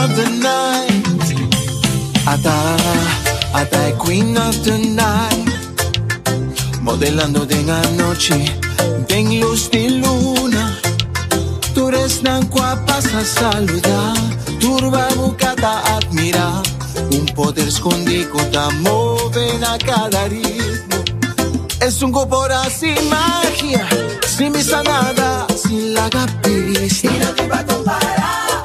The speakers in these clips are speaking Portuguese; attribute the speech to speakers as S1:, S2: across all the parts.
S1: of the night. Ata queen of the night. Modelando de la noche, den luz de luna. Tú eres tan guapa a saludar, turba bucata admirar. Un poder escondido te mueven a cada ritmo. Es un por así magia, sin misa nada, sin la pista.
S2: Y no te va a comparar.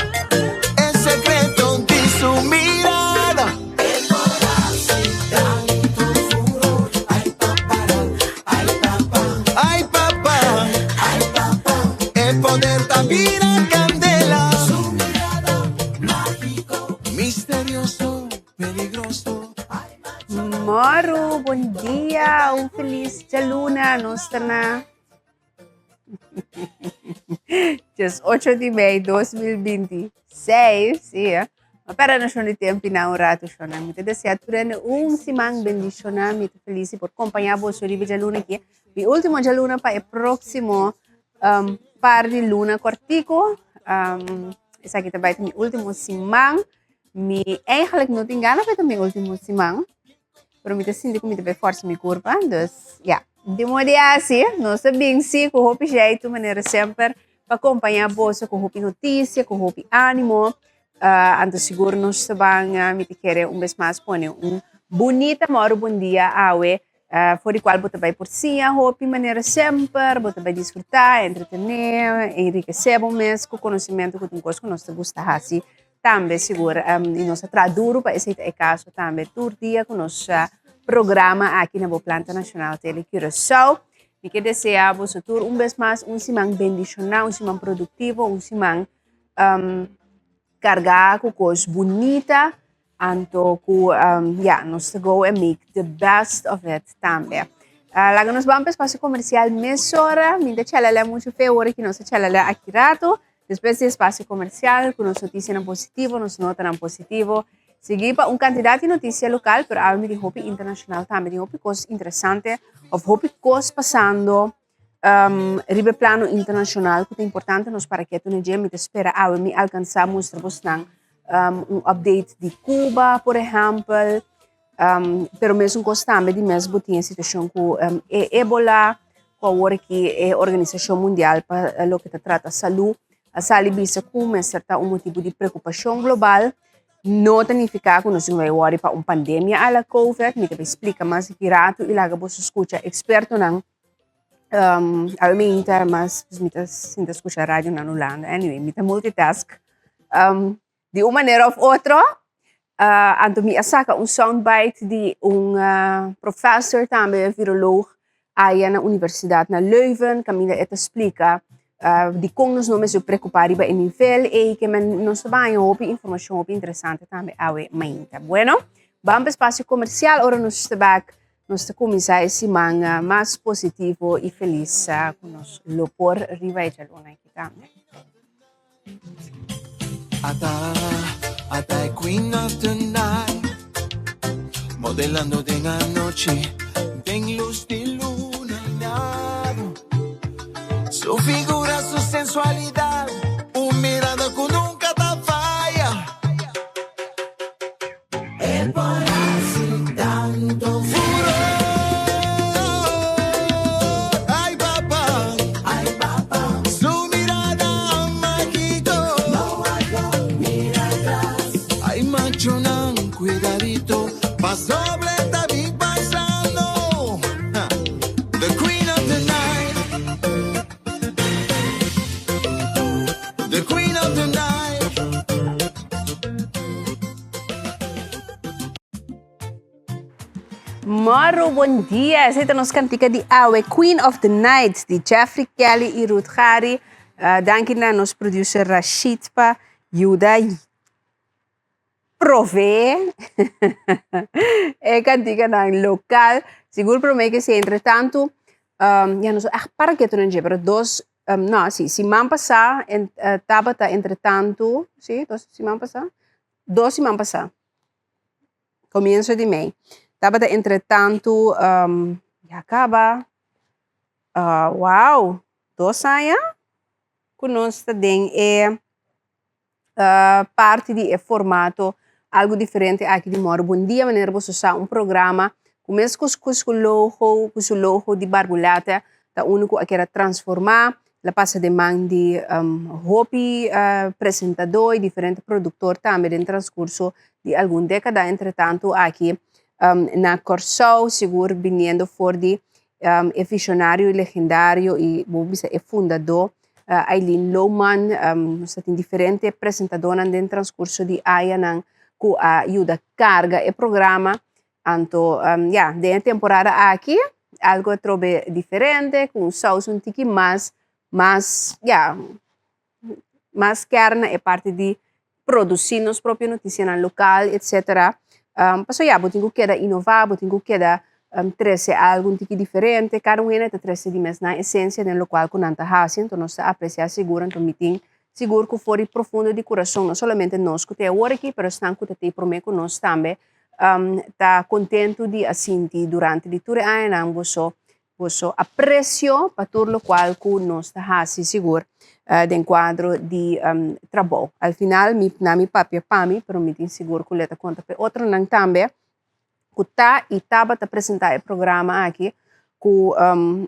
S1: El secreto de su mirada.
S2: El corazón tanto furor. Ay papá, ay papá,
S1: Ay papá,
S2: ay papá.
S1: el poder también a candela.
S2: Su mirada mágico.
S1: Misterioso, peligroso.
S3: Moro, bom dia, feliz dia luna, nossa na Just 8 de maio de 2026, yeah. Para nós não tempo na rato chona, muito deseado por semana bendicionar, muito feliz por acompanhar vos sobre dia luna aqui. Mi último dia luna para o próximo par de luna cortico. Essa aqui também é mi último semana. Mi eigenlijk não tem gana para mi último semana. Pero me sinto como me força minha curva, dus ja, de modo assim, nós sabemos sim, com o jeito, maneira sempre, para acompanhar você com o notícia, com o ânimo, ando seguro nós também, me querer vez mais pôr bonita, moro bom dia, awe, for o qual você vai por si, hope maneira sempre, você vai desfrutar, entretener, enriquecer o mês, com o conhecimento que tem coisa que nós gostamos assim. Também seguro, e nós traduzimos para esse caso também todo dia com nosso programa aqui na Planta Nacional Telecuraçao. E que desejamos futuro vez mais semana bendicional, semana produtivo, semana carregada com coisas bonitas, então nós go and make the best of it também. Lá nós vamos para o espaço comercial mesora, minha chalala muito feio que nós chalala aqui rato. Depois do espaço comercial, com nossa notícia não positiva, nossa nota não positiva. Seguir para candidato de notícia local, pero a mim de hopi internacional também, de hopi coisas interessantes, ou hopi coisas passando, ribe plano internacional, que é importante nós para que tu não me espera a mim alcançar mostramos update de Cuba, por exemplo, pero mesmo coisas também de mesmo tem situação com Ebola, com a Organização Mundial para o que trata saúde. A salibisa como certa motivo de preocupação global, não significa que nós vamos worry para pandemia a la COVID, me explica mais que rato e lá você escuta experto não, a mim mas me sinta escuta rádio na Holanda, anyway, me multitask, de uma maneira ou outra, anto me saca soundbite de professor também viroloog aí na Universidade na Leuven, que me explica de como nós não nos preocupamos em nível e que nós também temos informação interessante também awe mainta. Bueno, vamos para o espaço comercial, agora nós estamos começar esse semana mais positivo e feliz com nós lopor riba e jalona aqui também.
S1: Ata queen of the night. Modelando de la noche, den luz de luna. Su figura, su sensualidad, mirada que nunca te falla.
S2: El corazón tanto furor.
S1: Ay papá, su mirada mágico.
S2: No hay mirar atrás.
S1: Ay macho nan, cuidadito, paso blenda big pasando. The queen of the night. The queen of the night.
S3: Moro, bom dia. Essa é a nossa cantica de Awe, Queen of the Night, de Jeffrey Kelly e Ruth Hari. Dank a nosso producer Rashid para ajudar prover a cantica local. Seguro para mim que se entretanto, já não sei, para que tu não pero não, sim, semana passada, estava entretanto, sim, duas semanas passadas, começo de maio. Estava entretanto, já acaba, uau, 2 anos, conosco tem parte de formato algo diferente aqui de Moro. Bom dia, maneira você usar um programa começa com o logo de barbulhata, da único que era transformar, la passa de mão de hopi apresentador e diferente produtor também no transcurso de alguma década. Entretanto, aqui na Corsou, seguro, vindo for de visionário legendário e fundador, Aileen Lohman, tem diferente apresentadora no transcurso de Ayanan, que ajuda carga e programa. Então, de temporada aqui, algo trobe diferente, com sauce um tiki mais carne é parte de produzir nos próprios notícias no local, etc. Passou botinho que inovar, botinho que trazer algo tiki diferente, cada um tem trazer de mais na essência no local com nanta hasi, então nós apreciar seguro, então meeting seguro que for profundo de coração, não somente nós que tem agora aqui, mas estão que tem prometo com nós também. Tá contente de assistir durante de tudo ano você aprecio para tudo o qual que nós está assim seguro de quadro de trabalho. Al final mi papi para mim, pero me tem seguro que leta conta para outro não também que tá e tava te apresentar o programa aqui que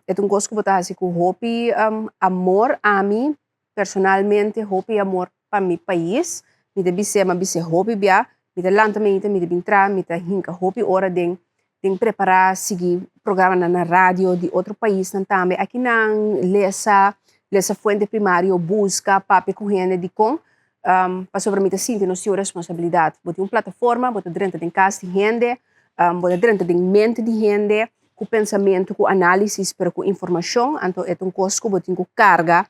S3: é coisa que botar assim que hopi amor a mim personalmente hopi amor para mi país me deve ser hopi bia me lantamento, me entrar, me hinka hopi hora de preparar, seguir programa na rádio de outro país também. Aqui não lesa fonte primária, busca papel corrente de com, para sobre mim sentir não sua responsabilidade. Botar uma plataforma, botar dentro de casa de gente, botar dentro de mente de gente, com pensamento, com análise, pero com informação. Então é coisa que botar com carga,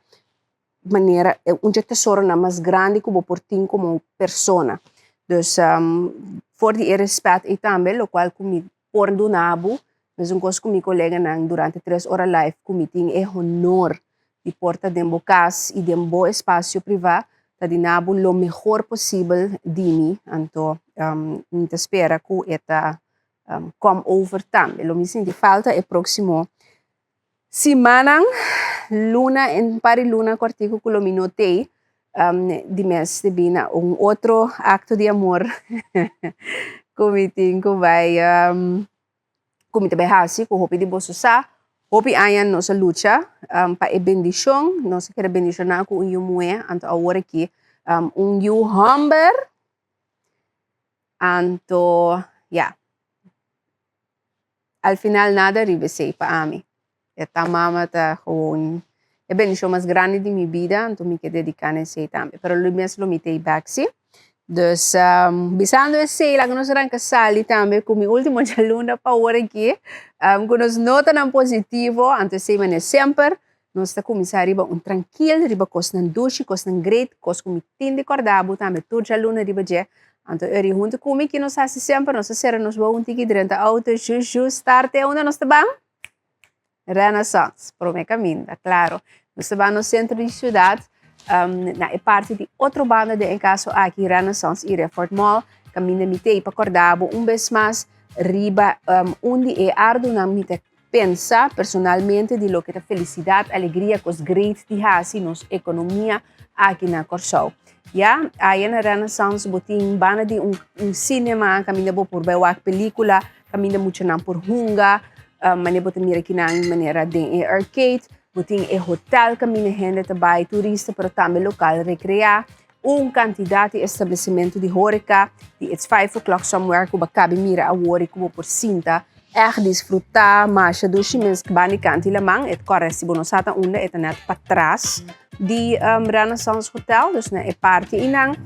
S3: maneira tesouro na mais grande que por ti como pessoa. Dus voor die respeito e também, o qual comigo por do nabo, mas coisa com meu colega durante 3 horas live, comigo é honor de porta de casa e de bom espaço privado, de nabo o melhor possível de mim, então me espera que eta come over também. Lo me senti falta é próximo semana, luna em pari luna cortico que lo me notei. De mês de bina outro acto de amor comiting ko vai comite vai hasi ko hopi de bosusa hopi ayan nossa luta para a bendição nossa quer bendicionar com mue anto agora aqui humber anto al final nada ribe sei para mim tá mama tá é bendição mais grande de minha vida, então me quero dedicar a isso também. Pero lo mesmo me tem baxi. Dus, bisando esse, lá que nós vamos casar também com meu último aluna para agora aqui, com nós nota não positivo, então sei mas sempre nós está começar a riba tranquilo, riba costa duche, costa great, costa com me tem de acordar, também tudo aluna riba je. Então eu junto comigo que nós faz sempre, nós ser nós vamos ter que durante a auto, starte onde nós está bem. Renaissance, por meu caminho, claro. Nós estamos no centro de cidade, na parte de outra banda de em caso aqui, Renaissance e Refort Mall, caminho me tem para acordar, vez mais, riba, onde é arduo na me pensa personalmente de lo que é felicidade, alegria, cos great de hasi, nos economia aqui na Corsou. Aí na Renaissance, botin banda de cinema, caminho por ver uma película, caminho muito não por hunga, maneira botar mira aqui na maneira de arcade, botin hotel caminho gente também turista para também local recrear, quantidade de estabelecimento de horeca, it's 5 o'clock somewhere que cabe mira a hora como por cinta, desfrutar, mas do chimes que bani canti lamang, corre se bono sata unda net para trás de Renaissance Hotel, dus é parte inang,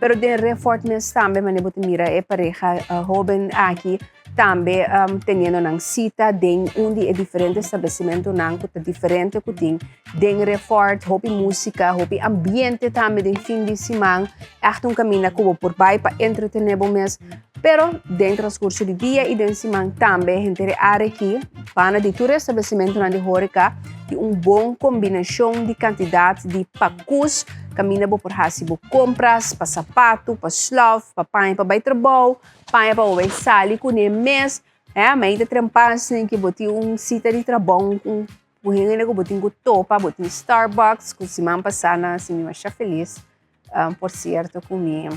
S3: pero de Refort Mes também maneira botar mira pareja joven aqui também tendo uma cita de onde é diferente estabelecimento não que diferente que tem de Refort, hobby música, hobby ambiente também de fim de semana, caminho como por baixo para entretener o mês, pero dentro do curso de dia e de semana também gente aqui para de todo estabelecimento na de horeca de bom combinação de quantidade de pacus caminha por hasibo compras, para sapato, para slof, para pai para trabalho, pai para o sali com o mês, mas ainda trampas que botar cita de trabalho com o que botar com topa, botar Starbucks, com semana passada, se me achar feliz, por cierto, comi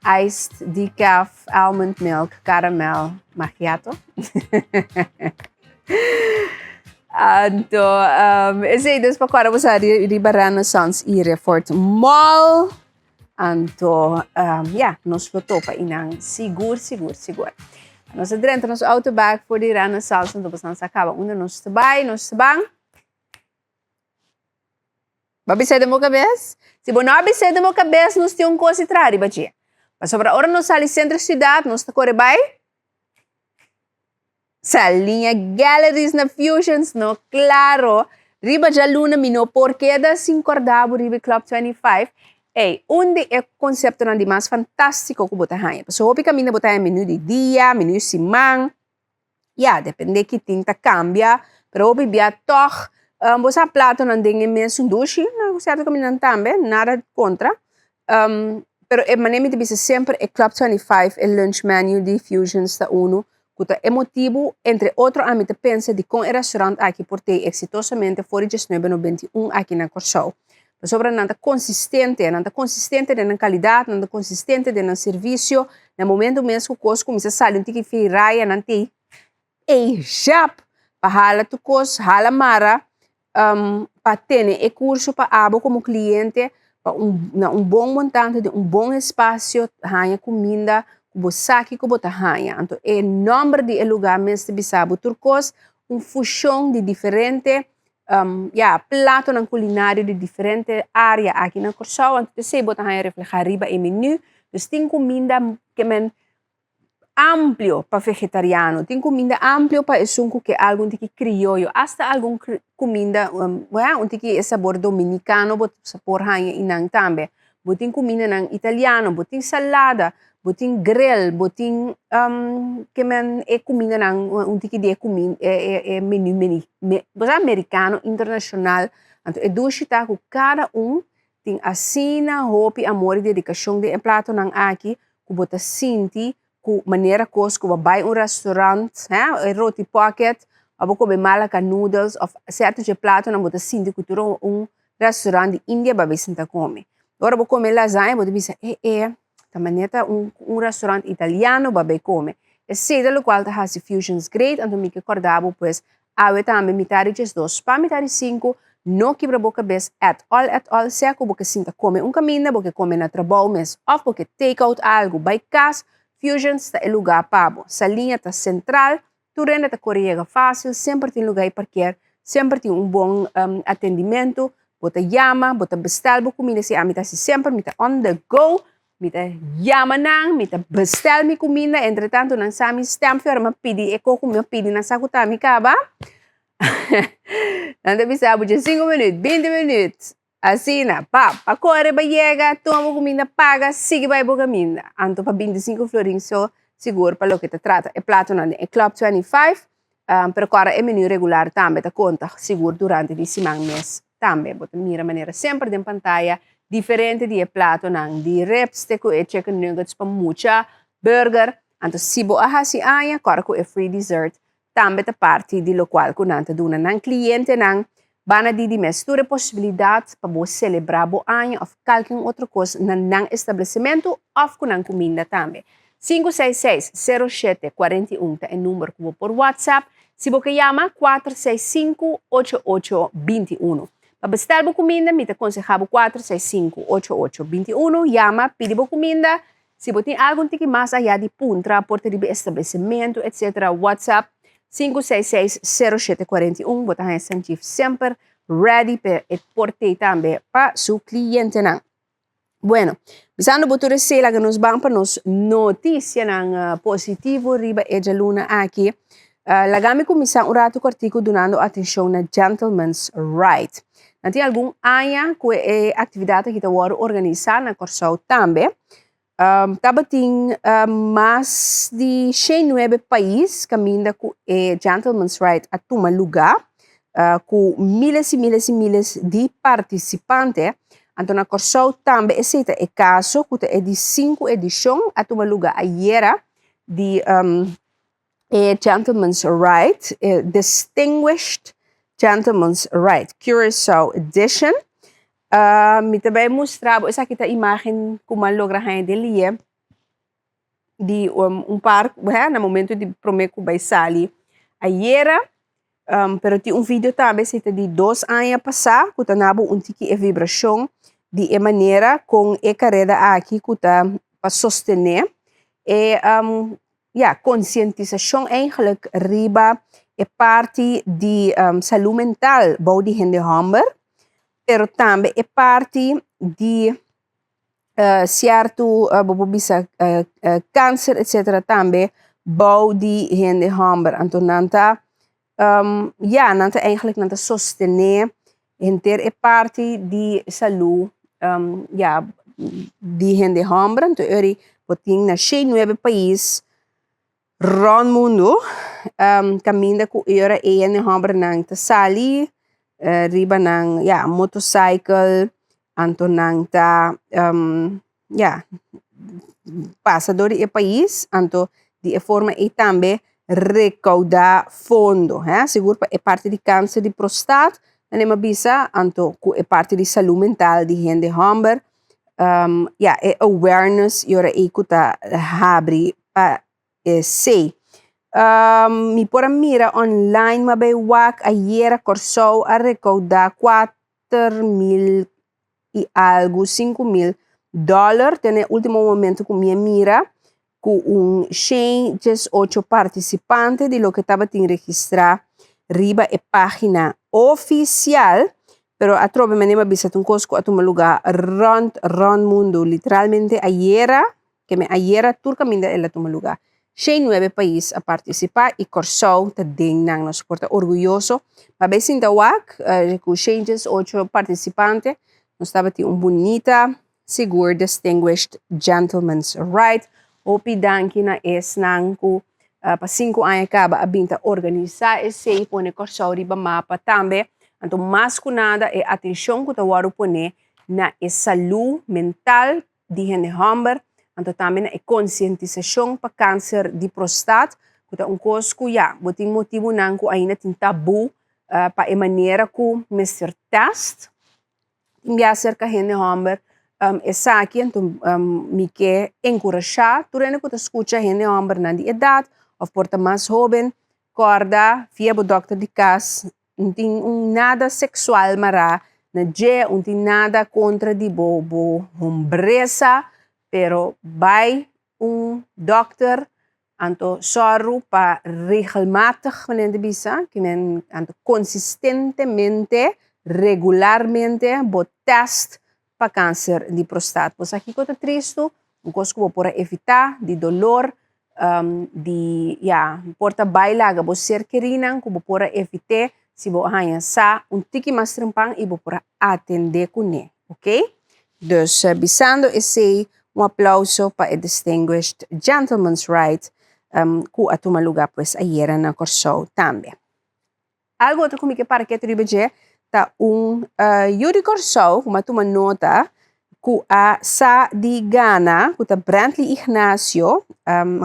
S3: iced decaf, almond milk, caramel, macchiato. Anto, esse des pa para você riba Renaissance ire Fort Mall. Anto, nos loto pa inang sigur. Nós dentro nos autobag voor die Renaissance, então nós acaba nos tabay, nos tabang. Babisede mo cabeça? Se você não abisede mo cabeça, nós temos coisa trari, batia. Mas sobre a hora nós saímos centro cidade, nós tá corre bem. Salinha galleries na Fusions, no claro. Riba já luna mino porque da sincordabo riba Club 25. Onde é o conceito não de mais fantástico que botar aí. So hopi caminha botar menu de dia, menu simang. Depende que tinta cambia, pero hopi bia toch bosa plato não tem mesmo dushi, não certo caminho também, nada contra. Pero é maneira de bisa sempre é Club 25, é lunch menu de Fusions da uno. Que é motivo, entre outros, a mim pensa de com o restaurante aqui portei exitosamente fora de 1991 aqui na Corsou. Sobre nada consistente na qualidade, nada consistente no serviço, no momento mesmo que coisa começa a sair, tem que feiraia, não tem. Jap, para hala tu coisa, hala mara, para ter e curso para abo como cliente, para bom montante, de bom espaço, hanha comida, bosaki ko bota hanha. Então, é número de lugar mesmo de bisabo turcos, fusion de diferente plato ng culinário de diferente área aqui na Corsou. Então, se bota hanha reflejar riba e menu, dus tem comida que men amplio para vegetariano, tem comida amplio para esunco que algo que criollo, hasta algum comida que é sabor dominicano, bota sabor hanha inang tambe. Botin comida ng italiano, botin salada, botin grill, botin que men é comida ng que de comida é menu americano internacional. Então é dushita com cada tem assina, hopi, amor e dedicação de prato ng aqui, que bota sinti com maneira cos que vai restaurante, roti pocket, abo comer malaca noodles, of certo de prato ng bota sinti cultura restaurante de Índia babai sinta come. Agora vou comer lasanha, vou dizer, tamaneta restaurante italiano babai come. E sei lo qual ha si Fusions great, então me acordava, pois, awe também mitari jes dos, pa mitari 5, no quebra boca bes at all, seco porque sinta come caminho, porque come na trabalho mes, of porque take out algo, by casa, Fusions está em lugar pabo, salinha está central, turenda está correga fácil, sempre tem lugar para parquear, sempre tem bom atendimento, bota llama, bota bestel bo comida si amita si sempre, mita on the go, mita llama nang, mita bestel mi comida, entretanto nang sami stamp fer ma pidi e ko kumi pidi na sakuta mi kaba. Nanda bisabo de 5 minutos, 20 minutos. Assim na, a corre ba llega, toma comida, paga, sigue vai bo comida. Anto pa 25 florins so seguro pa lo que te trata. E plato na e Club 25, pero agora é menu regular também, ta conta seguro durante di simang mes. Também, bota mira maneira sempre de pantalla, diferente de plato nang di reps, teco e chicken nuggets pa mucha, burger, anto sibo ahasi aya, agora ko e free dessert. Também ta parte di lo qual kunanta duna nang cliente nang bana di mesture possibilidade para você celebrar bo ano of qualquer outra coisa nang estabelecimento of kunang comida também. 566-0741 é o número que vou por WhatsApp. Se você chama 465-8821. Para bestar bo comida, me aconsejava 465-8821. Chama, pede bo comida. Se você tem algo que mais allá de puntra, porta de estabelecimento, etc. WhatsApp 566-0741. Você vai sentir sempre ready para portar também para seu cliente. Bueno, bisando boture sela que nos vamos para nos notícia nang positivo riba eja luna aqui. Lagami começar rato artigo donando atenção na gentleman's right. Nanti algum aya que é atividade que está organizar na Corsou também. Tabating mais de 109 países caminha com gentleman's right a tomar lugar com miles e miles e miles de participantes. Então, na Corsou também esse é o caso, que é de 5 edições, a tomar lugar ayer de Gentleman's Right, Distinguished Gentleman's Right, Curaçao Edition. Mi também mostrava essa aqui a imagem como logra dele de parque, no momento de prometo vai sair ayer, pero tem vídeo também de 2 anos passar, que tá nabo tiki e vibração de maneira com a carreira aqui que tá para sostener e conscientização eigenlijk riba é parte de saúde mental, bom de gente humber, pero também é parte de certo câncer, etc. também bom de gente humber. Então, nanta eigenlijk nanta sostener inteiro é parte de saúde de gente humber. Então, eu botin na 9 países rond mundo, caminda com era gente humber nang tasali, riba nang motorcycle, anto nang ta passador e país, anto de forma e também recaudar fundo, seguro é parte de câncer de prostate, nem bisa anto é parte de saúde mental de gente humber, é awareness yora ikuta habri pa sei. Mi pora mira online mabay wak ayer corso a recaudar 4.000 e algo, $5.000. Tem último momento com minha mira com 108 participantes de lo que estava a registrar riba a página oficial, pero a trove me nema bisa cosco a um lugar rond mundo, literalmente ayer turcaminda ela um lugar. 9 países a participar e corso ta ding nang nos porta orgulhoso. Mas bem sinta wak, com 8 participantes, nós estava bonita, seguro, distinguished gentleman's right. Opi danki na nang ku pa 5 anos acaba a binta organizar esse pone corso riba mapa também. Então, mais que nada, é atenção que eu vou pôr na saúde mental de gente humber, então também é conscientização para câncer de prostate, que é coisa que tem motivo não que ainda tem tabu para a maneira que Mr. Test tem acerca gente humber essa aqui, então me quer encorajar, tu que tu escuta gente humber na idade, ou porta mais jovem, corda, via o doctor de casa, não tem nada sexual mará, não tem nada contra de bobo, hombreza, pero vai doctor, anto sorro para regelmatig, wanneer bisa, que men anto consistentemente, regularmente, bo test para câncer de prostate. Pois aqui que triste, coisa que para evitar de dolor, de porta bailaga, bo ser querina, que para evitar se você hanya sa tiki mais trampang ibo para atender com ele, ok? Dus bisando esse aplauso para o distinguished gentleman's right que a toma lugar pues ayer na corso também. Algo outro comigo para que tu ribeje tá Yuri Corso, uma toma nota que a sa di Ghana, que tá Brantley Ignacio,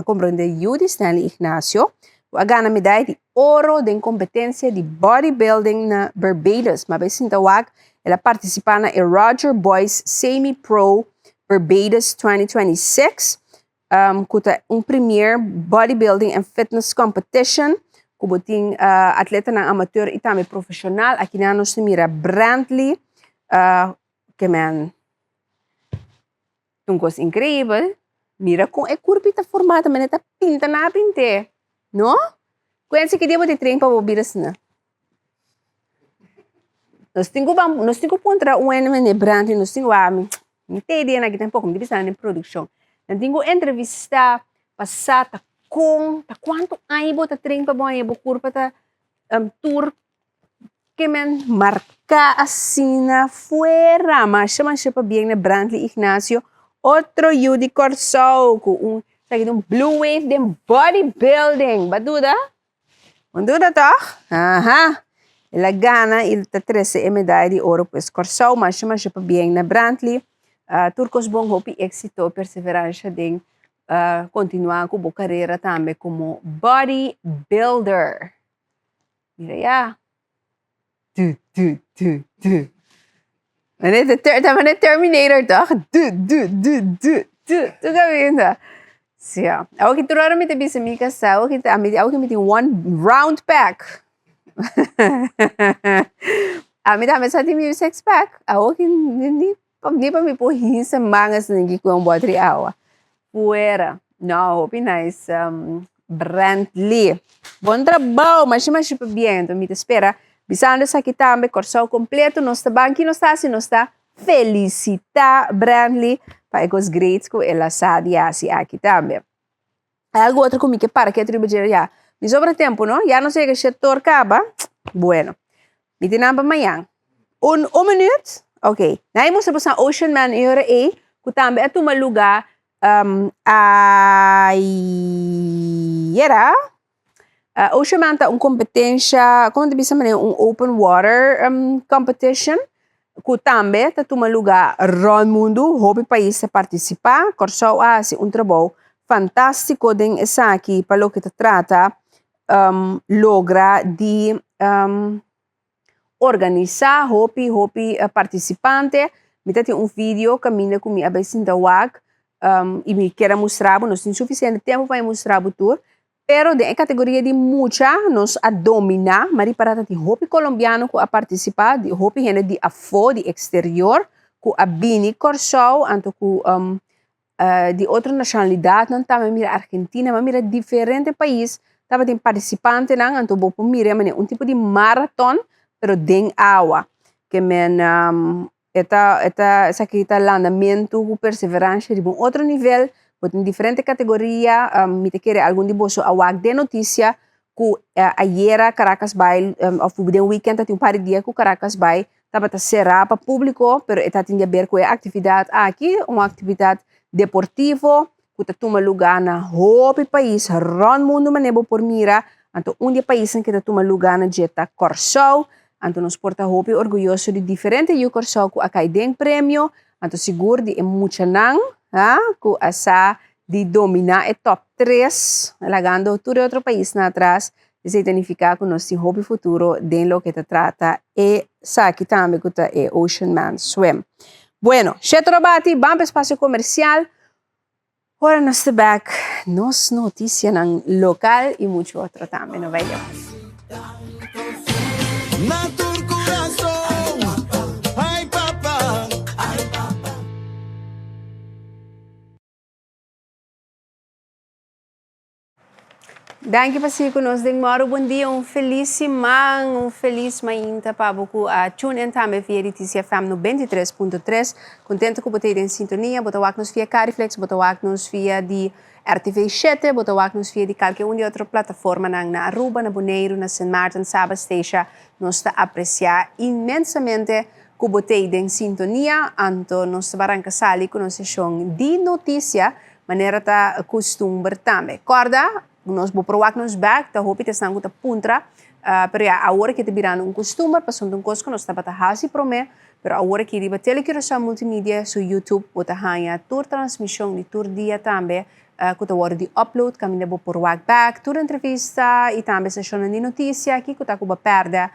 S3: compreende Yuri Stanley Ignacio, a Ghana medalha de ouro de competência de bodybuilding na Barbados. Mas bem sintawag, ela participa na Roger Boys Semi-Pro Barbados 2026, que é primeiro bodybuilding and fitness competition, que tem atleta na amateur e também profissional. Aqui na nós mira Brantley, que man, coisa incrível. Mira com a curva formada, mas está pinta na pinte. No? Kwensi que dia de treino para bobiras na. Nós temos contra um ano Brantley, nós temos não tem ideia na que tem pouco, me diz na produção. Nós temos entrevista passada com quanto aí bota treino para bom aí curva ta tour que men marca assim na fora, mas chama para bem na Brantley Ignacio, outro Yudi Corso com blue wave de bodybuilding. Baduda? Baduda toch? Aha. Ela gana il 13 medalha de ouro pues Corso, mas chama para bem na Brantley. Turcos bom hope éxito, perseverança de continuar com a carreira também como bodybuilder. Mira ya. Tama na Terminator to. Tu gawin ta. Siya. Ako kituro mi tabi sa mika sa. Ako kita one round pack. Ami dami sa timi 6 pack. Ako hindi pa mi po hinsa mangas na ngi ko ang buhat awa. Fuera. No, hope nice. Brantley. Bom trabalho, mas pa bien. Então, me espera. Bisando sa kitambe, corso completo, nos está banqui, nos está felicita Brantley para os grades que ela sabe assim aqui também. Algo outro comigo que para que tribo já. Me sobra tempo, não? Já não sei que setor acaba. Bueno. Me tinamba amanhã. Un minuto? Ok. Nai mo sa Ocean Man era que também é uma lugar era Ocean Man tá competência, como diz maneira, open water competition, que também tá uma lugar no mundo, hobby país a participar, corso assim trabalho fantástico den essa aqui para o que trata logra de organizar hobby participante. Me tem vídeo que minha comigo a vez e me quer mostrar, não tem suficiente tempo para mostrar o tour, pero de categoria de mucha nos a dominar, mas para ter hobby colombiano que a participar, de hobby gente de afo, de exterior, que a bini corso, anto que de outra nacionalidade, não também mira Argentina, mas mira diferente país, tava tem participante não, anto bopo mira, mas um tipo de maratón, pero den água, que men essa aqui está andamento com perseverança de um outro nível, em diferente categoria, me te quer algum de bolso a de notícia que ayer Caracas Bay, ou de weekend tem par de dia que Caracas Bay estava a será para público, pero está tinha a ver com a atividade aqui, uma atividade deportiva que está toma lugar na hobby país, ron mundo manebo por mira, então dia país em que está toma lugar na jeta Corso. Então, nos porta hobby orgulhoso de diferente e o corso que acai den prêmio, então seguro de muita não, que essa de dominar é top 3, lagando todo outro país na atrás, e significa que nós temos hobby futuro dentro do que te trata e aqui também que é Ocean Man Swim. Bueno, chetrobati, vamos para espaço comercial. Agora nós estamos back, nos notícias local e muito outro também, não vai ver.
S1: Natur corazón, ay papá.
S3: Danke por ser conosco, Moro. Bom dia, feliz mainta para você. Tune in também via Notícia FM no 23.3. Contento que você tem sintonia. Você vai nos via Cariflex, você vai nos via de RTV 7, você vai nos via de qualquer outra plataforma na Aruba, na Bonaire, na St. Martin, Saba Station. Nós está apreciar imensamente que você tem sintonia. Então, nós barranca sali com nossa sessão de notícia, maneira tá costume também. Corda? Nós vamos provar nos back, tá hopi te sangue tá puntra, pero a hora que te virando costume, passando coisa que nós tá bata hasi prome, pero a hora que riba telecriação multimídia su YouTube, bota hanha tour transmissão de tour dia também, que tá hora de upload, caminha vou provar back, tour entrevista e também sessão de notícia, aqui que tá cuba perda,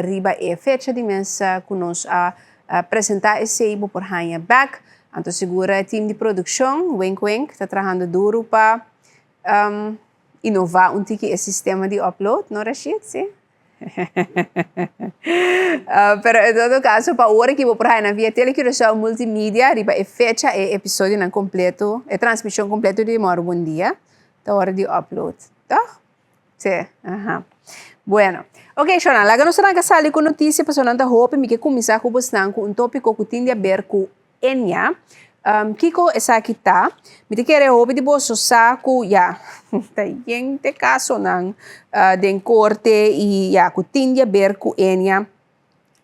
S3: riba e fecha de mensa que nós apresentar esse vou por hanha back, então segura time de produção, wink wink, tá trabalhando duro para inovar tiki sistema de upload, não Rashid, sim? Pero em todo caso, para hora que vou para na via telecriação multimídia, riba e fecha e episódio na completo, e transmissão completa de Moro Bom Dia, tá hora de upload, tá? Sim, Bueno, ok, Shona, lá nós estamos sali com notícia, passando da hope, me que começar com com tópico que tem a ver com Enya. Kiko esa kita, mi te kere hobi di boso saku ya, tayeng te kaso ng den korte e ya kutindia ber ku Enya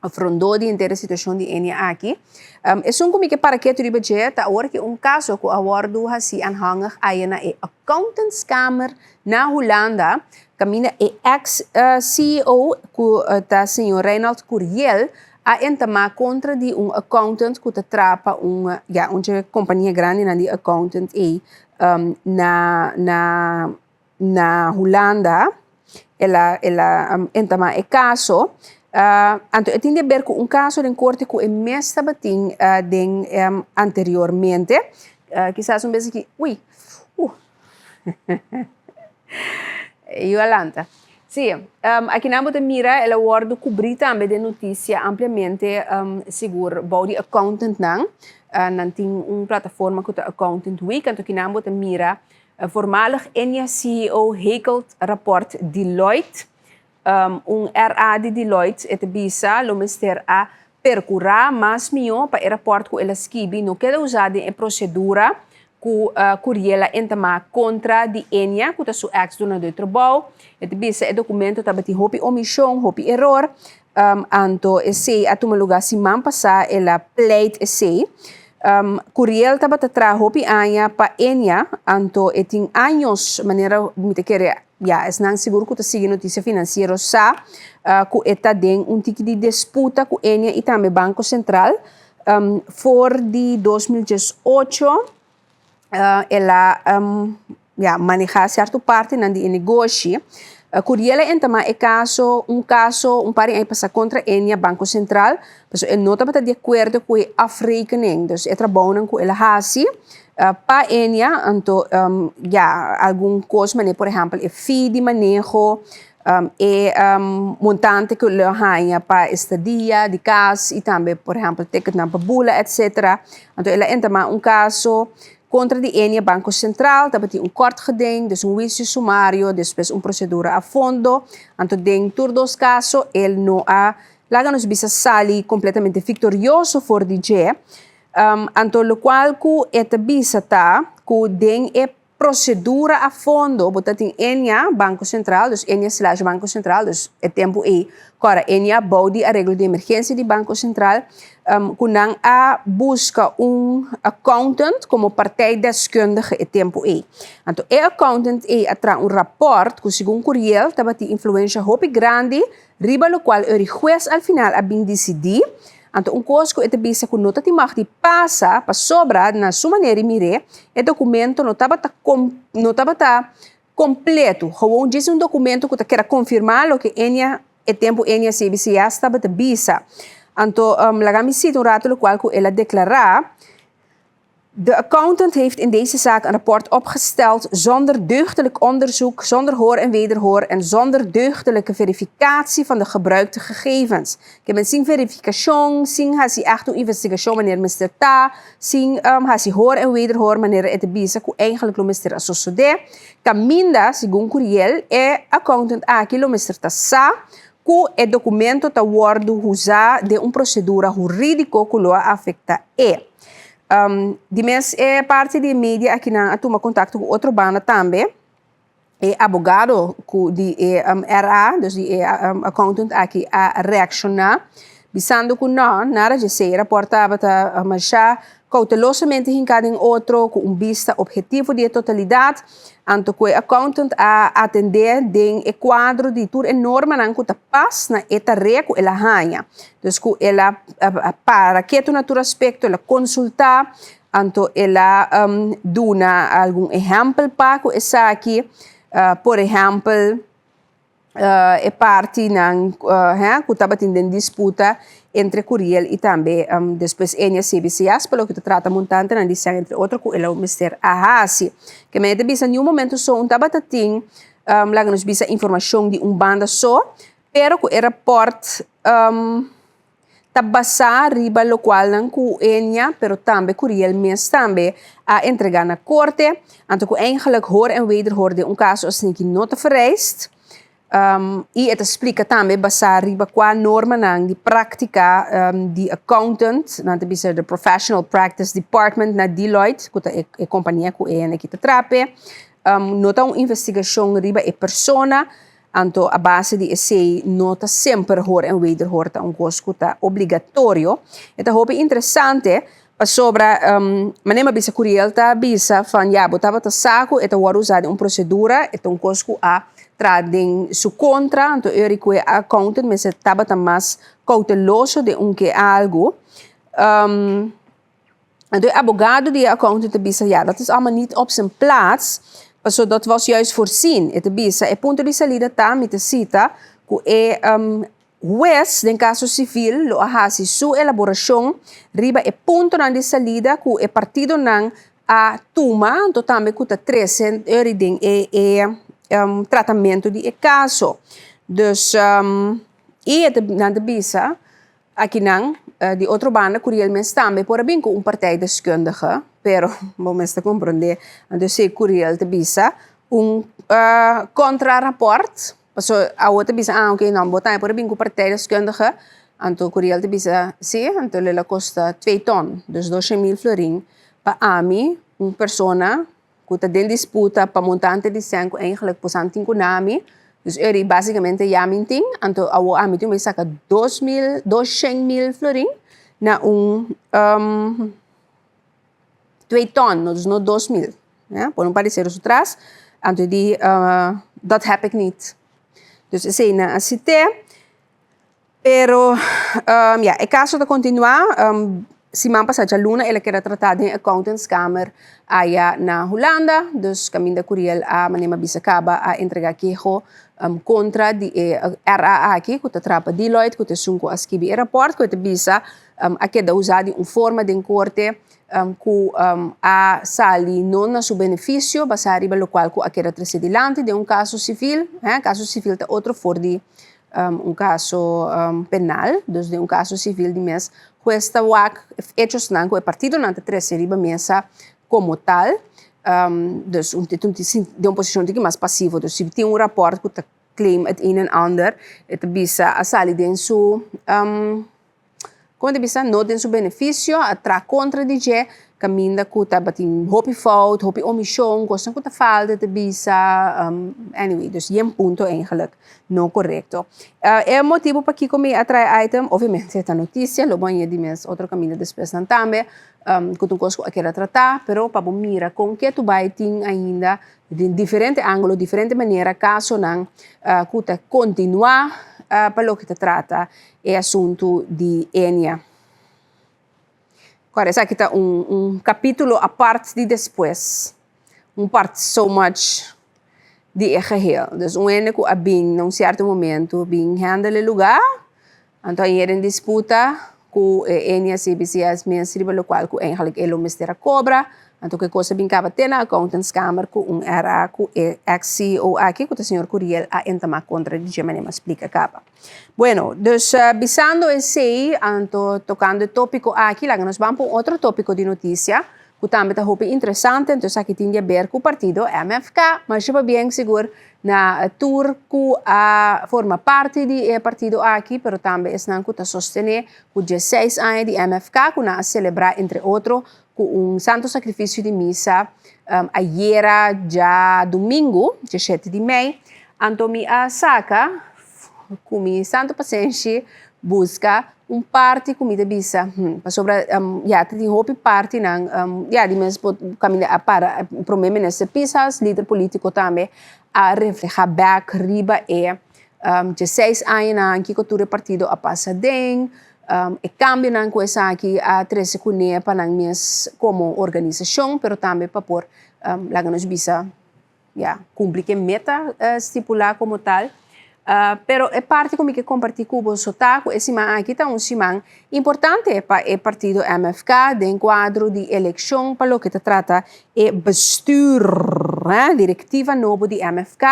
S3: afrontó de inteira situação de Enya aqui. É um que para que tu riba tá agora que caso que awardo hasi aanhangig ayana e accountantskamer na Holanda, camina e ex CEO ku ta senhor Reinald Curiel a entama contra de accountant que te trapa uma companhia grande na de accountant na Holanda ela entama e caso Anto, eu tinha ver com caso em corte que é mais tabatim anteriormente. Quizás vez que... Ui! Yolanda. Sim, aqui na Bota Mira, ela guarda cobrir também de notícia ampliamente seguro about de accountant não tem uma plataforma que é Accountant Week, então aqui na Bota Mira, voormalig Enya CEO hekelt rapport Deloitte, RA de Deloitte, et bisa, lo mister a percurar mais milhão para o rapport que ela escreve, não quer usar em procedura que ela entama contra de Enya, que é sua ex dona do trabalho, et bisa o documento estava de hopi omissão, hopi error, anto esse a tomar lugar se man passar ela pleit esse Curiel estava atrás hopi anya para Enya, anto tem anos maneira muito querer é não seguro que siga notícia financeira sa que está den tipo de disputa com Enya e também Banco Central for de 2018 ela manejar certa parte na de negócio Curiela entama caso par aí passa contra Enya Banco Central, mas ele não estava de acordo com a afrekening, dus é trabalhando com ela hasi para Enya, então algum coisa, mas por exemplo, é fee de manejo montante que ele ganha para estadia de casa e também, por exemplo, ticket na babula, etc. Então ela entama caso contra de Enya Banco Central, dapat corte geding, dus juízo sumário, depois procedura a fundo. Então, dentro dos casos, ele não há, lá nos bisa sali completamente vitorioso for DJ. Então, o qual que esta bisa tá, que den procedura a fundo, botar em Enya Banco Central, dus Enya/Banco Central, dus é tempo aí. Agora, Enya boude arreglo de emergência de Banco Central, kunang a busca accountant como partijdeskundige e tempo aí. Então, o accountant atra rapport que segundo Curiel estava de influência hopi grande, riba lo qual o juez al final a bem decidir. Então, coisa que bisa que nota de mag de passa para sobrar na sua maneira de mirar, o documento não estava completo. Gewoon diz documento que quer confirmar o que Enya e tempo Enya CBC estava de bisa. Então, lagami cita rato lo qual ela declarar. De accountant heeft in deze zaak een rapport opgesteld zonder deugdelijk onderzoek, zonder hoor en wederhoor en zonder deugdelijke verificatie van de gebruikte gegevens. Ik heb een verificatie, zien hasi echt een investigatie wanneer Mr. Ta, zien hasi hoor en wederhoor wanneer het bisa ku eigenlijk lo Mr. Assosode. Caminda, segundo Curiel, accountant aqui lo Mr. Tassa, que o documento está worden usado de procedura jurídica que lo afecta de mes parte de mídia aqui na toma contato com outro banda também advogado de RA, dus de accountant aqui a reaccionar visando que não nada de ser reportava a marchar cautelosamente em cada outro com vista objetivo de totalidade anto que o accountant a atender den quadro de tur enorme nan que pas na eta reco ela ganha dus que ela para que tu natura aspecto ela consultar anto ela duna algum exemplo para que essa aqui por exemplo parte nan que estava tendo disputa entre Curiel e também depois Enya CBCS, pelo que trata montante na discussão entre outro que ele é o Mr. Ahasi, que me debisa em momento só tabatating lá nos bisa informação de banda só, pero que o report tabasa riba lo qual não que Enya, pero também Curiel mes também a entregar na corte, anto que eigenlijk hoor en wederhoor de caso assim que não te vereist. E het explica também basar riba qua norma nang di prática di accountant na bisa the professional practice department na Deloitte que é companhia que é aqui te trape nota investigação riba e persona anto a base de esse nota sempre hoor en wederhoor ta coisa que tá obrigatório eta hope interessante para sobra manema bisa Curiel ta bisa van botava ta saco eta war usar procedura eta coisa que a tradem su contra, então eu recuo a accountant, mas estava mais cauteloso de que algo. Então o advogado de accountant disse, dat is allemaal niet op zijn plaats, maar dat was juist voorzien. Het bisa, ponto de salida tá, met de cita, que juez, em caso civil, lo ahasi sua elaboração, riba e ponto na de salida, que o partido não a tuma, então também custa 300 euros tratamento de caso. Dus, e na de bisa, aqui não, de outra banda, curiosamente também, por bem com partij deskundige, pero, vamos a compreender, então se curiel de bisa, contra-rapport, so a outra bisa, ok, não, botar por bem com partij deskundige, então curiel de bisa, sim, então ela custa 2 ton, dus 200.000 florin, para AMI, uma pessoa que está em disputa para montante de sangue, eigenlijk possanting com nami, dus er basicamente ja minting, então a AMI tem saca 200.000 florin na 2 ton, dus não 2.000, né? Por parecer os atrás, então die dat heb ik niet. Dus is een cité, pero ja, el caso de continuar. Semana passada, Luna, ela quer tratar em accountantskamer allá na Holanda, dus caminda curiel a manema bisacaba a entregar quejo contra de RAA aqui, que trapa Deloitte, que sunko askibi aeroport, que bisa a queda usada forma de corte que a sali não na seu benefício, basari pelo qual que a queda trascendilante de caso civil, caso civil é outro for de caso penal, dus de caso civil de mes cuesta hechos nanco el partido nante 13 riba mesa como tal, dus de posição de mais passivo, dus se tem rapport que claim het een en ander, het bisa a sali den su como bisa no den su benefício, atra contra de je caminda kuta batin hopi fout, hopi omission, kosten kuta falta te bisa, anyway, dus yen punto eigenlijk no correcto. É motivo para que comi atrai item, obviamente esta notícia, lo banho de mes outro caminho después também, que tu cosko quer tratar, pero para mira com que tu vai ting ainda de diferente ângulo, diferente maneira, caso não kuta continuar para lo que te trata é assunto de Enia. Agora, esse aqui está capítulo a parte de depois. Parte so much de geheel. Dus ene que a bem, num certo momento, bem handle lugar, então aí em disputa com a CBCS mensi pelo qual que eigenlijk elo mistera cobra, então que coisa bem cava ter na accountantskamer com RA com ex-CEO aqui com o senhor Curiel a entama contra de Gemini explica capa. Bueno, dus bisando esse, então tocando o tópico aqui, lá nós vamos para outro tópico de notícia, que também está muito interessante, então aqui tem a ver com o partido MFK, mas eu bem seguro na tour que forma parte do partido aqui, mas também está a sostener que 16 anos de MFK, que na celebrar entre outros com santo sacrifício de missa ayer já domingo, 17 de maio, então me saca com mi santo paciente busca parte comida bisa sobre já tem hopi parte não já de mesmo caminhar para problema nesse pisas líder político também a reflejar back riba 16 anos que cultura partido a passa den e cambio não coisa aqui a 13 cunha para nós como organização, pero também para por lá nos bisa já cumprir que meta estipular como tal. Pero é parte como que compartilhar com o sotaque, esse man aqui está simão importante para o partido MFK, de quadro de eleição, para o que se trata é bestuur, diretiva novo de MFK.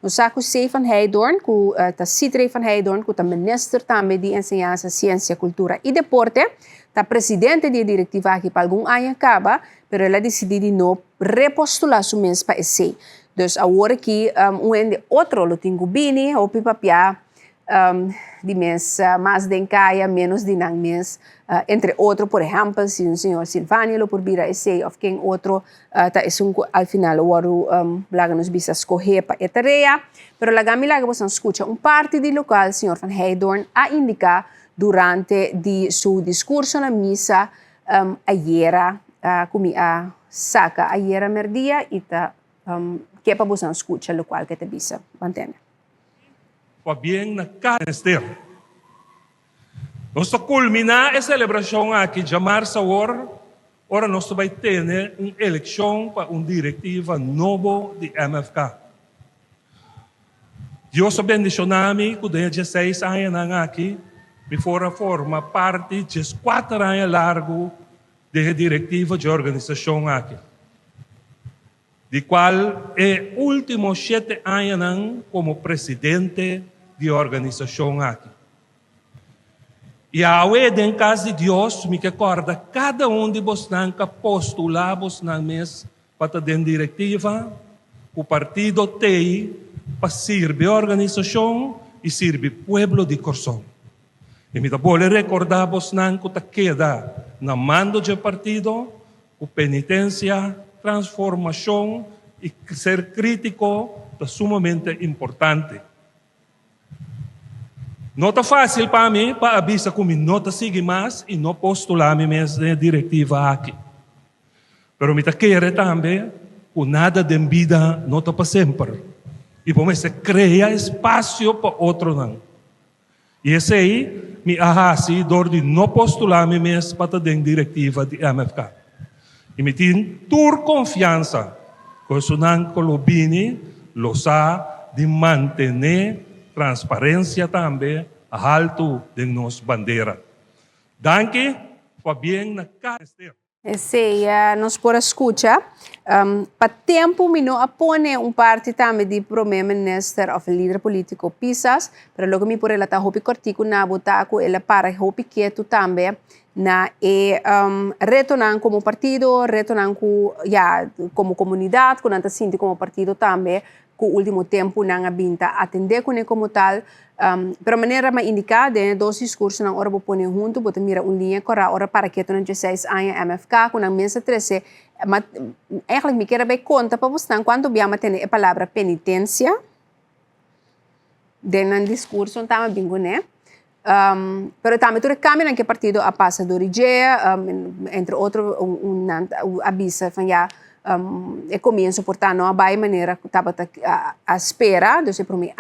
S3: Nós saco C van Heijdoorn, que está Citre van Heijdoorn, que está minister também de ensinança, ciência, cultura e deporte, está presidente da diretiva aqui para algum ano acaba, pero ela decidiu não repostular su mês para esse. Dus agora que de outro lo tenho bini ou pipapia de mês mais de encaia menos de nang mês entre outro por exemplo se senhor Silvani lo por bira esse of quem outro tá al final o laga nos bisa escolher para a tarefa pero laga me laga você escuta parte do local senhor Van Heijdoorn a indicar durante de seu discurso na missa ayer como a saca ayer merdia e tá que para você escutar o local que te bisa, mantém.
S4: Para bem na canester. Nós culminar a celebração aqui de março ora nós vai ter uma eleição para uma diretiva nova de MFK. Deus abençoe-me com 16 anos aqui, me fora forma parte de 4 anos largo da diretiva de organização aqui, de qual é último 7 anos como presidente de organização aqui. E a em casa de Deus, me recorda cada de vocês que postulamos na mesa para ter diretiva, o partido tem para servir a organização e servir o povo de Corsão. E me vou recordar vocês que queda na mando do partido, com penitência, transformação e ser crítico é sumamente importante. Não está fácil para mim, para avisar que não está seguindo mais e não postular a minha diretiva aqui. Mas me quero também que nada de vida não está para sempre. E por isso cria espaço para outro não. E esse aí me arrasa dor de não postular a minha para ter diretiva de MFK. E me tem toda confiança que o Sunan Colobini lo sa de manter transparência também alto de nossa bandeira. Danke, Fabien na casa.
S3: Esse nós por escuta, para tempo me não apone parte também de primeiro-ministro ou líder político Pisas, mas logo me por ela tá hopi cortico na botaco ela para hopi quieto também na retornar como partido, retornar como comunidade, quando anta sinti como partido também, que o último tempo não abinta atender com ele como tal, pero maneira mais indicada, dois discursos na hora pôr junto, botar mira linha corra hora para que tu não 16 anos MFK, com a mensa 13, mas eigenlijk me quero bem conta para você quando viemos ter a palavra penitência, dentro do discurso também bingo né, pero também tu recambia que partido a passa do Rigea, entre outros avisa já e comienzo portanto a vai maneira que estava a espera do para mim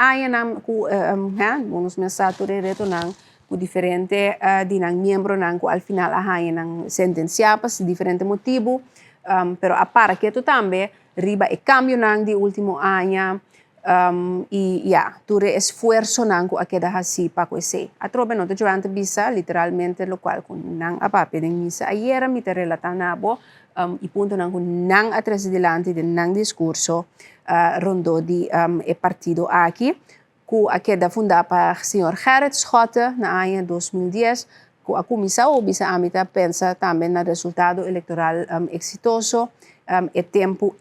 S3: uns mensagens retornam com diferente dinang membro nang al final a haia nang sentenciado por diferente motivo pero a para que tu também riba e cambio nang di último ano e tu esforço nang a queda assim para que a trobe não te joante bisa literalmente lo qual com nang a papi den misa ayer me te relatanabo e punto nang atrás delante de nang discurso rondo di e partido aqui que a queda fundada para o senhor Gerrit Schotte na ano 2010 que a comissão bisa amita pensa também no resultado eleitoral exitoso e tempo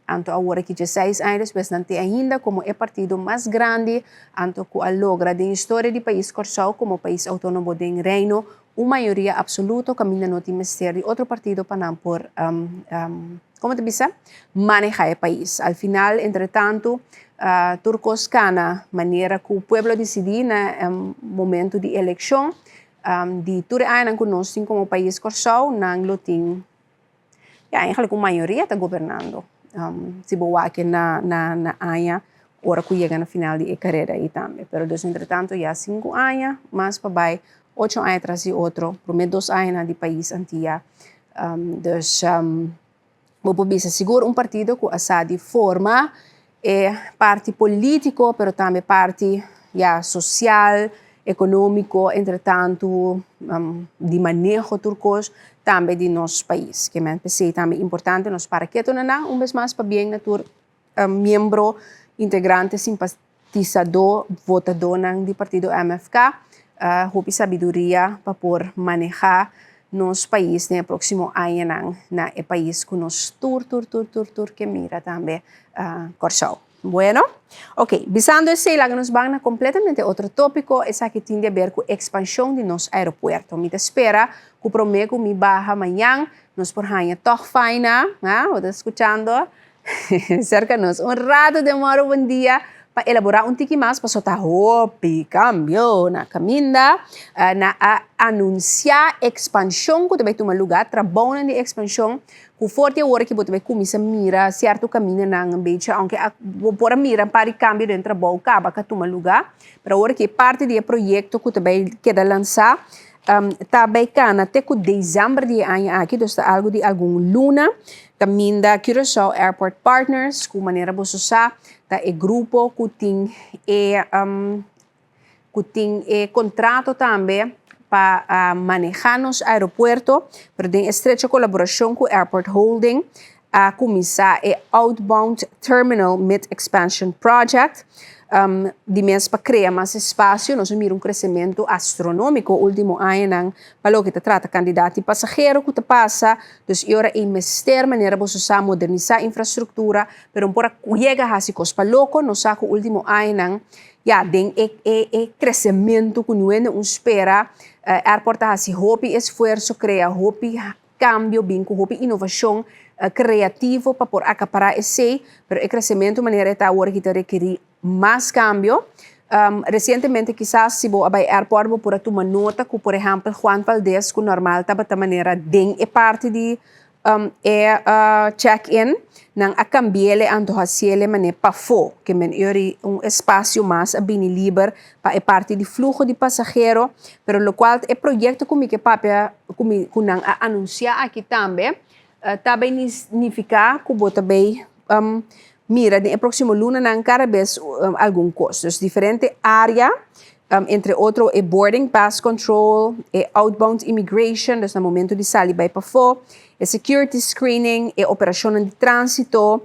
S3: anto agora que 16 anos bastante ainda como é partido mais grande anto que a logra de história do país Corsão como país autônomo do reino uma maioria absoluta caminha no ministério outro partido para por como te bisa manejar o país al final entretanto turcos cana maneira que o pueblo decidir no momento de eleição de tudo ano que nós como país Corsão não loting eigenlijk uma maioria está governando se boa que na área hora que chega na final de carreira aí também pero dos entretanto já 5 anos mais para vai 8 anos atrás e outro, primeiro 2 anos de país antiga. Vou bisa seguro partido que a de forma parte político, pero também parte social, econômico, entretanto, de manejo turcos, também de nosso país. Que me pensei também importante, nós para que não vez mais para bem natur membro, integrante, simpatizador, votador do partido MFK, hopi sabedoria para por manejar nos país no próximo ano na país que nos tur que mira também Corsão. Bueno, ok, visando esse lá nos vamos completamente outro tópico, essa que tem a ver com a expansão de nosso aeroporto. Me espera que o prometo me baja amanhã, nos por hanha toch faina, está escutando? Cerca nos rato demora um dia para elaborar tiki mais para soltar hopi, cambio na caminda, na anunciar expansão que também toma lugar, trabalho de expansão, que forte hora que você começa a mirar certo caminho na ambiente, aunque por mira para cambio dentro trabalho acaba que toma lugar, para hora que parte do projeto que também queda lançar também cana até com dezembro de ano aqui, dus algo de algum luna, também da Curaçao Airport Partners, com maneira você usar, tá é grupo que tem contrato também para manejar nos aeroportos, pero tem estrecha colaboração com Airport Holding, a começar o Outbound Terminal Mid Expansion Project, de mês para criar mais espaço, nós vimos crescimento astronômico último ano, para o que trata candidato e passageiro que passa, então agora é investir maneira você usar modernizar a infraestrutura, pero por chegar a se cospa louco, nós saco último ano, tem crescimento que não espera, airport a se hope esforço, cria hope cambio, binco hope inovação criativo para por acaparar esse, pero o crescimento maneira está agora que requerir mais cambio. Recentemente, quizás, se você vai ao aeroporto, você pode tomar nota que, por exemplo, Juan Valdez, que normal estava de maneira de parte de check-in, não a cambiar a fazer maneira para fora, que é espaço mais bem livre para parte de fluxo de passageiro, pero lo qual é projeto que papel que não anunciar aqui também, também significa que você também mira, no próximo luna não cada vez algum custo. Diferente área, entre outros, é boarding pass control, é outbound immigration, no momento de sair para fora, é security screening, é operação de trânsito,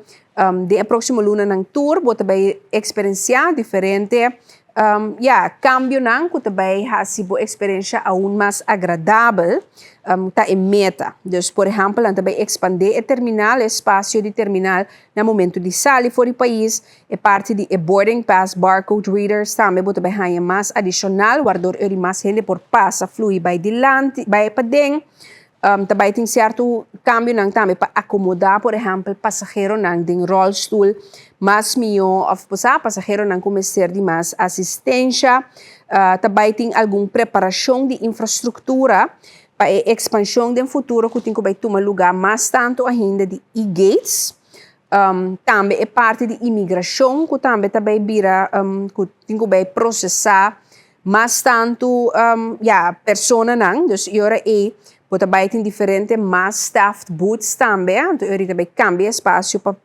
S3: de próximo luna não tour, você vai experienciar diferente cambio não, que também ha sido experiência aún mais agradável, tá em meta. Então, por exemplo, também expandir o terminal, o espaço de terminal no momento de sair fora do país, é parte de boarding pass, barcode readers, também você vai mais adicional, guardar mais gente por passa, fluir vai dilante, vai para dentro. Também tem certo cambio não também para acomodar, por exemplo, passageiro não de rollstool, mas melhor, ou passageiro não começar de mais assistência. Também tem alguma preparação de infraestrutura para a expansão do futuro que tem que tomar lugar mais tanto ainda de e-gates. Também é parte de imigração que também vira que tem que processar mais tanto persona não, dus agora você também tem diferentes mais staffed booths também, então eu também cambia espaço para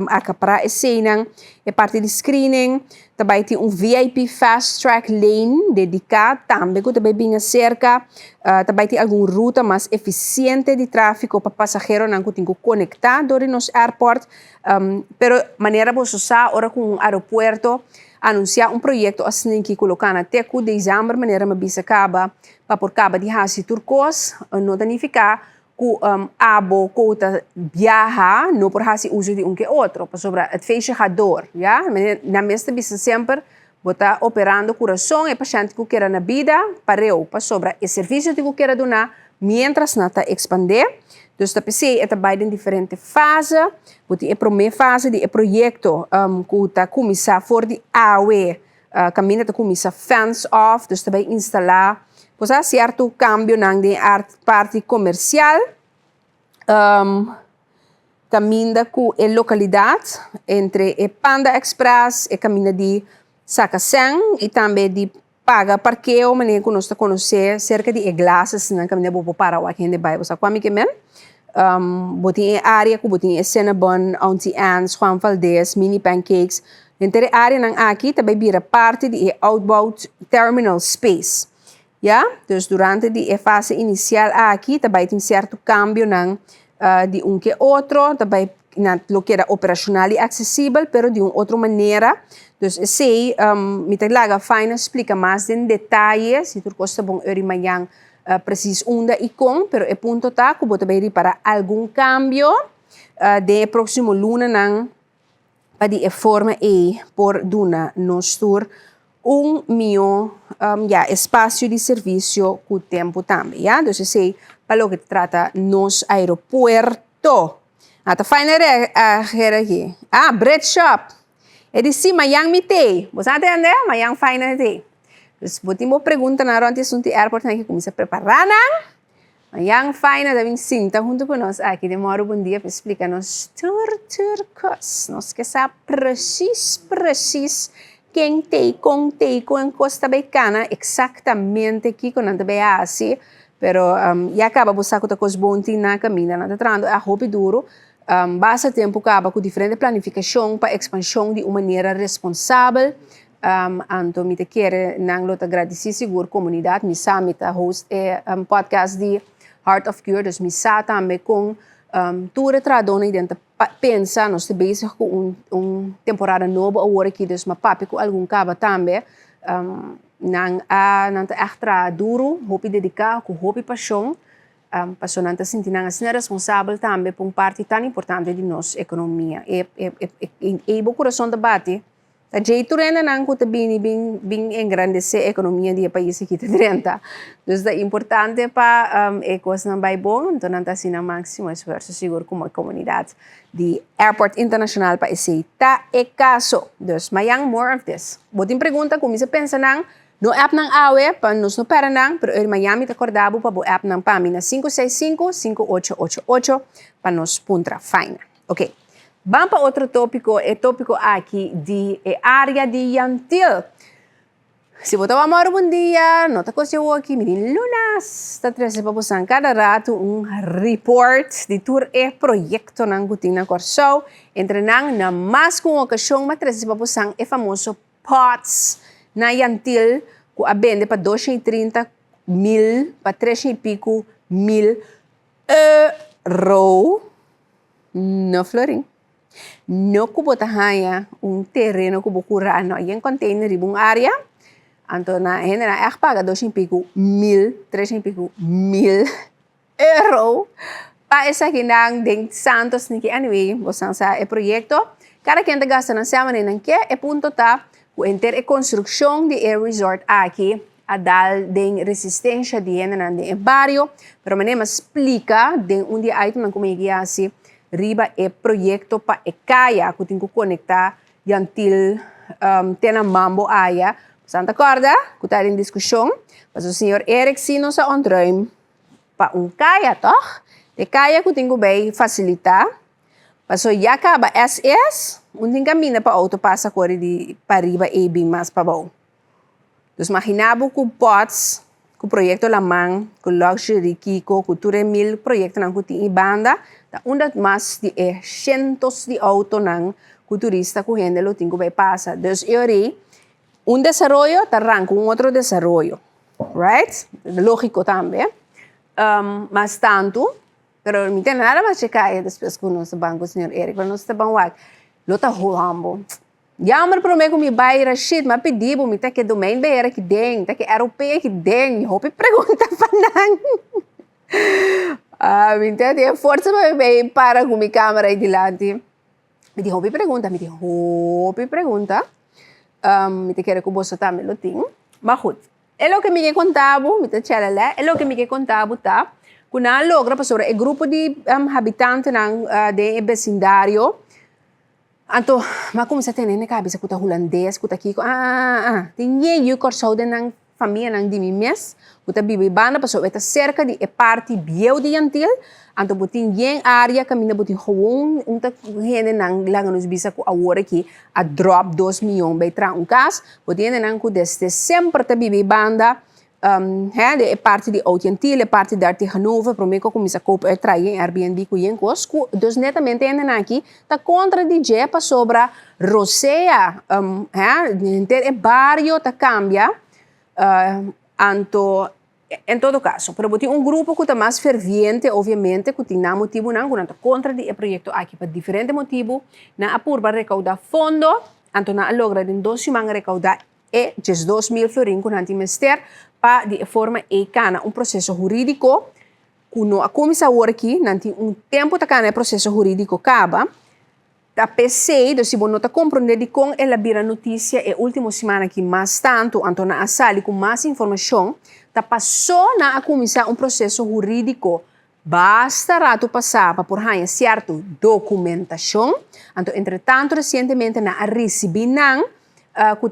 S3: acaparar a cena, é parte de screening, também tem VIP fast track lane dedicado também, que também bem cerca, também tem alguma ruta mais eficiente de tráfego para passageiro não que tem que conectar dentro nos airport, pero maneira você usar ora com aeroporto anunciar projeto assim que colocar até que dezembro maneira me bisa acaba para por cabo de hasi turcos não danificar que abo cota viaja não por hasi uso de que outro para sobre o fechador na mesma bisa sempre botar operando coração e paciente que quer na vida pareu para sobre o serviço que quer donar mientras nata expandir. Dus dat PC é trabalho em diferentes fases. Porque a primeira fase do projeto que está começar for de AOE, caminho está começar fence off, dus também instalar, pois há certo cambio na parte comercial, caminho com a localidade entre a Panda Express e caminho de Sacaseng e também de paga parqueo, maneira que nós conhecer cerca de glasses na caminho de para o aqui de bairro, sabe como é que é? Botin área que botin Cinnabon, Auntie Anne's, Juan Valdez, Mini Pancakes. Entre a área nang aqui também vira parte de outbound terminal space. Então, durante a fase inicial aqui também tem certo cambio nang de que outro, também na lo que era operacional e acessível, pero de outra maneira. Então, sei, me talaga fine explica mais em detalhes, se tu gosta bom manhã preciso unda e com, pero é ponto tá que você vai para algum cambio de próximo luna nang para a forma por duna nos tour milhão espaço de serviço com tempo também, Então, sei, para o que trata nos aeroporto. Tá fine aqui. Bread shop. É de cima, mayang mitei. Você entende? Mayang fine te. Dus buti mo pergunta na ronti sunti airport na começa a preparar mayang fine na daming sinta junto com nós aqui demora bom dia para explicar nos turcos. Nós que sabe precis quem teiko em Costa Bicana, exatamente aqui quando anda bem assim, pero já acaba buscar com coisas boas na caminho, não está a roupa duro, basta tempo acaba com diferente planificação para expansão de uma maneira responsável. Então, me te quero não lhe agradecer seguro comunidade, me sabe me host podcast de Heart of Cure, dus me sabe também com toda tradona dentro pensa nós te bezig com temporada nova agora que dus ma papi com algum caba também nang extra duro hopi dedicar com hopi paixão paixão nanta sentir nang assim responsável também por parte tão importante de nossa economia e o coração debate a jeito renda nang ko bem engrandecer a economia do país aqui de renta. Dus é importante para coisas não vai bom, então nanta assim na máximo esforço seguro como a comunidade de Airport Internacional para aceitar e caso. Dus mayang more of this. Botin pergunta como se pensa nang no app nang awe para nos no para nang pero el Miami te acordabo para o app nang pamina 565-5888 para nos puntra fine. Okay. Vamos para outro tópico, é tópico aqui de área de Yantil. Se você vai amar bom dia, nota que eu aqui, menino Lunas, está trazendo para você cada rato report de tour e projeto na Gutina Corsou, entre na mais com ocasião, mas trazendo para você é famoso POTS na Yantil, que a vende para 230 mil, para 3 e pico mil euro no Florim. No kubo tahaya terreno kubo kurano yung container ibang area anto na na paga 2 pico mil 3 pico mil euro pa esa kinang ding santos ni anyway bosang sa proyecto cada quien te gasta na sama nang ke punto ta o enter construção de resort aqui a dal den resistência de de barrio pero manema explica den dia item como assim riba proyecto pa kaya que tem que conectar Yantil tena mambo aya Santa Corda que está em discussão mas o senhor Eric Sino sa ontruim pa kaya toch de kaya que tem que bem facilitar paso ya acaba SS tem caminho para auto passa corre de para riba bem mais para bom dus imaginabo que pots que proyecto lamang que luxury kiko que 3,000 proyecto nang kuti banda undat mas de cientos de auto nang turista que gente lo tingo vai passa. Dus eu desarrollo arranca outro desarrollo, right? Lógico também. Mas tanto, pero não tem nada mais checar depois com o nosso banco, senhor Eric, para nós está bom lá. Lo tá rolando. Já me promete que me vai ir a shit, mas pedi para me ter que domain beira que den, ter que europeia que den, hope pergunta para nang. Então, tinha força para com minha câmera aí delante. Me dijo, hopi pergunta. Me te quero que você também lo tenha. Mas, é o que me contava, é o que me contava, tá? Quando logra para sobre o grupo de habitantes de vecindário, então, mas como você tem na cabeça que tá holandês, que tá aqui, tem eu corso de nang família nang de mimes, que tá bibi banda para sobre cerca de parte biel de Yantil, então botin yen área caminha botin gewoon tá gente nang lang nos bisa ko agora aqui a drop 2 milhões by tra cas, botin nang ko desde sempre tá bibi banda de parte de Oud-Yantil, parte de Arte Hannover, prometo que começa a comprar trair Airbnb com yen cos, dus netamente ainda aqui tá contra DJ para sobra Rosea, é barrio tá cambia anto em todo caso, pero tem grupo que está mais ferviente, obviamente, que tem motivo não, que está contra o projeto aqui por diferente motivo, na apurba recaudar fundo, anto na logra de 2 semanas recaudar e 2.000 florin com anti-mester para de forma cana processo jurídico, que não a comissão aqui, nanti tempo tá cana processo jurídico acaba. Da PC, se você não está compreendendo com ela vira notícia e última semana que mais tanto, então na sala com mais informação, tá passou na comissão processo jurídico. Basta rato passar para por aí certo documentação. Então, entretanto, recentemente na recebi não que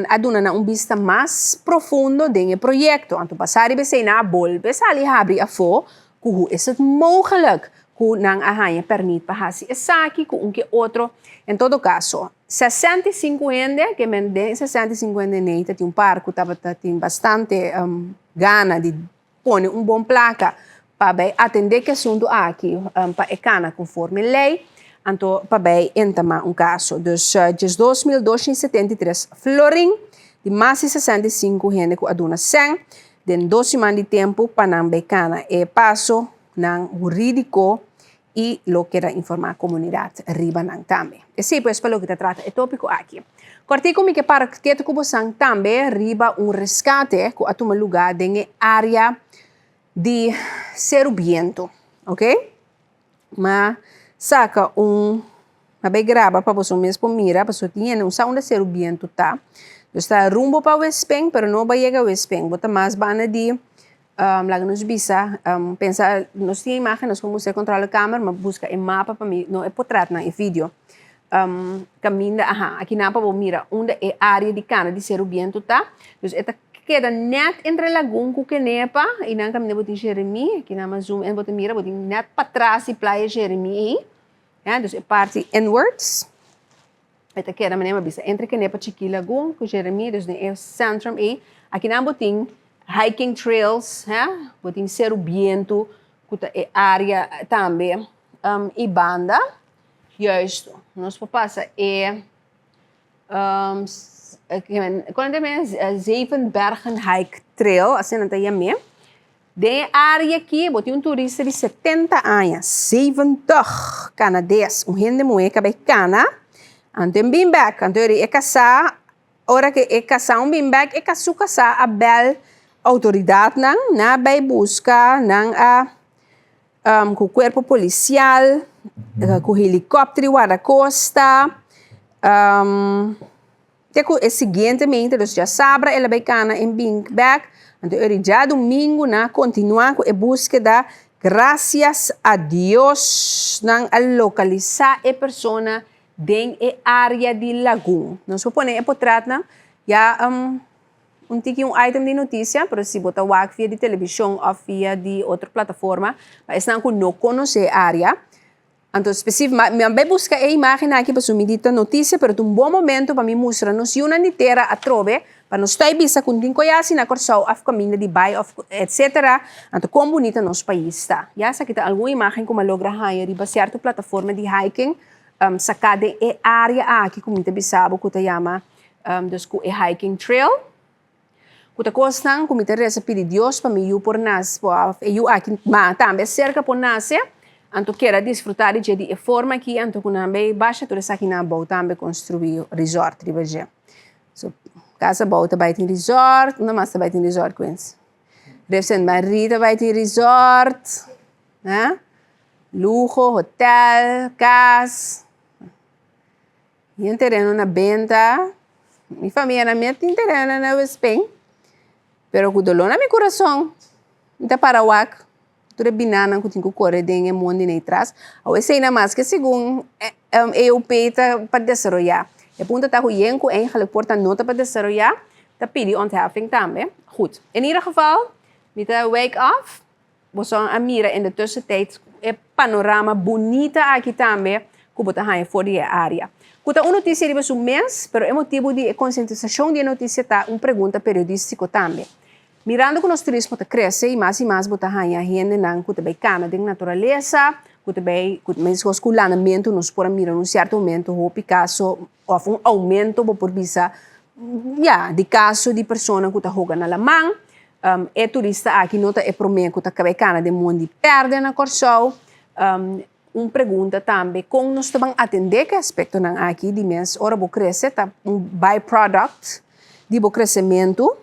S3: aduna vista mais profundo do projeto. Então, passar e na volve, ali abre a fo, que é mogelijk. que não arranha permite para fazer esse aqui com um que outro. Em todo caso, 65 gente, que me 65 gente tem um parque que tem bastante gana de pôr bom placa para atender que assunto aqui, para a cana conforme lei, então para entamar caso. Dus, 2.273 florin, de mais de 65 gente que aduna 100, de 12 semanas de tempo para não becana e passo não jurídico e lo que era informar a comunidade arriba não também. E sim, pues, para lo que te trata é tópico aqui. Cortico que para que te cubosan também arriba resgate que a tomar lugar em área de Serubiento, ok? Mas saca grava para você mesmo mira, para você ter onde Serubiento tá. Está rumbo para Westpeng, pero não vai chegar a Westpeng. Bota mais bana de lá nos bisa, pensa, nós temos imagens, como você controla a câmera, mas busca o mapa para mim, não é portrait, não é vídeo. Caminho, aqui na para mira onde é a área de cana de Serubiento tá. Então, esta queda net entre Lagoon com Kenepa e não caminho botin Jeremy, aqui na zoom en botin mira, botin net para trás e praia Jeremy. Então, é parte inwards. Esta queda maneira bisa entre Kenepa Chiqui Lagoon com Jeremy, então é o centrum e aqui na botin hiking trails, botin Serubiento, que é área também e banda. Juist, nós passa é quando é Zevenbergen Hike Trail, assim não tem me. De área aqui, botei turista de 70 anos, 70 canadenses, gente muito bacana. Então bem back, então é casar, hora que é casar bem back, é casar a bel autoridade na vai buscar com o corpo policial, com o helicóptero guarda-costa. É seguintemente, já sabe, ela vai cair em Bingback. Então, já domingo, continuar com a búsqueda, graças a Deus, a localizar a pessoa dentro da área de Lagoon. Nós vamos pôr por trás, já item de notícia, pero se botar via de televisão ou via de outra plataforma, mas não conhece a área. Então, especificamente, eu vou buscar a imagem aqui para sumir a notícia, pero um bom momento para me mostrar-nos uma inteira a trove, para nós estar vista com quem conhece na corção, a caminho de bairro, etc. Então, como bonita nosso país está. Já se aqui alguma imagem como logra hire de certa plataforma de hiking, sacada é área aqui, como muito bisabo, que se chama é hiking trail. Kuta kostan, como te reza pedir Deus para me por nas, eu aqui, mas também cerca por nascer. Anto quero desfrutar de forma que anto com também baixa toda essa aqui na boa também construir resort de Bagé. So casa boa vai ter resort, não mais vai ter resort com isso. Recent Marita vai ter resort, né? Luxo, hotel, casa. E um terreno na venda. Minha família na minha tem terreno na Westpeng. Pero com dolor no meu coração, não para o ac. Tudo binana que tinha correr dentro do mundo nem atrás. Ao sei na mais que segundo eu peita para desenvolver. E ponto tá ruim com ele porta nota para desenvolver. Tá pedi onde having também. Goed. In ieder geval, met de wake off, você a mira in de tussentijd é panorama bonita aqui também, que você tem voor die área. Kuta uma notícia de um mês, pero o motivo de conscientização de notícia tá pergunta periodística também. Mirando que o nosso turismo cresce e mais bota a gente não que também cana de natureza, que também mesmo os culanamento nos por mirar certo aumento ou caso ou aumento por visa de caso de pessoa que tá jogando na mão, é turista aqui nota é prometo que tá cana de mundo perde na corção. Pergunta também como nós também atender que aspecto não aqui de mês ora bo cresce tá byproduct de bo crescimento.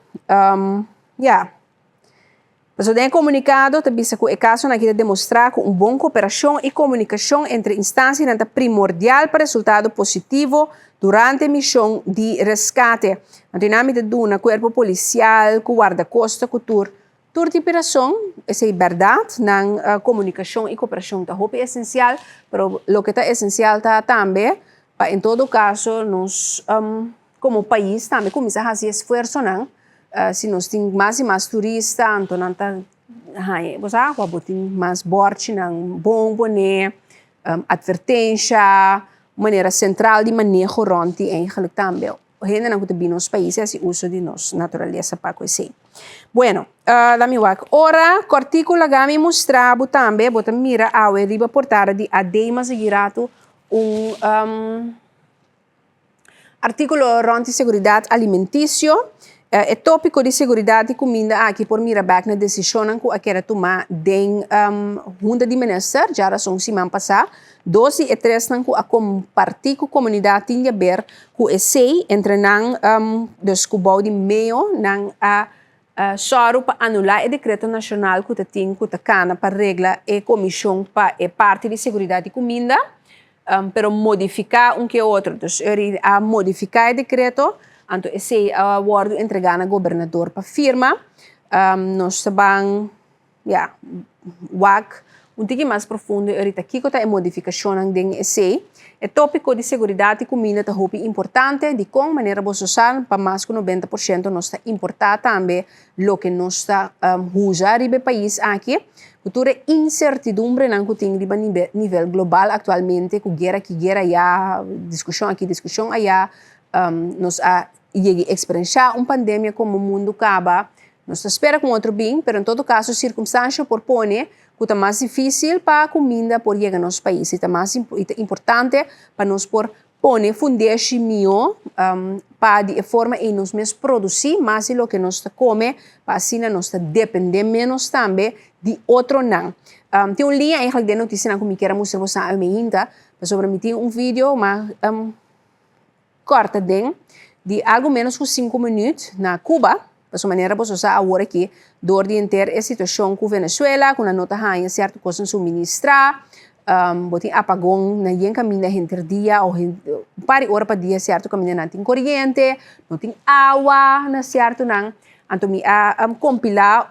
S3: Mas o comunicado também se é caso na que demonstrar que uma boa cooperação e comunicação entre instâncias é primordial para resultado positivo durante a missão de resgate. A dinâmica do corpo policial, guarda-costa, cultura, toda operação é verdade, na comunicação e cooperação é essencial, mas o que é essencial também, em todo caso, nós, como país, também começamos a fazer esforço, se nós temos mais e mais turistas, então você botin mais borte ng bombo né, advertência, maneira central de manejo ronti eigenlijk também. Gente não que nos países uso de nos natureza para conhecer. Bueno, la mi wak. Ora, cortícula gami mostrabo também, bota mira a riba portada de Adeima Seguirato artículo ronti seguridade alimentício. É tópico de seguridade de comida aqui por mira back na decisão que quero tomar den junta de minister já era só semana passada 12 e 3 que a compartir com a comunidade tinha ver que é sei entre nang descobau de meio nang a soro para anular o decreto nacional que tem que cana para regla e comissão para é parte de seguridade de comida pero modificar que outro então a modificar o decreto. Então, esse acordo entregado ao governador para firma. Nós também, WAC, tique mais profundo, ahorita aqui que a modificação de esse. O tópico de segurança e comida é importante, de como maneira você usar, para mais que 90% nós está importar também o que nós está usando no país aqui. Cultura incertidumbre não que tem a nível global atualmente, com guerra aqui, guerra allá, discussão aqui, discussão allá, nós experienciar pandemia como o mundo acaba, nós espera com outro bem, mas em todo caso, circunstância propõe que é mais difícil para a comida por chegar ao nosso país. É mais importante para nós pôr fundeixe melhor para de forma em nós mesmos produzir mais do que nós come, para assim nós depender menos também de outro não. Tem linha aí de notícia que me quero mostrar você a mim, sobre mim tem vídeo, mas corta de algo menos que 5 minutos na Cuba, de maneira que você agora aqui, do orientar a situação com Venezuela, com a nota rainha, certo, coisa suministrar, botem apagão na yen caminho entre dia, ou pare hora para dia, certo, caminho não tem corrente, não tem água, na certo, não. Então, compilar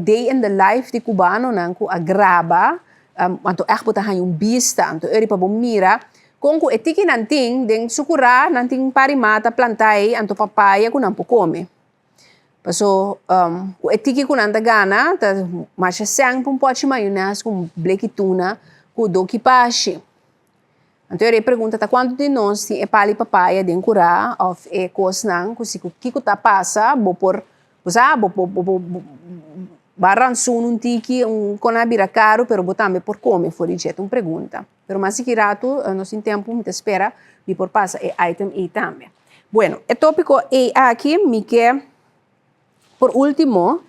S3: day in the life de cubano, não, que agrava, então, botar vista, então, eu para mira, kung etiki nanting deng sukura nanting parimata plantai anto papaya ku nampo come. Paso ku etiki ku nanta gana ta masha sang pun pochi mayonnaise com bleki tuna ku doki pashi. Anto eu pergunta ta quanto de nós tem pali papaya den cura of e cosnang ku siku kiko ta passa bo por barran sun tiki conabira caro pero botambe por come for direto pergunta. Pero mais que rato, nós em tempo, me espera, me por passa e item e também. Bueno, o tópico é aqui, me quer, por último,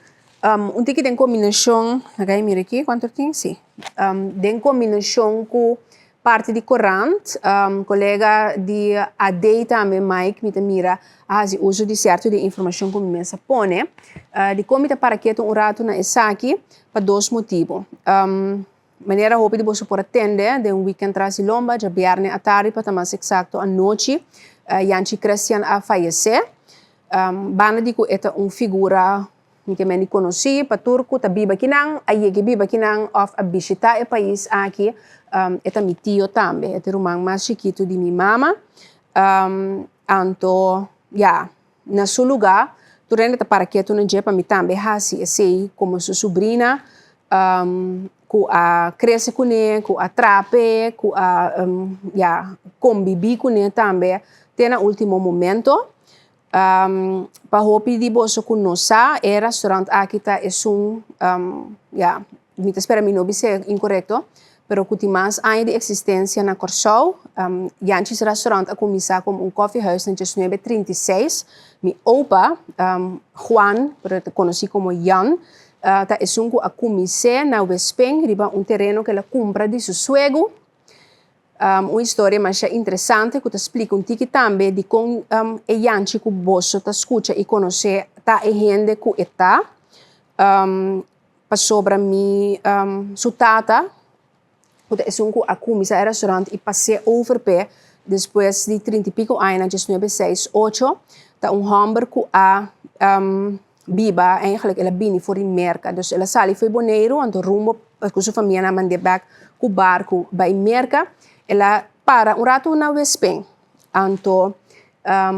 S3: tique tem combinação, agora mira aqui, quanto tem? Sim. Tem combinação com parte de corrente, colega de AD também, Mike, me mira, se uso de certo de informação que me põe, de como para que um rato na essa aqui, para 2 motivos. Maneira hopi de você por atender de weekend tras lomba já viernes à tarde para mais exato à noite Yanchi Christian a falecer bana digo eta figura que me conheci para turco ta biba kinang aí que biba kinang of a visita o país aqui eta mi tio também eta irmão mais chiquito de minha mama anto na seu lugar durante para que tu não je para mim também hasi sei como sua sobrinha ku a cresce com ele, ku a trape, ku a conviver com ele também, tem no último momento. Para hopi de bolso com nossa, é restaurante aqui tá é me espera me não ser incorreto, pero que tem mais ainda de existência na Corsol, Yanchis restaurante a começar como coffee house em 1936, mi opa Juan, conhecido como Jan. Ta esunku a comissão na Westpen, riba terreno que ela compra de seu suegro. Uma história mais interessante que te explica tique também de como é Yanchi que você ta escuta e conhece ta e gente que está para sobre mim sua tata que te esunku a comissão restaurante e passei over pé depois de 30 e pico anos, 1968, ta hambúrguer que a biba eigenlijk ela bini voor in merka dus ela sali foi boneiro anto rumbo com sua família na mande back com barco by merka ela para rato na Westpen anto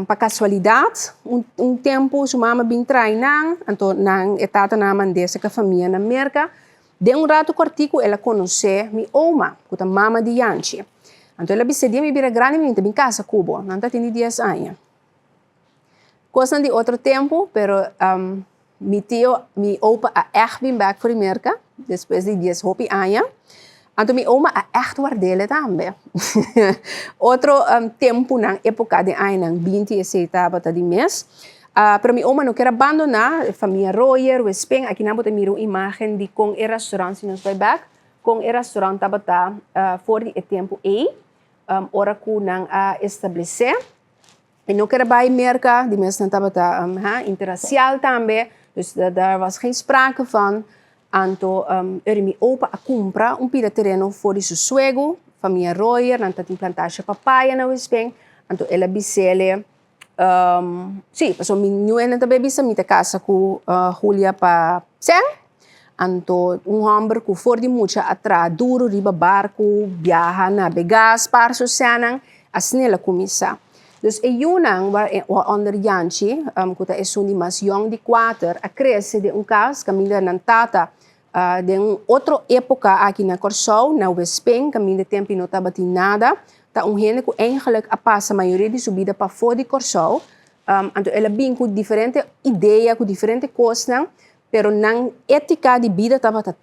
S3: pa casualidade, tempo sua mama bem treinando, então nang etata na mandessa que a família na América. De rato cortico ela conhece minha oma, que a mama de Yanchi. Então ela decidiu me vir grande menina em casa Cuba, não tinha 10 anos. Coisa de outro tempo, pero meu tio, meu opa a echt bem back voor América, depois de 10 anos. Então, minha oma a echt waardele também. Outro tempo, na época de ano, 27 de mês, pero minha oma não quer abandonar a família Royer, o Espen, aqui não pode mirar uma imagem de com o restaurante, se nós vai back, com o restaurante estava fora de tempo aí, ora que não estabelecer. E não quer bij merken, die mensen estava interracial também, dus daar was geen sprake van. Anto mi opa a compra pida terreno fuori su suego, famiglia Royer, nanta in plantage papaya na Wisbeng, anto ela bisele sì, so mi nuena ta bebisa mi ta casa ku Julia pa sen, anto hamburger ku for di mucha atra duro riba barco, viaja na begas par so senang asnela kumisa. Dus yunang onder Janchi, kuta esuni mas jong di 4, a cresce de caso, camila nantata, de outra época aqui na Corsou, na Westpen, camila tempo não estava nada, tá gente que eigenlijk a passa a maioria de subida para fora de Corsou, então ela vem com diferente ideia, com diferente coisas, pero não ética de vida estava a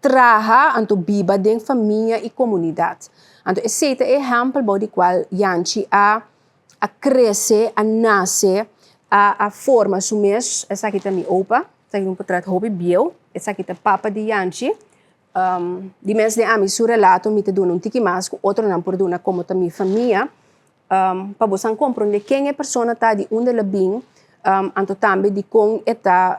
S3: trabalhar, então viva dentro de família e comunidade. Então, esse é o exemplo de qual Janchi a crescer, a nascer, a forma su mês, essa aqui também opa, essa aqui um portrait hobby bio, essa aqui é papa de Janchi. De mês de ami su relato, me te dou tiki mais, outro não por dona como também família, para você compreender quem é a pessoa tá de onde ela vem, então também de com eta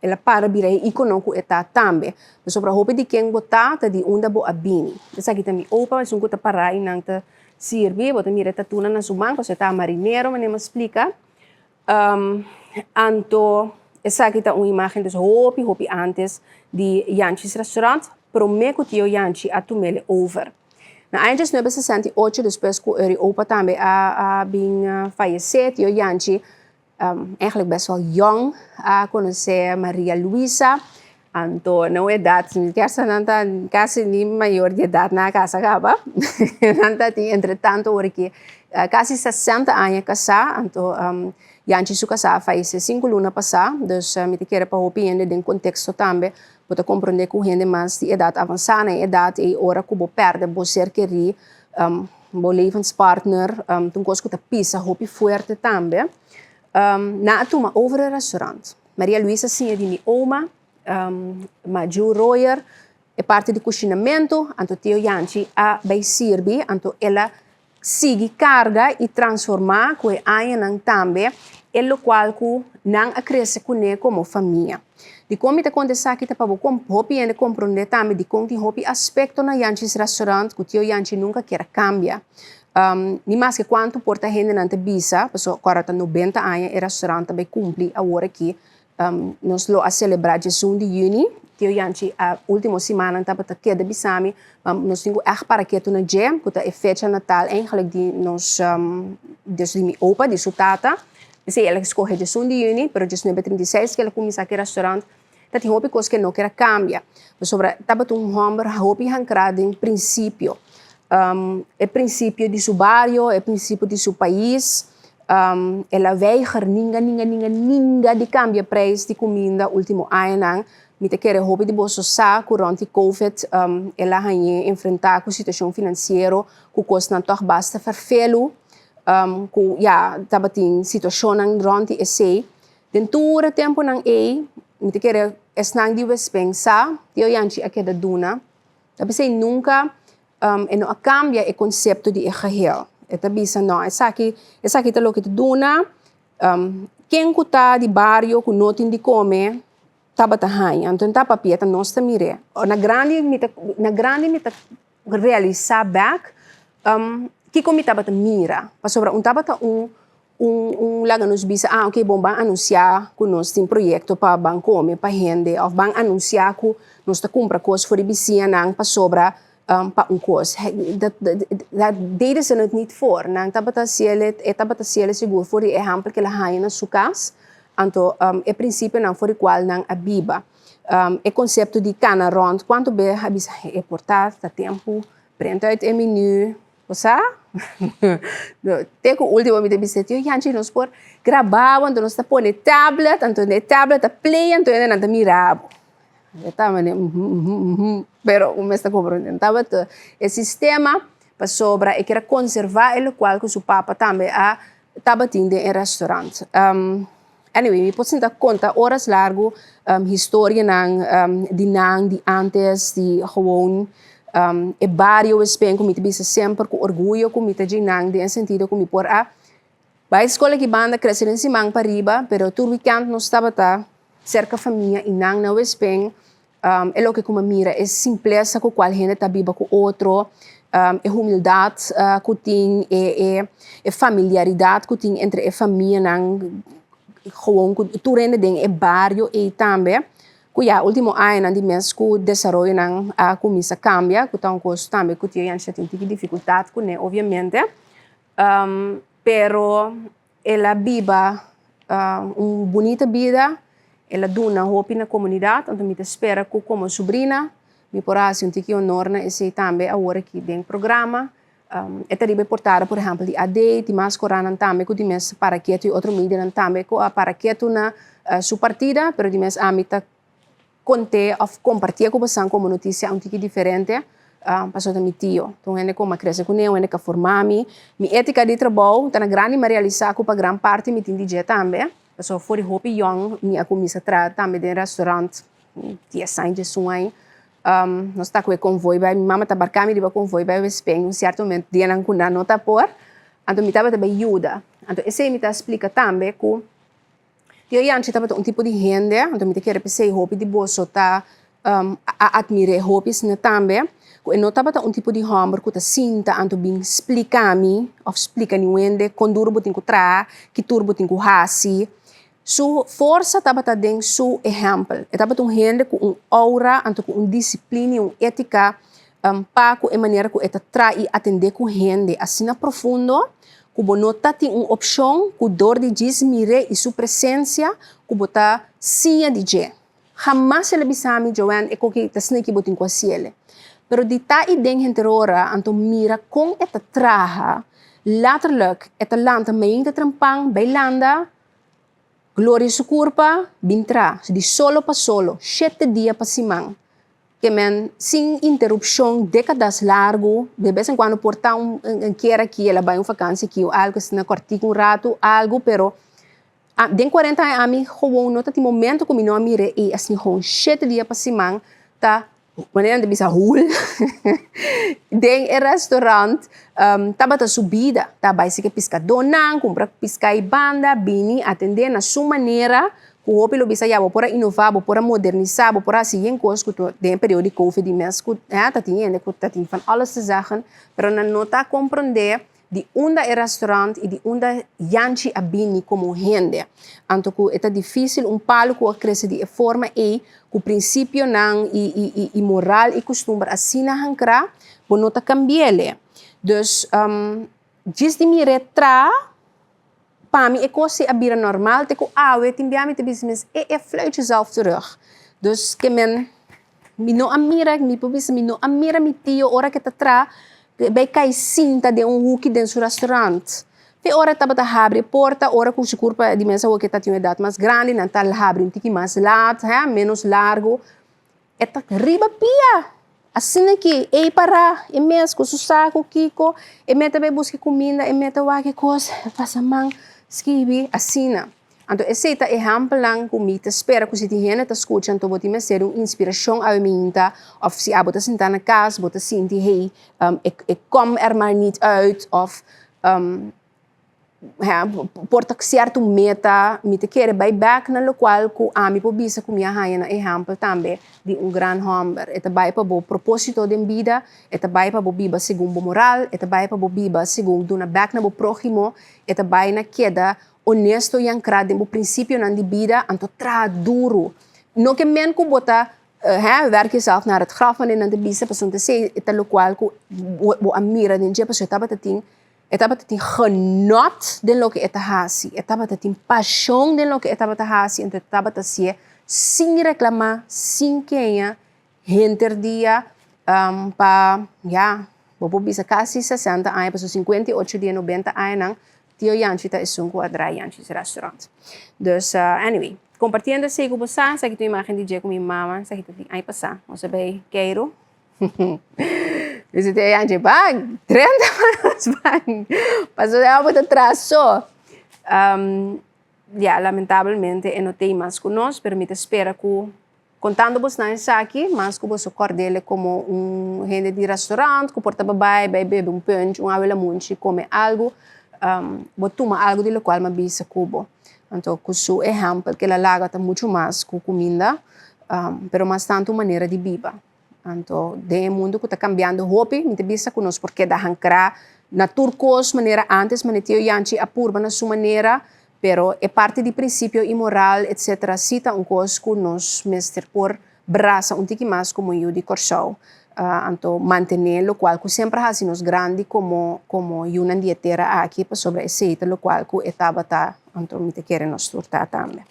S3: ela para vir aí econômico eta também. Sobre a roupa de quem botar tá de onde bo abini. Essa aqui também opa, mas um coisa para aí não tá sirve, bota mira tá tuna na sumang, você tá marinero, mas nem explica. Anto essa aqui tá uma imagem dos hopi antes de Janchi's restaurant, prometo que o Janchi a tomele over. Na anos 1968, depois que o opa também a bem falecido, o Janchi eigenlijk best wel jong a conhecer Maria Luisa. Então, não é idade, quase nem maior de idade na casa acaba. Entretanto, porque quase 60 anos casar, então Janchi su casar faz 5 lunas passar, então me te quero para opinar em contexto também, para compreender que gente mais de idade avançada, idade e hora que você perde, você quer bo levenspartner, toen koos ik de pizza hopi forte também. Na tuma over het restaurant. Maria Luisa sim de minha oma, Maju Royer, é parte de cozinamento, anto tio Janchi a bei sirbi, anto ela sigue carga e transformar que aia nang também, lo qual ku nang a cresce kune como família. De como te acontece aqui tá para hopi e compreender também de como tem hopi aspecto na Janchi's restaurant que tio Janchi nunca quer cambiar. Ni mais que quanto porta gente na bisa, pessoa 90 anos, o restaurante também cumpre a hora que nós lo a celebrar Jesus de junho, que eu Janchi a última semana estava a queda bisami, nós temos echt para que tu na jam, que é fecha Natal, eigenlijk de nós de minha opa, de sua tata, se ela escolhe Jesus de junho, pero Jesus no 36 que ela começa aquele restaurante, tá tem hopi coisa que não quer cambiar, sobre estava hamburger hopi hancrado em princípio. É princípio de seu bairro, é princípio de seu país. Ela weiger ninguém de cambia preço de comida último ano. Me te quer hobby de bolso saco durante Covid. Ela ganha enfrentar com situação financeira, com custa toch basta vervelo. Com tava tem situação durante esse. Dentro do tempo nang me te quer esnang de pensar, eu Janchi a queda duna. Tapi nunca e não cambia o conceito de geheel. Eta bisa não, essa aqui tá lo que te dona, quem que tá de barrio que não tem de comer, tá batahanya, então tá papia tá nós tamire. Na grande me tá realizar back, que como tá bata mira, para sobre tá bata laga nos bisa, ok, bom, vamos anunciar que nós tem projeto para ban comer, para rende, ou vamos anunciar que nós tá compra coisas fora de vizinha, para sobra
S5: pa een koos. Dat deden ze het niet voor. Nang tabata cielo seguro voor die exemplo que la haia na sukas. Anto é princípio não for igual não a biba. É conceito de cana rond. Quanto bem habis é portar, tá tempo, prende uit o menu. Você? Tem o último me disse tio Janchi nos por gravar quando nós tá põe tablet, anto ne tablet tá play, anto ainda não tá mirabo. Tá mas pero o me está compreendendo. Tava o sistema para sobra e quer conservar o qual que o papa também a tava tendo em restaurante. Anyway, me posso dar conta horas largo história de antes de gewoon e barrio Espanha como te bisa sempre com orgulho como te ginang de sentido como por a vai escola que banda crescer em cima para riba, pero todo weekend não estava tá cerca família e nang na Espanha é o que como mira é simpleza com qual gente tá viva com outro é humildade que tem é familiaridade que tem entre a família nang gewoon tu rende den e barrio e também cuya último ano de mês que desenvolve nang a comisa cambia que tão costo também que tinha gente tem dificuldade com né obviamente pero ela viva bonita vida ela dona hope na comunidade então me espera que como sobrinha me porá assim que honor na esse também agora aqui dentro programa é terrible portar, por exemplo, de AD, de mais corana também, que de mês para quieto e outro mídia também, que para quieto na sua partida, pero de mês a mim tá conter ou compartilhar com você como notícia um pouco diferente, passou da meu tio. Então, ele como cresce com ele, ele que formar minha ética de trabalho, tá na grande me realizar com a grande parte me tem DJ também, passou fora de hope young, minha comida trata também de restaurante, dia sain de sonho. Nós está com o convoio, minha mama está barcando de convoio para o Espanha, certo momento dia não kuna não tá por, então me estava também ajuda, então esse me tá explica também que eu antes estava tipo de gente, então me quer pensar hope de bolso tá admirar hopes né também, que não estava tipo de homem que tá sinta, então bem explica me, ou explica ni wende, conduro botin que tra, que turbo botin que hasi. Sua força estava dentro seu exemplo. Estava gente com aura, com disciplina, ética, para a maneira que ele trai e atender com gente assim profundo, que você tem uma opção, que dor de desmire e sua presença, que você sim de je. Jamais ele bisami Joanne e que está sendo que botin com ele. Pero de tá e den gente ora, então mira com esta traha, laterlijk, esta landa meio de trampang, bailanda. Glória sua curpa, bintra, de solo para solo, 7 dias para simang. Que men, sem interrupção, décadas largo, de vez em quando portar quer aqui, ela vai vacância aqui, ou algo, se não cortar um rato, algo, pero den 40 anos, a mim, gewoon, não tem momento que me não mire, e assim, 7 dias para simang, tá, maneira de bisa hul, den restaurante, tava ta subida, tá vai se que pescador não, compra pesca e banda, bini atender na sua maneira, o opelo bisa ya bopora inovar, bopora modernizar, bopora assim coisas que den período de Covid mês que tá tinha, que tá tinha van alles te zeggen, pero não tá compreender de onde é restaurante e de onde janchi a bini como gente. Então que é difícil palo que cresce de forma e o princípio não e moral e costume assim na hankra, bo não tá cambiele. Dus just de me retra para mim é coisa a bira normal, te ko awe timbiami te business é fluitje zelf terug. Dus que men me não amira, me pobis me não amira me tio ora que tá tra bij kai sinta de hoekje dentro do restaurante. Ve ora taba ta abre porta, ora com se curpa de mesa que tá tinha idade mais grande, não tá abre tiki mais lato, menos largo. É tá riba pia. Assim aqui, ei para, e mês com saco kiko, e meta be busque comida, e meta wake coisa, passa man, skibi, assim. Então, esse é o exemplo lang comida, espera que se tiene tá escutando, então vou ser uma inspiração a mim, ou se a bota sentar na casa, bota sentir, hey, ik kom maar niet uit, of porta certo meta, me te quer bij back na local, que a mim pobisa com minha rainha na exemplo também de gran homem, eta vai para o propósito de vida, eta vai para o biba segundo moral, eta vai para o biba segundo na back na o próximo, eta vai na queda honesto e ancrado no princípio na vida, anto tra duro. Não que men que bota werk jezelf naar het graf van de bisa persoon te say ita local ku bo amira din je persoon etaba tating genot den lo que eta hasi etaba tating paixão den lo que etaba ta hasi então etaba ta se sem reclamar sem quenha hinter dia pa bobo bisa quase 60 anos persoon 58 dia 90 anos tio Yanchi ta is um quadra Yanchi's restaurant dus anyway compartiendo esse com você, sa que tu imagem de dia com minha mama, sa que tu tem aí passar, não sabe quero. Visitei antes bag, 30 anos bag. Passou de algo atrás só. Lamentavelmente não tem mais conosco, permite espera que contando vos na aqui, mas que vos acordele como gente de restaurante, que porta babai, bebe um punch, avela munchi, come algo, botuma algo de lo qual ma bisa cubo. Então, com o exemplo, que ela laga está muito mais com comida, pero mais tanto maneira de viver. Então, de mundo que está cambiando, hope, me bisa conosco porque da hankra na turcos maneira antes, mas tio Yanchi apurba na sua maneira, pero é parte de princípio imoral, etc. Cita coisa que nós mestre por braça tiki mais como eu de Corsau. Então, manter o qual que sempre há assim nos grande como uma dietera aqui para sobre esse o qual que estava tá então me te querem nos turtar também.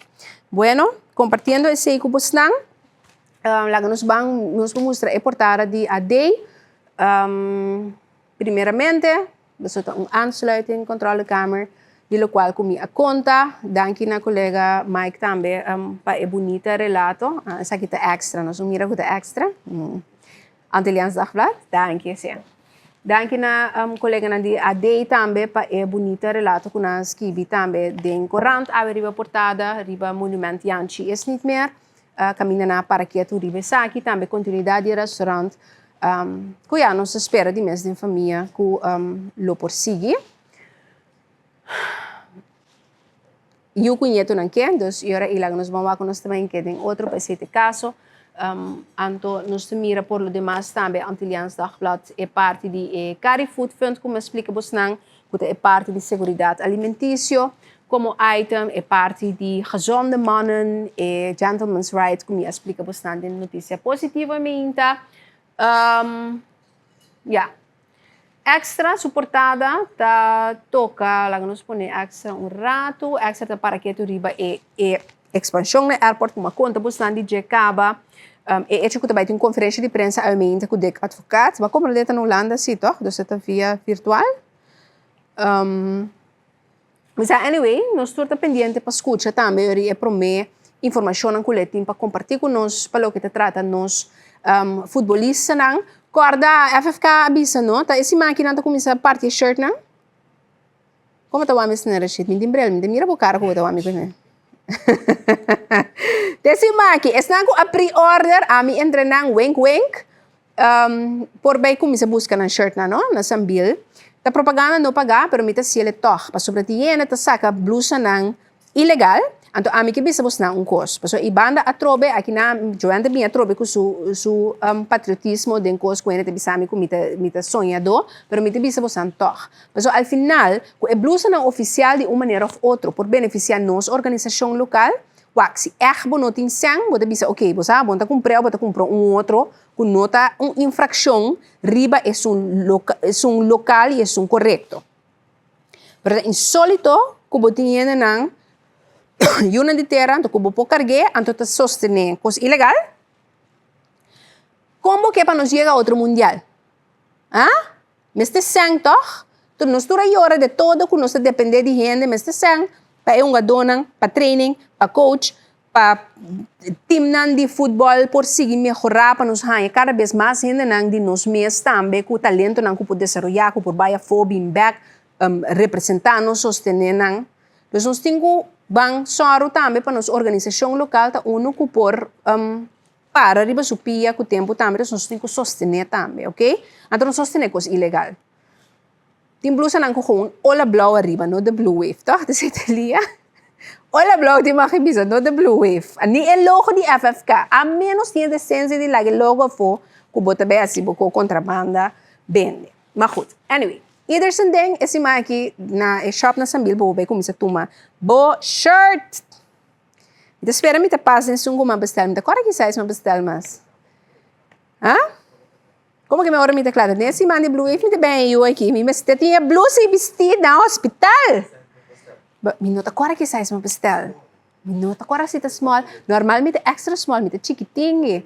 S5: Bueno, compartilhando esse com vocês, lá nos vamos mostrar a portada de AD. Primeiramente, você tem aansluiting, controlekamer, de lo qual comi a conta, danke na colega Mike também para a bonita relato. Essa aqui tá extra, nós vamos mirar com tá extra. Antilliaans Dagblad, danke sia. Danke na colega na di AD também para a bonita relato que nós escrevi também den corrente a riba portada, riba monument Yanchi is niet meer. Caminha na paraqueto riba aqui também continuidade de restaurante. Que já nos espera de mês de família que lo persigue. Eu conheço não quer, então agora ilag nos vamos com nós também que tem outro para esse caso. Anto nos mira por lo demás também Antilliaans Dagblad é parte de Cari Food Fund, como explica você que é parte de seguridade alimentícia, como item é parte de gezonde mannen e gentleman's right, como explica você de notícia positivamente. Extra suportada tá toca lá nos põe extra rato, extra tá para que tu riba e expansão no airport como conta você de Jacaba. E hecho que também tem conferência de prensa aumenta com o advogado, mas como ele está na Holanda, sim, toch? Dus está via virtual. Mas anyway, nós estamos pendentes para escutar também e prometer informação que ele tem para compartilhar com nós, para o que trata nós futebolistas, não? Corda FFK avisa, não? Tá esse máquina está começando a partir shirt, não? Como está o homem nesse shirt? Me dimbrel, me mira para o cara como está o homem, né? Desse maqui, esnago a pre-order, a mi entrenang wink, por bem começa a buscar na shirt na no, na sambil. Ta propaganda no pagar, pero mita siya toch. Pa sobre tiene ta saka blusa nang ilegal. Anto ami que bisa bus na kos. Paso ibanda atrobe aqui na joante mi atrobe com su patriotismo den kos ko ene te bisami ko mita sonhador, pero mita bisa bus an toch. Paso al final, ko e blusa nang oficial de uma maneira of outro por beneficiar nos organização local. Wak, se não tem sangue, você bisa, ok, você tá comprou outro, com nota, infração, riba é local e é correto. Mas insólito, que você tem na uma de terra, então você pode carregar, então você sostener coisa ilegal. Como que é para nós chegar a outro mundial? Mas este sangue, toch? Então nós estamos hora de todo, que nós dependemos de gente, mas este sangue, para um gadonang, para training, para coach, para team de futebol, por seguir melhorar para nos ganhar cada vez mais gente de nós mesmos também, com o talento que pode desenvolver, que por vai fobia back, representar nos sostener. Então nós temos bang soro também para nossa organização local, tá uno que por para arriba supia com o tempo também, nós temos que sostener também, ok? Então nós sostener coisa ilegal. Tem blusa nang kukhon, ola blauw arriba, no the blue wave. Toch? Dus Italia. Ola blauw di makibisa, no the blue wave. Ani el logo di FFK. A menos tiene decencia de lage logo fo, kubota be asi boko contrabanda bende. Maar goed, anyway. Ieder zijn ding is aqui na shop na Sambil, bo be kumisa tuma. Bo shirt. De espera me te passa em sungo uma bestel. Me te corre que sai uma bestel mas. Hã? Como que me hora me te clara? Nesse man de blue, if me te bem eu aqui. Me te tinha blue se vestir na hospital. Me não te corre que sai uma bestel. Me não te corre se te small. Normalmente extra small, me te chiquitinho.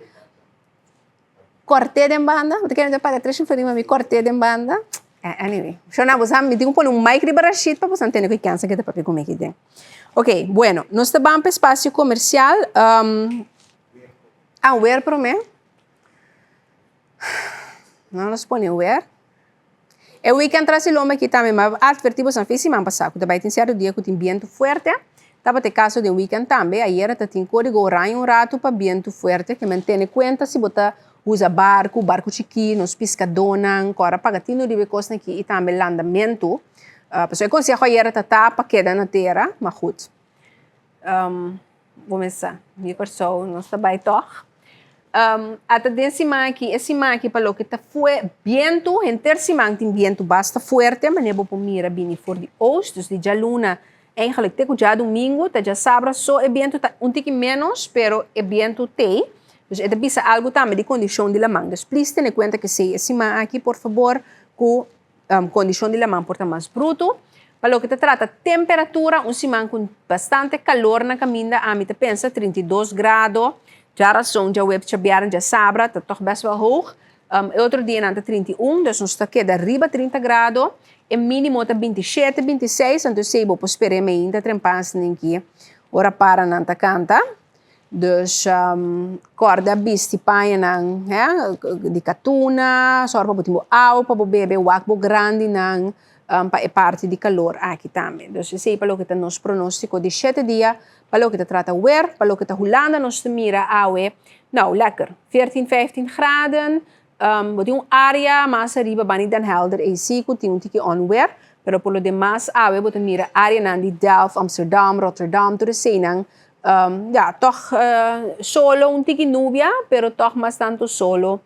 S5: Corte de banda. Você quer pagar 3 mil me corte de banda. Anyway, yo no vos me digo poner un mic de barashit para vos entender que cansa que te papi comer aqui. Ok, bueno, nós estamos para espaço comercial. Ver para mim. Não nos põe ver. E o weekend traz o nome aqui também, mas advertimos a fim semana passada, que também tem certo dia que tem vento forte. Estava te caso de weekend também, ayer tem código horário rato para vento forte, que mantém conta se botar usa barco chiquinho, nos pescadores, agora pagatino de costa aqui e também landamento. Pessoal, eu consigo ayer para queda na terra, mas goed. Vamos começar. Hier persoon, nós trabalhamos toch. Até desse aqui, esse aqui para o que está foi vento, em terceiro tem vento bastante forte, mas não vou mirar bem for de oost, dus de luna, eigenlijk tem já domingo, tá já sábado, só é vento tá pouquinho menos, pero é vento tem. Dus é bisa algo também de condição de la mão. Dus please tenha conta que se esse aqui, por favor, com condição de la mão porta mais bruto. Para o que te trata temperatura, semana com bastante calor na caminha, a mim te pensa 32 graus. Já razão, já web chabearam, já sabra, está toch best wel hoog. Outro dia anda 31, dus nós está aqui de arriba 30 graus. E mínimo está 27, 26, então sei vou esperar me ainda trempas aqui. Ora para nanta canta. Dus corda bisti paia nang de catuna, sorpa botimbo au para bebe wakbo grande nang pa e parte de calor aqui também. Dus sei para o que está nos pronóstico de 7 dias, para o que está trata weer, para o que está Holanda nos mira awe. Nou, lekker. 14, 15 graden. Botim área mais arriba bani dan helder e siku tem tiki onweer, pero por lo demás awe botim mira área nang de Delft, Amsterdam, Rotterdam, to de Senang. Ja, toch solo un tiki nubia, pero toch más tanto solo.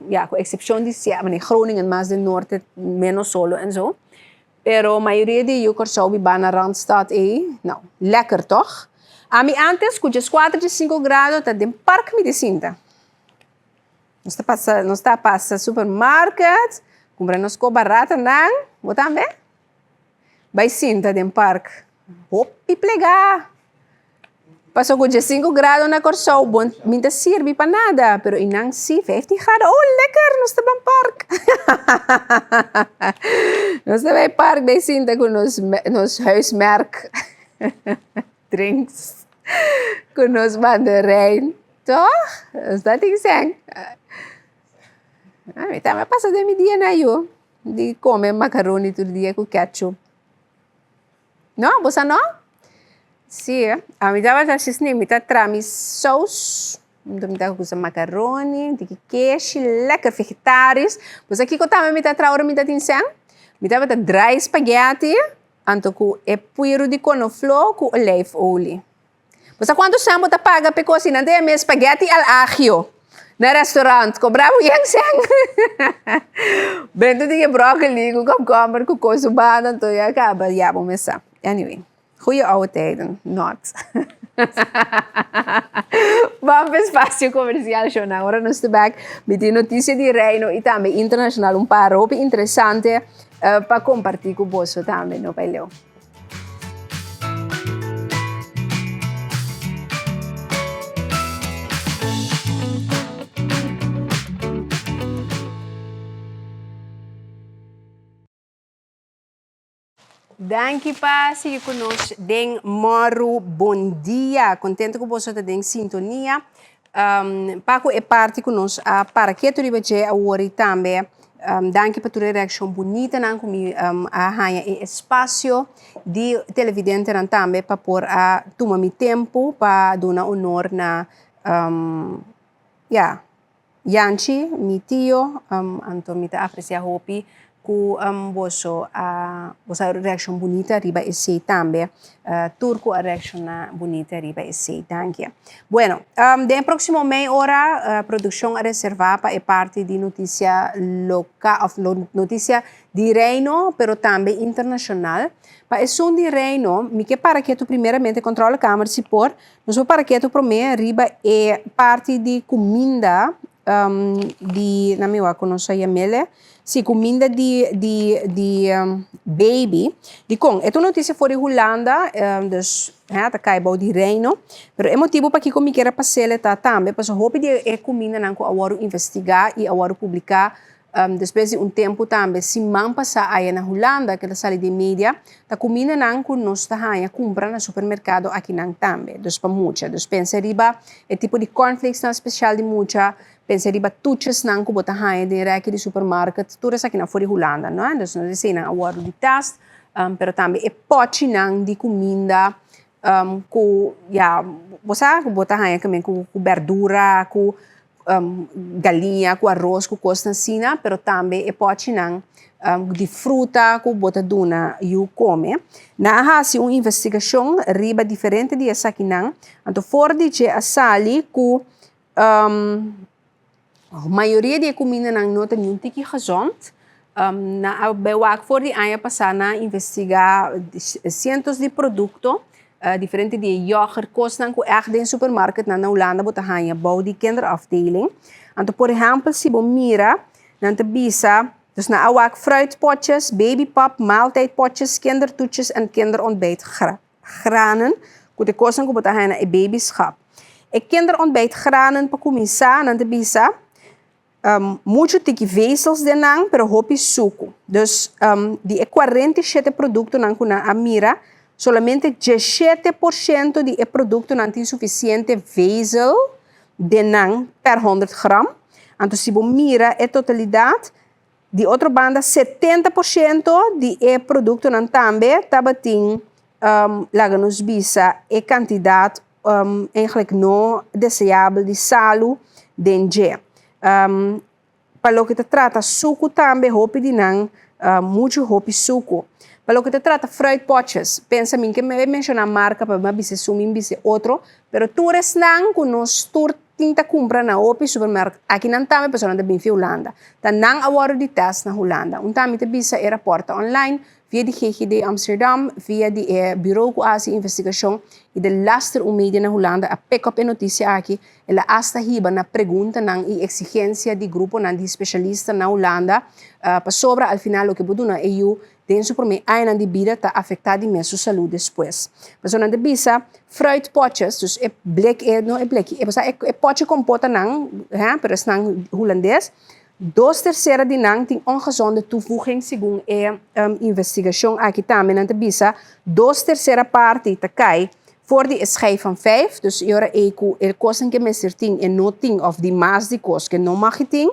S5: Ja, con excepción de Groningen, más del norte, menos solo en zo. Pero mayoría de jukers zo bij naar Randstad, nou, lekker toch? A mí antes, cuja 4 de 5 grados, tá de parque me desinta. Não está passa supermarket, compra nos co barata nang, botam be? Vai sinta de parque. Hopi plegar. Passou com 5 graus na Corsol, bom, não serve para nada, pero inang si 50 graus, oh lekker, nós estamos no parque. Nós estamos no parque, bem sinta com nos huismerk drinks, com nos mandarijn, toch? Nós está tem que também passa de dia na eu, de comer macarrone todo dia com ketchup. Não, você não? Sim, a mim estava assistindo, me tá tramis sauce, me tá com macarrone, de queijo, lekker vegetarisch. Mas aqui que eu também me tá traura me tá tinsen, me tava dry spaghetti, anto com puiro de conoflor com olijfolie. Mas quando você tá paga para cozinhar de minha spaghetti al aglio na restaurante, cobrava yang sang. Bento de broccoli, com komkommer, com coisa bana, então já acaba, já vamos começar. Anyway. Goeie oude tijden, not. Vamos para o espaço comercial, Shona. Agora nós estamos aqui com notícias de reino e também internacional, par roupa interessante para compartilhar com você também, no Paileu. Danke pa si conosco den Moro bom dia. Contente com você tem sintonia. Paco é parte conosco para que tu ribeje a hora também. Danke pa tua reação bonita nan comi a hanha e espaço de televidente nan também para por a tomar mi tempo para dar honor na Yanchi, mi tio, anto mi ta aprecia hopi ku boso a você reação bonita riba esse também. Turco a reação bonita riba esse, danke. Bueno, de próximo meia hora, produção a reservar para parte de notícia local, notícia de reino, pero também internacional. Para isso de reino, me que para que tu primeiramente controla a câmera se por, nós para que tu primeiro riba é parte de comida de na minha conosco a mele. Sim, comida de baby. De com, esta notícia foi de Holanda, dus tá caibo de reino, pero é motivo para que como queira passar tá também, para hope de comida não agora investigar e agora publicar. Depois de tempo também, se man passar aí na Holanda, que sale de mídia, tá comida não que nós tá aí compra no supermercado aqui não também, dus para muita, dus pensa riba, é tipo de cornflakes não especial de muita. Pensa riba tuches nang ko bota hai de reki de supermarket turas aqui na fora Holanda, não é? Então nós dizemos na award de test, pero também é pote nang de comida com você bota hai também com verdura, com galinha, com arroz, com coisa assim, pero também é pote nang de fruta com bota duna e o come. Na hasi uma investigação riba diferente de essa aqui nang, então fora de que a sali com a maioria de comida não nota nenhum tiki gezond. Na bewak voor die anja passana investigar cientos de produtos diferente de yoghurt kost dan ko echt in supermarket na Holanda bota hanja bouw die kinderafdeling. Anto por exemplo se bom mira dan te bisa dus na awak fruitpotjes, babypap, maaltijdpotjes, kindertoetjes en kinderontbijt granen. Ko de kost dan ko bota hanja e babyschap. E kinderontbijt granen pa começar dan te bisa muito tiki vezels de nang, pero hopi suco. Dus, de 47 produtos nang kuna amira, solamente 17% de produto não tem suficiente vezes de nang per 100 gram. Então, se você mira a totalidade, de outra banda, 70% de produto não também tem laga nos bisa a quantidade eigenlijk não desejável de salo de para o que te trata suco também hopi de nang muito hopi suco. Para o que te trata fruitpotjes, pensa mim que me mencionar marca para me bise sumim bise outro, pero tu res nang que nós tur tinta compra na hopi supermercado aqui não também pessoa não bem Holanda. Tá nang award de test na Holanda. Também te bisa e reporta online via de GGD Amsterdam, via de Bureau de Asie Investigação e de Laster Media na Holanda a pick up a notícia aqui, ela hasta hiba na pergunta nang e exigência de grupo nang de especialista na Holanda para sobre al final o que pode na EU dentro por mim aí nang de vida tá afetada de sua saúde depois. Pessoa nang de bisa fruitpotjes, dus é black não é black, é pote compota nang, pero nang holandês. 2/3 de nang tem ongezonde toevoeging segundo a investigação aqui também na bisa 2/3 parte te cai voor die schijf van 5 dus jora eco el kosten que me certin en noting of die maas die kost que no mag het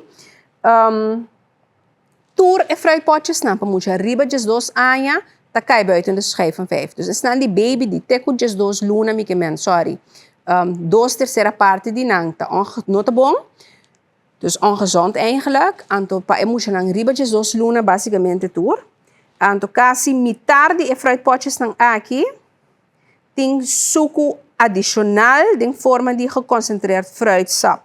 S5: toer e fruitpotjes na pa mucha riba just 2 anja te cai buiten de schijf van 5 dus is na die baby die teku just 2 luna mi que men sorry 2/3 parte die nang te nota bom. Dus ongezond eigenlijk. Anto pa emocional ribatjes dos luna basicamente tour. Anto quase metade de fruitpotjes nang aqui tem suco adicional em forma de geconcentreerd fruitsap.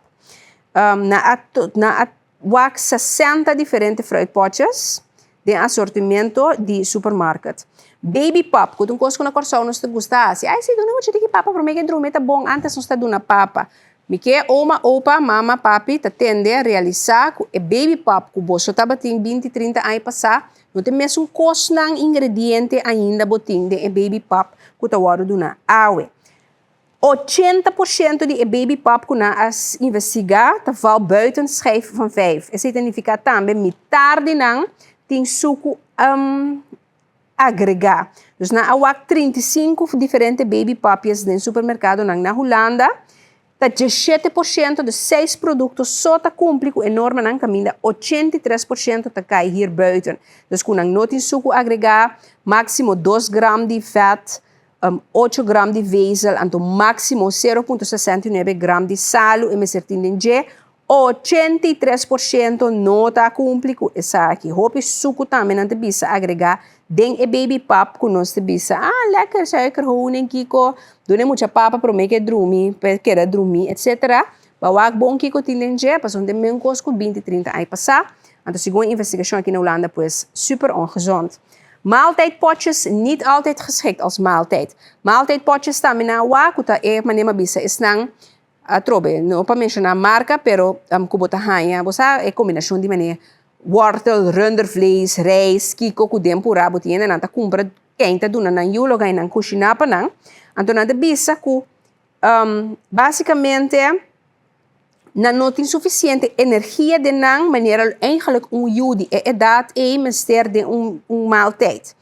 S5: Na wak 60 diferentes fruitpotjes de assortimento de supermarket. Baby pop, quando um coisa na corção não te gustasse. Ai, se não vou te papa, para mim que drume tá bom antes não está dando papa. Mike oma, opa, mama, papi, tá tende a realizar que o baby pop que você tá batendo 20, 30 anos passar, não tem mesmo custo ng ingrediente ainda botin de baby pop que tá hora do na awe. 80% de baby pop que na as investigar tá val buiten schijf van 5. Isso significa também metade nang tem suco agregar. Dus na awak 35 diferentes baby popjes no supermercado nang na Holanda. 17% de 6 produtos só está cumprido enorme na caminho, 83% está cai hier buiten. Dus com não tem suco agregar, máximo 2 gramas de vet, 8 gramas de vezes, então máximo 0,69 gramas de sal e me certinho de 83% não está cumprido essa aqui. Hope suco também não bisa agregar Den baby pap kunos te bisa, lekker suiker, honing, kiko, doen mucha papa pro make drumi, queda drumi, etc. Bawak bom kiko tilenje, pas onde men cosco 20, 30 ai passar. Então, segundo a investigação aqui na Holanda, pues super ongezond. Maaltijdpotjes niet altijd geschikt als maaltijd. Maaltijdpotjes staan na wakuta manema bisa is nang trobe, no pa mencionar marca, pero kubota hanya, bosa combinação de maneira wortel, rundervlees, rijst, kiko, kudempura, botiene nanta compra quente duna nan yulo gai nan cozinhar pa nan. Então, nada bisa ku basicamente não tem suficiente energia de nan, manier eigenlijk judi dat mister de maaltijd.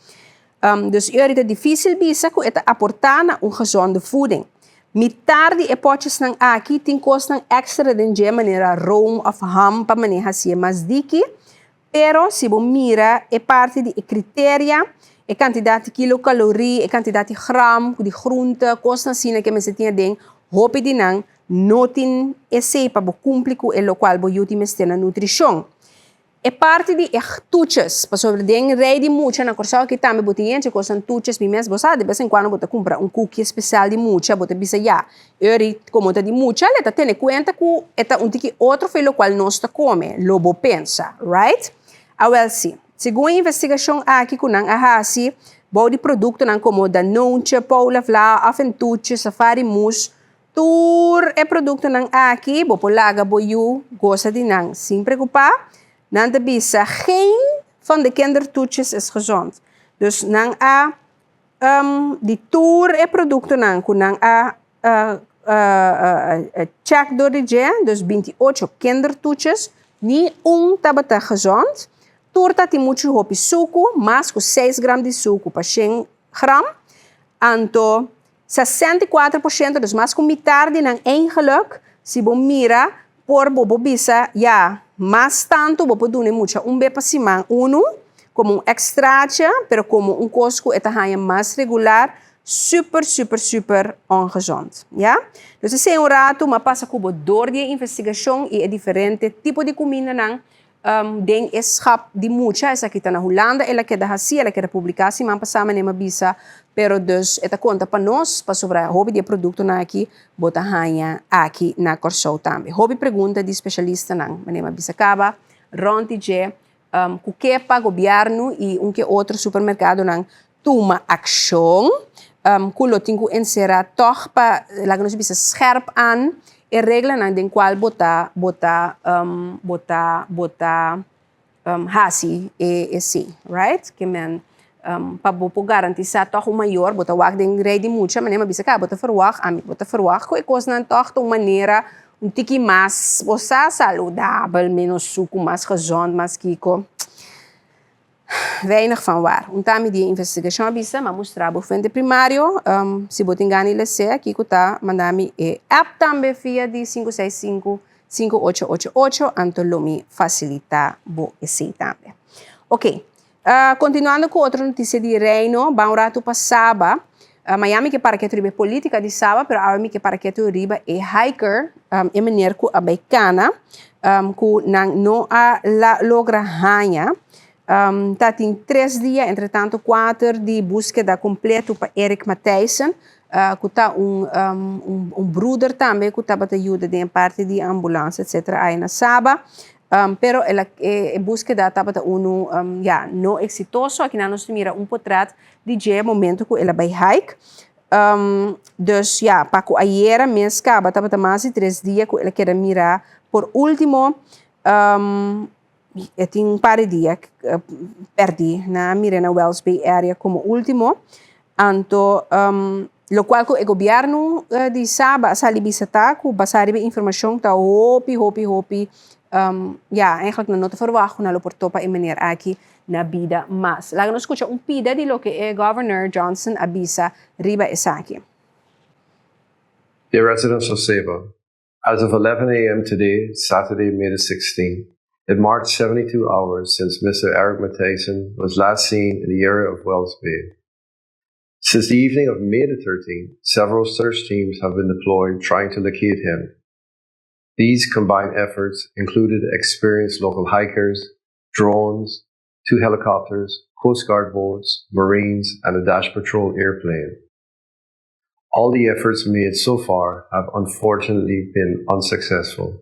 S5: Dus het is difícil bisa ku eta aportar na gezonde voeding. Mitardi potjes nang aqui tem kost nang extra de maniera room of ham pa maneja si mas diki, pero si bo mira parte di criteria quantiteit de kilocalorie, quantiteit de gram, de groente, kost na sina que se tinha den, hopi di nang notin sepa bo cumplico e lo qual bo yuti mestena nutrição. Parte de tuches, para sobre den rei de mucha na corsa que também botiente costan tuches bimes bosa de vez em quando bota compra cookie especial de mucha bota bisa ya. Eri como de mucha leta tene cuenta ku eta tiki outro foi lo qual nós ta come, lobo pensa, right? Well sim. Segundo a investigação aqui com nang ahasi, bo de produto nang como Danone, Paula Vla, Aventuche, Safari Mousse, tur produto nang aqui, bo polaga bo you gosta de nang, sem preocupar. Nanta bisa, geen van de kindertoetjes is gezond. Dus nang die tour producten nang kunang check door de je, dus 28 kindertoetjes, niet tabata gezond. Torta tem muito hopi suco, mas com 6 gramas de suco para 100 gram. Anto 64% dus mas com metade nang eigenlijk, si bom mira, por bobo bisa, ja, mas tanto bobo dune mucha bepa simang uno, como extraatje, pero como cosco etahaya mais regular, super ongezond, ja? Dus esse é rato, mas passa como door die investigação e diferente tipo de comida nang den schap di mucha esa kita na Holanda ela queda hasi ela queda publicasie man passama nema bisa pero dus eta conta pa nós pa sobre hobby de produto na aqui bota hanya aqui na Corsou também hobby pergunta de especialista nang manema bisa kaba ronti je ku que pa governo e que outro supermercado nang toma ação kulo tingu ensera toch pa lagnos bisa scherp aan e regla nang den qual bota hasi e si, right? Que men pa bopo garantisa toch maior bota wag den rei di mucha manema bisa ka bota verwag ko e kos nan toch tong manera tiki mas bosa saludabel menos suco mas gezond mas kiko weinig van waar. Untami die investigação bisa, mas mostrar o fuente primário, se botingani lese, aqui kuta mandami e app também via de 565-5888, antolomi facilita bo esse também. Ok, continuando com outra notícia de reino, bom rato passava, Miami que para que riba política de Saba, pero Miami que para que riba e hiker, e meneer ku abaicana, ku nang no a la logra hanya, tá tem 3 dias, entretanto 4 de búsqueda completo para Eric Matthijssen, que tá brother também que tá para ajuda de parte de ambulância, etc. aí na Saba, pero ela búsqueda tá para não exitoso, aqui nós mira portrait de momento que ela vai hike, dus para que ayer mês acaba tá para mais de 3 dias que ela quer mirar por último tem par de dias perdi na Mirena Wells Bay area como último, anto lo qual o governo de Saba sali bisata ku basari informação ta hopi eigenlijk na nota verwacht na lo portopa e meneer aqui na vida mas lá nos escuta pida de lo que Governor Johnson abisa riba esaki.
S6: Dear residents of Saba, as of 11 a.m. today, Saturday, May the 16th, it marked 72 hours since Mr. Eric Matthijssen was last seen in the area of Wells Bay. Since the evening of May the 13th, several search teams have been deployed trying to locate him. These combined efforts included experienced local hikers, drones, 2 helicopters, Coast Guard boats, Marines, and a Dash Patrol airplane. All the efforts made so far have unfortunately been unsuccessful.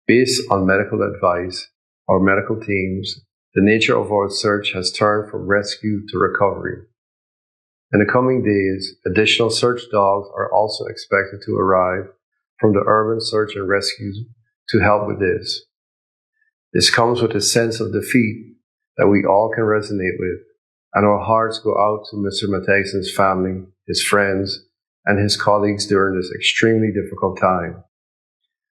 S6: Based on medical advice, our medical teams, the nature of our search has turned from rescue to recovery. In the coming days, additional search dogs are also expected to arrive from the urban search and rescue to help with this. This comes with a sense of defeat that we all can resonate with, and our hearts go out to Mr. Matthijsen's family, his friends, and his colleagues during this extremely difficult time.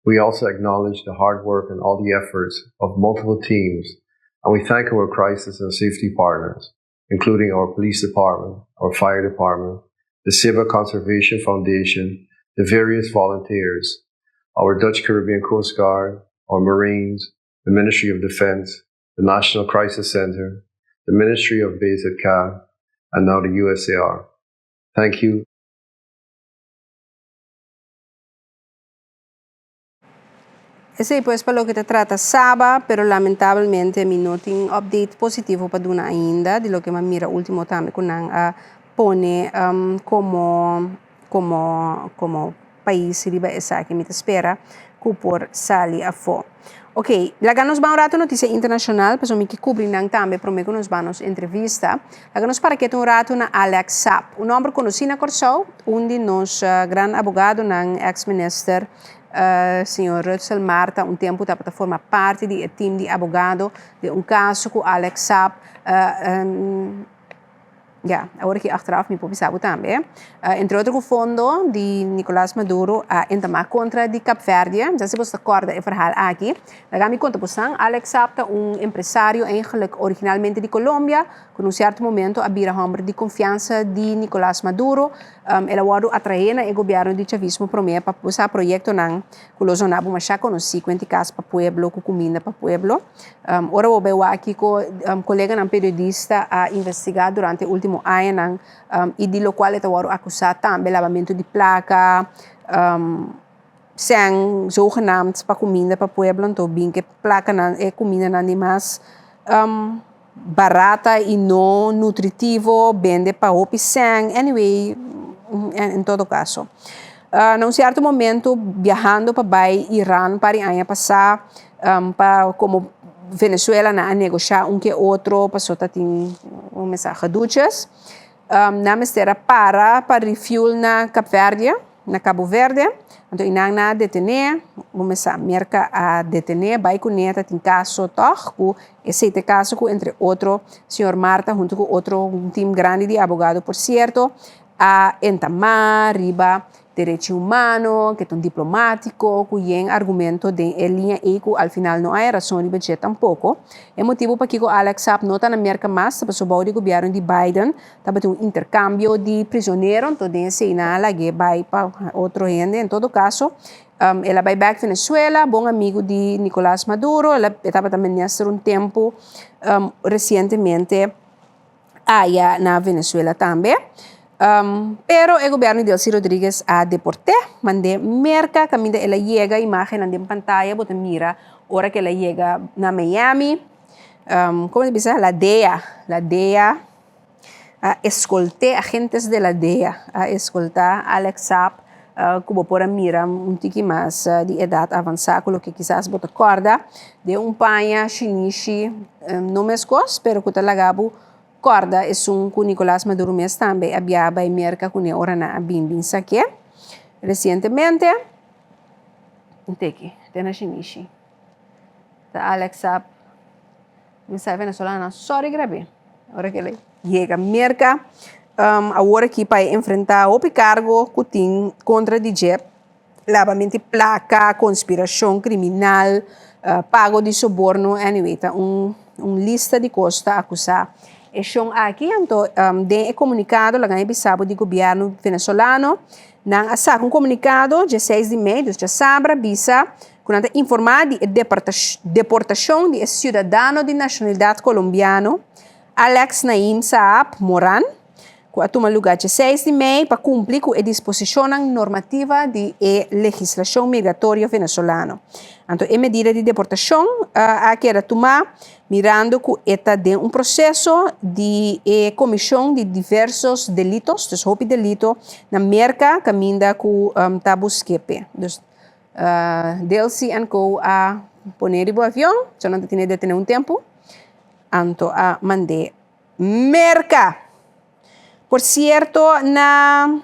S6: We also acknowledge the hard work and all the efforts of multiple teams, and we thank our crisis and safety partners, including our police department, our fire department, the Civil Conservation Foundation, the various volunteers, our Dutch Caribbean Coast Guard, our Marines, the Ministry of Defense, the National Crisis Center, the Ministry of Basic Care, and now the USAR. Thank you.
S5: Ese pues para lo que te trata Saba, pero lamentablemente mi no tengo update positivo para dar ainda de lo que me mira último también con pone como país riba esa que me te espera que por salir a fo. Ok, laga nos va un rato notícia internacional, pues me que cubrir também para que nos vamos entrevista. Laga nos para que um rato na Alex Saab, um homem conhecido na Corsau, de nos gran abogado na ex-minister senhor Rutsel Marta, tempo estava a formar parte do time de abogado de caso com Alex Saab. Agora que achteraf me publicado também. Entre outros, o fundo de Nicolás Maduro em tamar contra de Cabo Verde. Já se você acorda o verhaal aqui. Lá me conta possam, Alex Saab é empresário eigenlijk originalmente de Colômbia, com certo momento havia homem de confiança de Nicolás Maduro. Ela wadu atraena o governo de chavismo promete para usar projeto nang kuloso na bu masha conheci quanti cas para pueblo com comida para pueblo. Ora eu vou aqui com colega nang periodista a investigar durante o último ano nang e de lo qual está wadu acusado também lavamento de placa, sem zogenaamd para comida para pueblo, então bem que placa nang comida nang mais barata e não nutritivo, vende para o pisang, anyway, em todo caso. Num certo momento, viajando para Irã, para o ano passado, para como Venezuela na negociar que outro, passou a ter mensagem duchas, na mestera para refuel na Cabo Verde, então inang na detener, começar a merca a detener, vai com neta tem caso toch, esse caso com entre outro senhor Marta junto com outro time grande de abogado, por certo, a entamar riba direito humano, que é um diplomático, que é argumento de linha e que al final não há razão de budget tampouco. É motivo para que o Alex Saab não está na América mais, para o de governo de Biden, está um intercâmbio de prisioneiros, então tem se na lage vai para outro gente, em todo caso. Ela vai back Venezuela, bom amigo de Nicolás Maduro, ela estava também nesse tempo recentemente allá na Venezuela também. Pero el gobierno de Delcy Rodríguez a deporté, mandé merca, camina ela llega, imagen en pantalla, bota mira, ahora que ela llega na Miami, ¿cómo se dice? La DEA, escolté agentes de la DEA, escoltar Alex Saab, como por mira, tiki mais de edad avançada, con lo que quizás bota corda, de paña, chinichi, no me escos, pero que te lagabo, corda é com Nicolás Maduro mesmo também havia vai merca com ora na bimbin saque recentemente tem na chinichi da Alex Saab mensagem venezolana sorry grave ora que ele chega merca agora que para enfrentar o cargo que tem contra DJ lavamento de placa conspiração criminal pago de suborno anyway tá lista de costa acusar. Então, aqui, tem comunicado, lá ganha bisabo do governo venezuelano, nang asa comunicado, dia 6 de maio, já sabe, bisa, quando informar de deportação de cidadão de nacionalidade colombiano, Alex Naim Saab Moran, que toma lugar dia 6 de maio para cumprir com a disposição normativa de legislação migratória venezuelana. Então, a medida de deportação aqui era tomar mirando que está de processo de comissão de diversos delitos, dus hoop delito, na merca caminda com tabu escape. Dus, Delcy and co a poner o avião, já não tinha de ter tempo, então a mandei merca. Por certo, na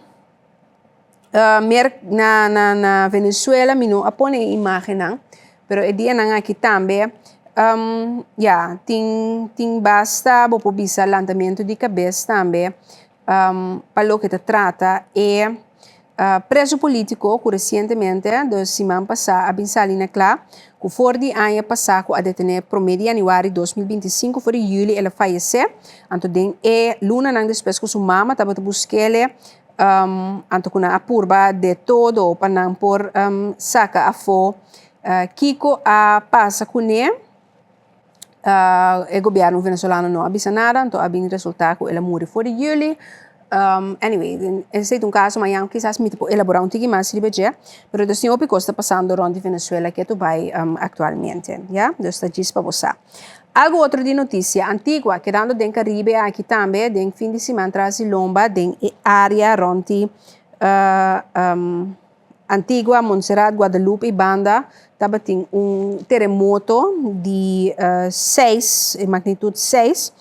S5: Venezuela, me não apone imagem, pero é dia aqui também, tem basta, vou bisa lançamento de cabeça também, para o que se trata, preso político, que recentemente, da semana passada, a Binsalina Clá, que for de ano passado, a detener promedio januário 2025, for de julho, ela faleceu. Então, luna nang depois que sua mama estava buscando, então, com a purba de todo, para não por saca a fo, Kiko a passa com ele, o governo venezuelano não avisa nada, então, a bin resultado que ela morreu for de julho. Anyway, esse é um caso, mas quizás me tipo elaborar pouquinho mais de budget, mas assim o que está passando durante Venezuela que tu vai atualmente, já? Então está disso para você. Algo outro de notícia, Antigua, quedando dentro do Caribe aqui também, dentro fim de semana traz Lomba, dentro área ronti Antigua, Montserrat, Guadalupe e Banda, estava tem terremoto de 6, magnitude 6,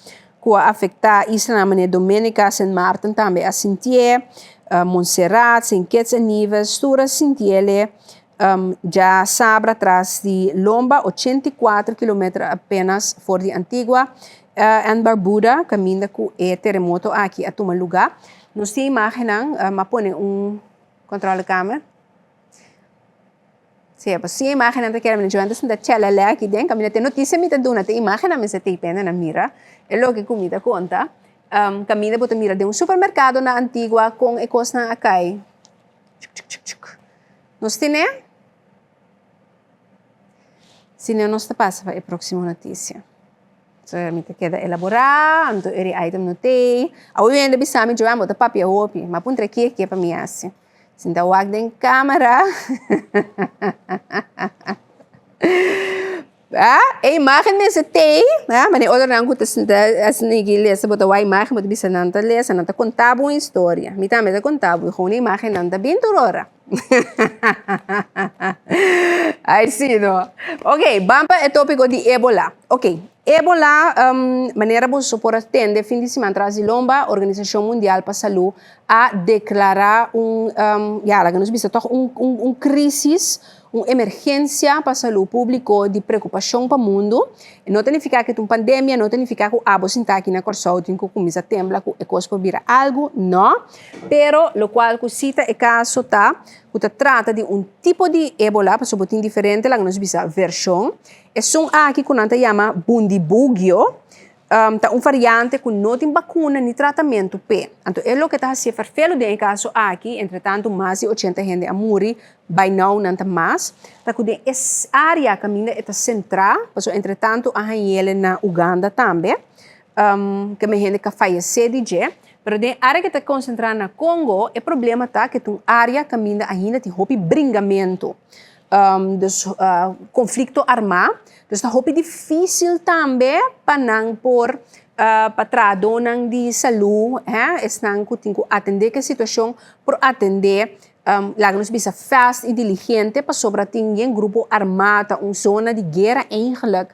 S5: que afeta a Isla Mané Dominica, Saint Martin também, a Sintier, Montserrat, Saint Kitts e Nevis, Tura Sintiele, já sabe atrás de Lomba, 84 km apenas fora de Antigua, e Barbuda, caminha com o terremoto aqui a tomar lugar. Nós temos imaginam, mas põe controle de câmera. Sim, imaginan que era menunjuan dos na chalala aqui dentro, kami natin notícia mi taduna te imaginan mi sa tape na mira, é logo que comida conta, kami na buta mira de supermercado na Antigua com ecos na acai. Nos tine? Se não nos passa para a próxima notícia. So, mi te queda elaborar, então eri item no te, ao eu ainda bisami joan bota papel hopi, mas puntre aqui que é para mim assim. Sinta wag den camera. A imagem nesse tem, mas nem outra não que sinta as nigilhas, se botar a imagem, botar bisa nanta lesa, nanta contava uma história. Me também tá contava, com a imagem nanta bem durora. Aí sim, não. Ok, vamos para o tópico de Ebola. Ok, Ebola, maneira por supor atende, fim de semana traz Lomba, Organização Mundial para a Saúde, a declarar crisis, uma emergência para a saúde pública de preocupação para o mundo. Não significa que é uma pandemia, não significa que a bolsa está aqui na corção, tem que começar a temblar, que é coisa para vir algo, não. Pero, o qual que cita é caso, tá? Que trata de tipo de Ebola, para sobotin diferente, lá nós visa versão. É aqui que nós chama Bundibugyo, tá variante que não tem vacuna nem tratamento P. Então, é o que está se farfelo de caso aqui, entretanto, mais de 80 gente a morrer, by now não tem mais. Tá que essa área caminha é central, porque entretanto a ele na Uganda também, que me gente que faleceu de dia. Pero a área que está concentrada na Congo, o problema tá que tem área caminha ainda tem roupa bringamento. Conflito armado, então está roupa difícil também para não por para tradonang de saúde, estão que tem que atender que situação por atender lá nos bisa fast e diligente para sobre tem grupo armado, zona de guerra eigenlijk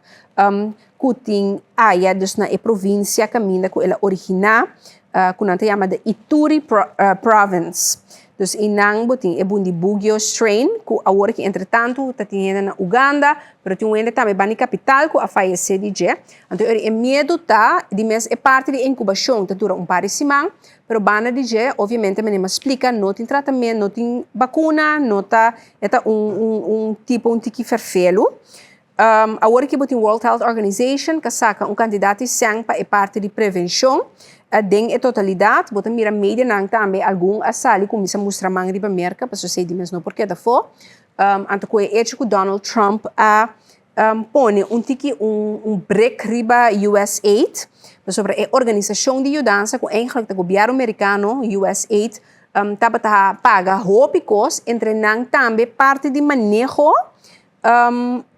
S5: que tem área dus na província caminha que ela original que nós chama de Ituri province. Dus inang boting e Bundibugyo strain, que agora que entretanto está tendo na Uganda, pero tem ainda também bani capital que a faleceu de dia. Então é medo tá, de mês é parte de incubação, tá dura par de semana, pero bana de dia, obviamente me explica, não tem tratamento, não tem vacuna, não tá, é tipo tiki ferfelo. Agora que boting World Health Organization, que saca candidato sang para parte de prevenção. Den totalidade, botam mira média nang também algum asali começa a mostrar mangi de América, para você dizer não porque da for, anto que é que Donald Trump a pone um break riba USAID, sobre a organização de ajudança que eigenlijk o governo americano, USAID, paga hópicos, entrenando também parte de manejo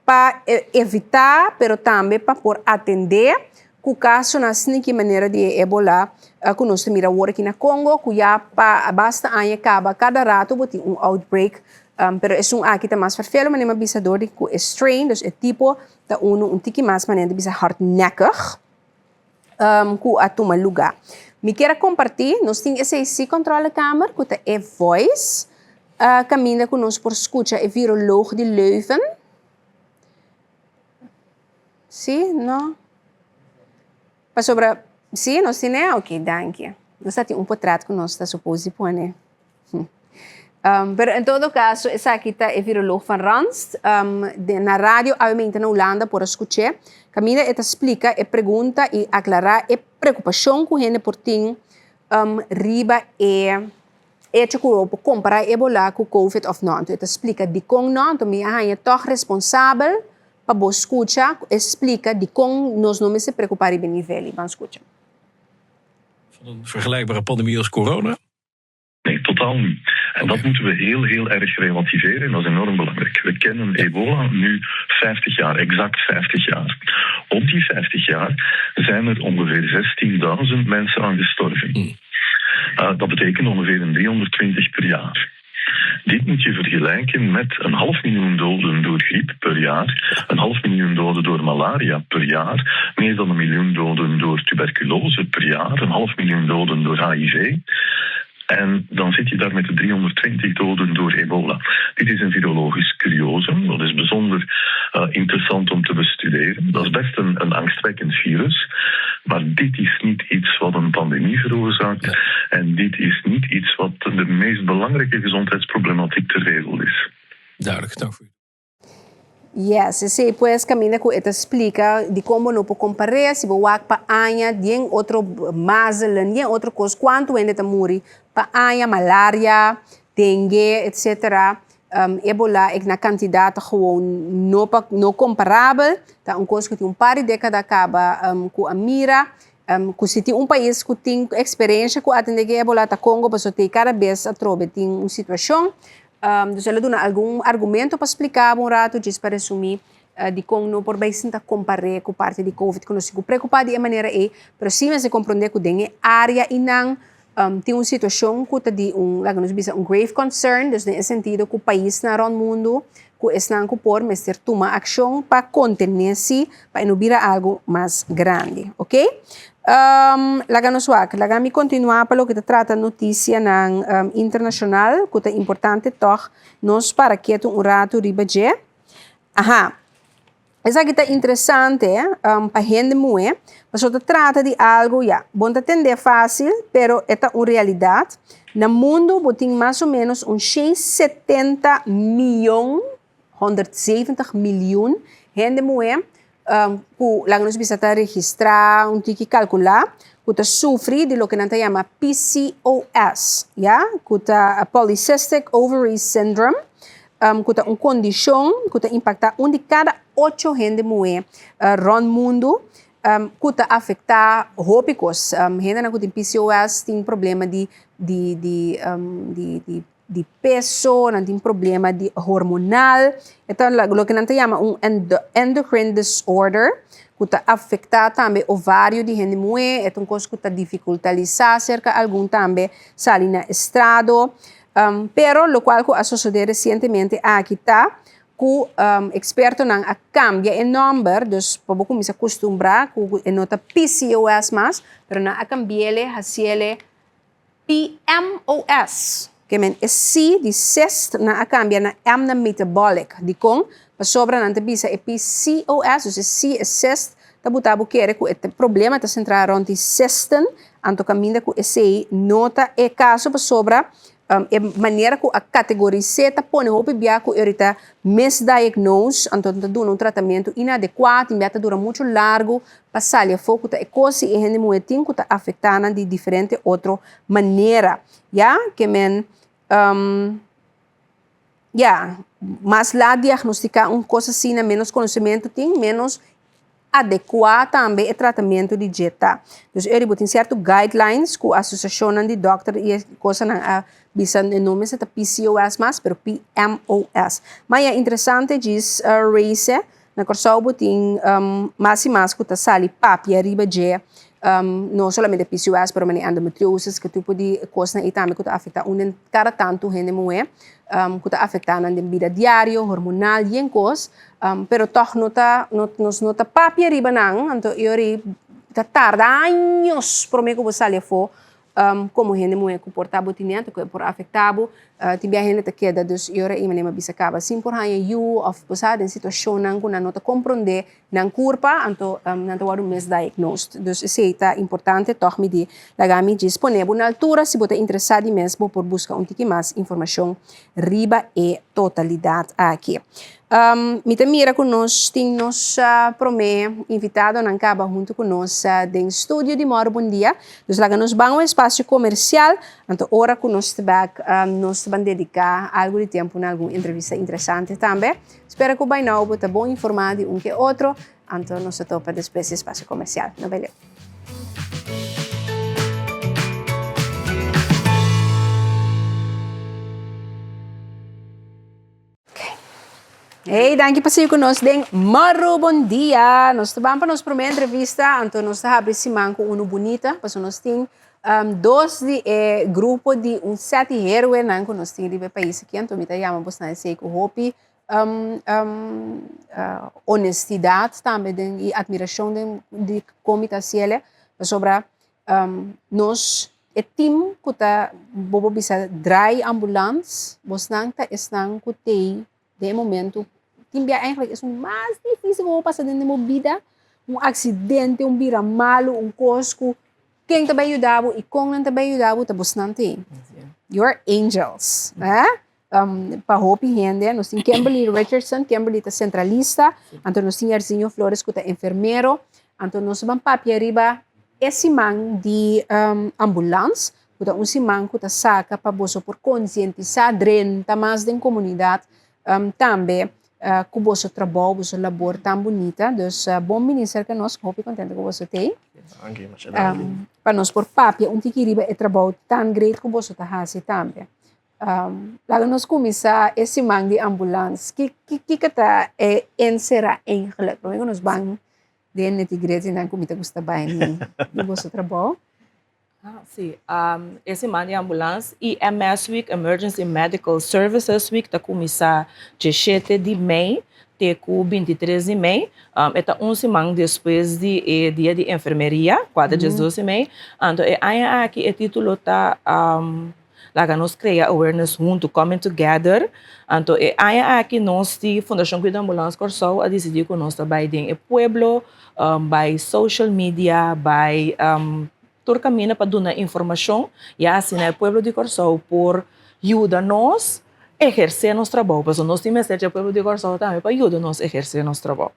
S5: para evitar, pero também para por atender o caso na que maneira de Ebola, que nós mira agora aqui na Congo, que já basta ano acaba cada rato botar outbreak, pero é aqui tá mais vervelho, mas nem bisador de que strain, dus é tipo da tiki mais maneira de bisa hardnekkig, que a toma lugar. Me quero compartilhar, nós temos esse controle câmera, que é voice, caminha que nós por escuta é viroloog de Leuven. Sim, não? Para sobre, sim, nós temos, ok, danke. Nós temos portrait que nós está suposto pôr, né? Pero em todo caso, essa aqui é viroloog van Randst. Na rádio, obviamente, na Holanda, por escutar. Camila, ela explica, pergunta e aclarar a preocupação que a gente por tem riba que comparar Ebola com Covid of não. Ela explica de como não, também é toch responsável para você escutar, explica de como nós não se preocupar bem nível. Vamos escutar.
S7: Van een vergelijkbare pandemie als corona?
S8: Nee, totaal niet. En dat moeten we heel erg relativeren. En dat is enorm belangrijk. We kennen ebola nu 50 jaar, exact 50 jaar. Op die 50 jaar zijn er ongeveer 16.000 mensen aan gestorven. Dat betekent ongeveer een 320 per jaar. Dit moet je vergelijken met 500.000 doden door griep per jaar, 500.000 doden door malaria per jaar, meer dan 1 miljoen doden door tuberculose per jaar, 500.000 doden door HIV. En dan zit je daar met de 320 doden door ebola. Dit is een virologisch curiosum. Dat is bijzonder interessant om te bestuderen. Dat is best een angstwekkend virus. Maar dit is niet iets wat een pandemie veroorzaakt. Ja. En dit is niet iets wat de meest belangrijke gezondheidsproblematiek ter wereld is.
S7: Duidelijk, dank voor u.
S5: Yes, sí, pues camina que te explica de cómo no puedo comparar si voy pa aña, dien otro mazelen, dien otro cos, cuánto en esta muri, pa aña, malaria, dengue, etc. Ebola, ik na kandidaten gewoon no comparabel, dat een cos que tem par de década acaba com a mira, que se tem país que tem experiência com atender Ebola ta Congo, mas tem cada vez a trobe tem uma situação. Dus ela dá algum argumento para explicar um rato, diz para resumir, de como não por bem se comparar com parte de Covid, que não se preocupar de maneira mas sim se compreender que tem área e não tem uma situação que tem um grave concern, dus nesse sentido que o país na mundo que estão por mas ter tomar ação para conter-se, para não virar algo mais grande, ok? Lagami continuar para o que trata notícia na internacional, que é importante toch nós para que rato ribaje. Aha. Essa aqui é interessante para gente muito, mas trata de algo bom entender fácil, pero é uma realidade. No mundo tem mais ou menos 170 milhões, 170 milhões gente muito que lá nos precisa registrar, tem que calcular, que sofre de lo que se chama PCOS, que é Polycystic Ovary Syndrome, que é uma condição que impacta de cada 8 gente mulher no mundo, que afeta hópicos. Gente que tem PCOS tem problema de peso, não tem problema de hormonal. Então, o que se chama endocrine disorder, que afeta também o ovário de gente mulher, é uma coisa que dificultaliza cerca algum também sali na estrado. Pero, lo qual que sucedeu recentemente aqui está, que experto não cambia o nome, dus para você se acostumbrar, que nota PCOS mas, pero não cambiele, haciele PMOS. Que men é C de cyst na cambia na M na metabolic de com para sobra na bisa é PCOS, dus C é cyst, tá botar querer que o problema tá centrar rond die cysten, anto caminha que esse nota é caso para sobra é maneira que a categoriza tá põe o bia que erita misdiagnose, anto tá dando tratamento inadequado, e dura muito largo, passar a foco tá é coisa e gente muito que tá afetando de diferente outra maneira, que men mas lá diagnosticar coisa assim, menos conhecimento tem, menos adequar também o tratamento de dieta. Então, eu tem certo guidelines que a associação de doctor e coisa na bisa nome é PCOS mas pero PMOS. Mas é interessante diz race na corso tem mais e mais que tá sali papi arriba de não somente PCOS, pero também endometriosis, que tipo de coisa e também que afeta cada tanto gente mulher, que afeta na vida diária, hormonal e em coisa, pero toch não tá papi arriba não, então eu tá tarda anos para mim que você ali for como gente mulher comportava tinha que por afetado tibia gente te queda dus yora e menema bisa acaba sim por hanya you of posada em situação não que não te compreender não curpa anto não te wadu misdiagnosed dus isso é importante toch me di lagami disponível na altura se você interessado mesmo por buscar tiki mais informação riba e totalidade aqui me mira que nós temos invitado na caba junto com nós do estúdio de Moro Bom Dia. Então, lá nos vamos um espaço comercial. Então, hora que nós vamos dedicar algo de tempo em alguma entrevista interessante também. Espero que o bainão está bom informado de que outro. Então, nós topa depois do espaço comercial. Não beleza? Hey, danke passeio conosco em Moro Bom Dia. Nós vamos para nossa primeira entrevista, então nós abrimos simanco uma bonita, porque nós temos dois de grupo de 7 heróis que nós temos no país aqui, então me chamamos bastante sei que hope honestidade também e admiração de como está sendo sobre nós é time que está bobo bisa dry ambulance, bosnang ta esnang kutei de momento, timbia eigenlijk é o mais difícil que passar dentro da vida, acidente, vira malo, cosco, quem também ajudava e como não também ajudava, tá bastante. You're angels, para hope gente, nós temos Kimberly Richardson, Kimberly é centralista, então nós temos Arzinho Flores que é enfermeiro, então nós vamos papi arriba esse man de ambulância, que é simang que saca para você por conscientizar, drenta mais da comunidade. Também com o seu trabalho, o seu labor tão bonita, então bom ministro que nós hope contente com você tem. Para nós por papia tiki riba é trabalho tão grande que você está fazendo também. Lá nós começar esse man de ambulância que tá encerrar em geluk, porque nós vamos de netigrete na comida gusta bem do você trabalho.
S9: Sim, esse man de ambulância e MS Week, Emergency Medical Services Week, está começar de 7 de maio até 23 de maio. Está semana depois de dia de enfermeria, 4 de 12 de maio. Então, aqui o título está lá nós criar awareness junto, coming together. Então, aqui nós de Fundação Cuida Ambulância Corsol a decidir que nós trabalhamos em pueblo, by social media, by todo caminho para dar informação e assim o povo de Corsol por ajudar-nos a exercer nosso trabalho, porque nós temos que ser o povo de Corsol também para ajudar-nos a exercer nosso trabalho.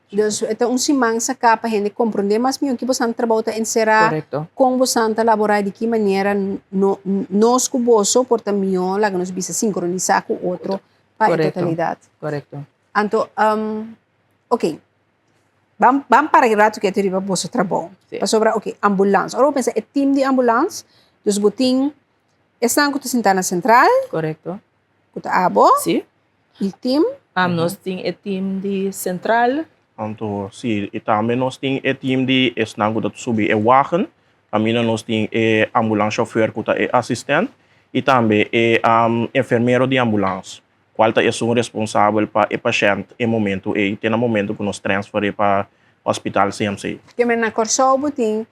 S5: Então, semana se capa a gente compreender mais bem o que você trabalha em encerrar, como você trabalhar de que maneira nós com você por também lá que nós bisa sincronizar com o outro para a totalidade.
S9: Correto.
S5: Então, ok. Vamos para o rato que é o vosso trabalho. Para sobre, ambulância. Agora eu penso, é time de ambulância, dos botim, estão com a na central.
S9: Correto.
S5: Com a abo.
S9: Sim.
S5: E time?
S9: Nós temos o time de central.
S10: Então, sim, e também nós temos o time de estão com subir o wagen. Também nós temos o ambulância chauffeur que é assistente. E também o enfermeiro de ambulância. Qual é o responsável para o paciente em momento e tem um momento que nós transferimos para o hospital CMC.
S5: Que na Corsol botin,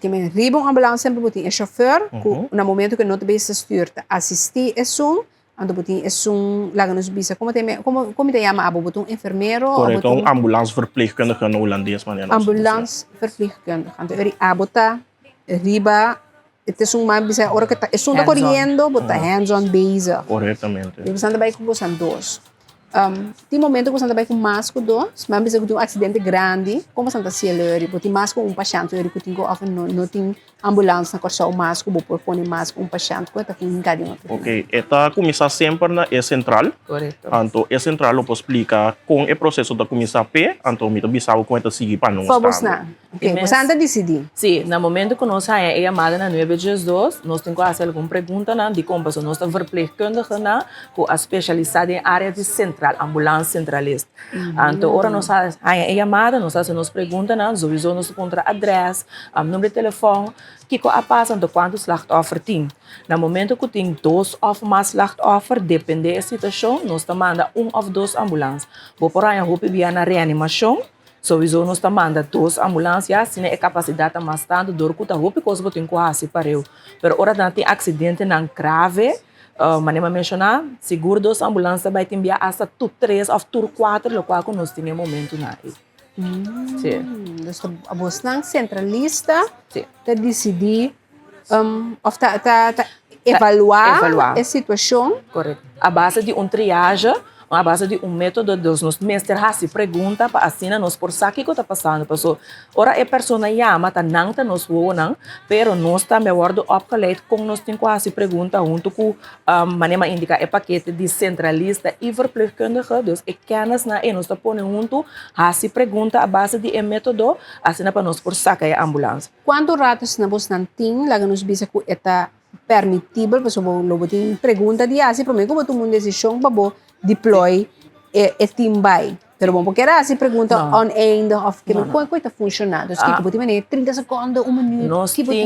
S5: que riba ambulância sempre botin é chauffeur, que no momento que não te bisa stuurt assistir ando botin lá nos bisa como te chama abo botin enfermeiro
S10: correto ambulância verpleegkundige no holandês maneira
S5: ambulância verpleegkundige ando abota riba. Ito yung mga bisa, ora que é só correndo, bota hands-on base.
S10: Corretamente.
S5: E você anda com você dois. Tem momento que você anda com mais com dois, mas bisa com um acidente grande, como você anda se ele, porque mais com paciente, ele que tem não tem ambulância com o máscara, vou pôr máscara paciente com esta fincada de outra.
S10: Ok, esta começa sempre na é central.
S9: Correto.
S10: Então, é central eu posso explicar com o processo da começar a pé, então me bisava com esta seguir para não
S5: Vamos
S10: estar.
S5: lá. Ok, você anda a decidir.
S9: Sim, no momento que nós saímos a chamada na 912, nós temos que fazer alguma pergunta de como nós estamos verpleegkundige com a especializada em área de central, ambulância centralista. Então, agora nós saímos a chamada, nós fazemos perguntas, sowieso nós contra adres, número de telefone, que a passa de quantos slachtoffers tem. No momento que tem 2 of mais slachtoffers, depende da situação, nós manda 1 of 2 ambulâncias. Vou por aí, vou via na reanimação, sowieso nós manda 2 ambulâncias, se não é capacidade mais tanto, dor que a roupa coisa tem quase para eu. Pero ora não tem acidente não grave, mas nem mencionar, seguro 2 ambulâncias vai ter enviar até 3 ou 4, o qual nós temos momento na aí. Sim.
S5: Então, a Bosnan centralista
S9: Sim.
S5: tá decidir of tá evaluar a situação.
S9: Correto. A base de triagem, a base de método dos nossos mestres se pergunta para assim nós por saque que está passando, pessoal. Ora a pessoa chama tá não tá nos voa não, pero nós também guardo opgeleid com nós tem quase pergunta junto com manema indica é paquete de centralista e verpleegkundige, dus e kennis na e nós tá pondo junto se pergunta a base de método assim para nós por saque a ambulância.
S5: Quanto ratos na Bosnan tem, lá nos bisa que está permitido, pessoal, logo tem pergunta de assim, para mim como tu mundo decisão para deploy e team by. Pero bom, porque era assim pergunta on end of que como está funcionando. Então, que pode maneira 30 segundos, 1 minuto.
S9: Nós temos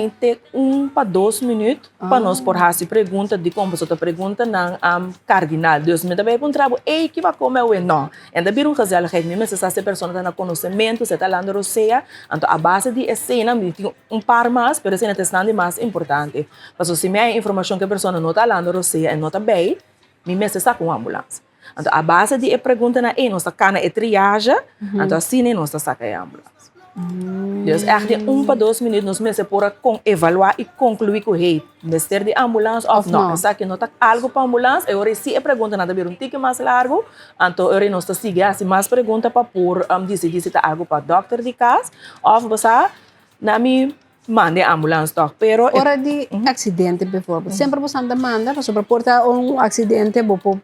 S9: 1 para 2 minutos para nós por essa pergunta de como você pergunta na cardinal. Deus me também perguntar, ei, que vai comer ou não? Ainda bir gezelligheid, mesmo se essa pessoa está no conhecimento, se está lá na roceia, então a base de cena, tem par mais, mas a cena é mais importante. Porque se a informação que a pessoa não está lá na roceia e não está bem, me está com a ambulância. Então, a base de pergunta na nós está na triagem, então assim nós saca a ambulância. Dus echt de 1 para 2 minutos nós mesmo por evaluar e concluir que hey, mestre de ambulância ou não. Essa que não está algo para ambulância, eu se a pergunta nada vir tique mais largo, então eu nós está seguir assim mais pergunta para por decidir se está algo para doctor de casa ou você na mi mande ambulância toch, pero
S5: hora de acidente before, sempre você anda manda para suportar acidente bopo.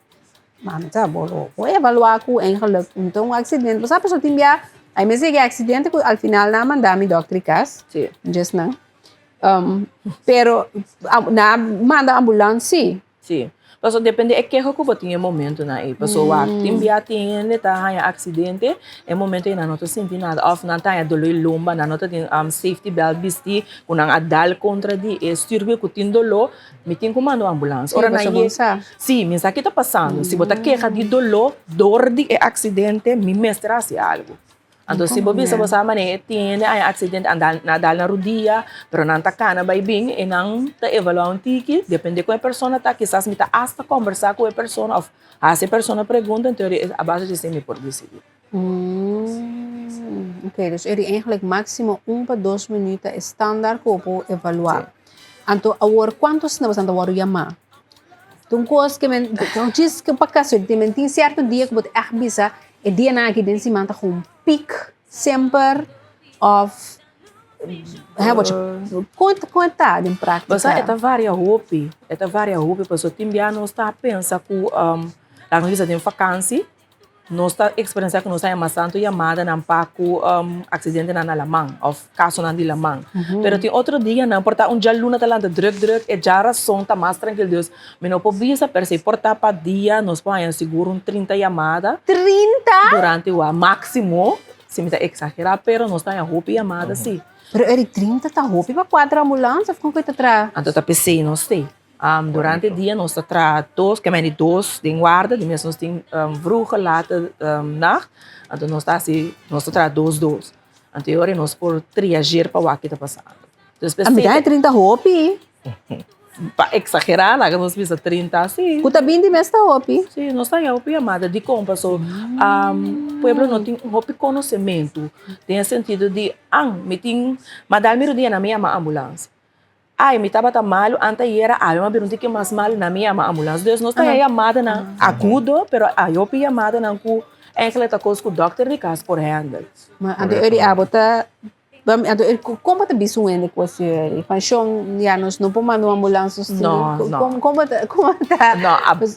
S5: Mano, tá bom, vou evaluar com eigenlijk então acidente, você a pessoa tem aí me segue acidente que al final na manda mi doctor cas,
S9: sim,
S5: just não, pero na manda ambulância,
S9: sim. Então depende é que eu tinha momento na aí, pessoa tem tá acidente, é momento ainda não tô sentindo nada, of não tá dolor lomba, não tô tem safety belt bisti, com a dal contra de estirbe com tem dolor, me tem comando ambulância. Ora na aí, sim, me sabe que tá passando, se botar queixa de dolor, dor de acidente, me mestra-se algo. Então, se você tem acidente na rodilha, pero não está cana vai bem, e não está evaluando um tique, depende de como a pessoa está, quizás me está hasta conversar com a pessoa, ou se a pessoa pergunta, então a base de me por decidir.
S5: Ok, dus er eigenlijk máximo 1 para 2 minutos standaard para evaluar. Então, agora, quantos na você anda chamar? Então, coisas que eu disse que para caso tem certo dia que você avisa, e dia na que tem se manta com pic sempre of conta em prática.
S9: Mas é várias roupas, pessoa tem não está pensa que lá no tem vacância, nós está experienciando que nós temos tanto chamada não para com acidente na Lamang, ou caso na Lamang. Pero tem outro dia não porta dia luna tá lá druk e já razão tá mais tranquilo Deus. Me não pode visa per se porta para dia nós põe seguro 30 chamada.
S5: 30
S9: durante o máximo, se me tá exagerar, pero nós tá roupa chamada sim.
S5: Pero er 30 tá roupa para 4 ambulâncias, como que tá tra?
S9: Então tá PC nós tem. Durante o dia nós traz 2, que é 2 de guarda, de mesmo nós tem vroege, late, nacht. Então nós tá assim, nós traz 2. Então nós por triagir para o que está passando.
S5: A medida é 30 roupa?
S9: Para exagerar, lá nós visa 30, sim.
S5: Kuta bem de mesta roupa?
S9: Sim, nós tá roupa chamada de como passou. Pueblo não tem roupa conhecimento, tem sentido de me tem, mas dá meu dia na minha ambulância. Ai, me estava mal, antes era, eu me perguntei que mais mal na minha ambulância. Deus não está chamada na agudo, pero eu pedi chamada na cu, é que ele está com o doctor de casa por handle.
S5: Mas ante ele abota como te bisuende com esse paixão, já nós não podemos mandar ambulância assim.
S9: Não.
S5: Como tá?
S9: Não,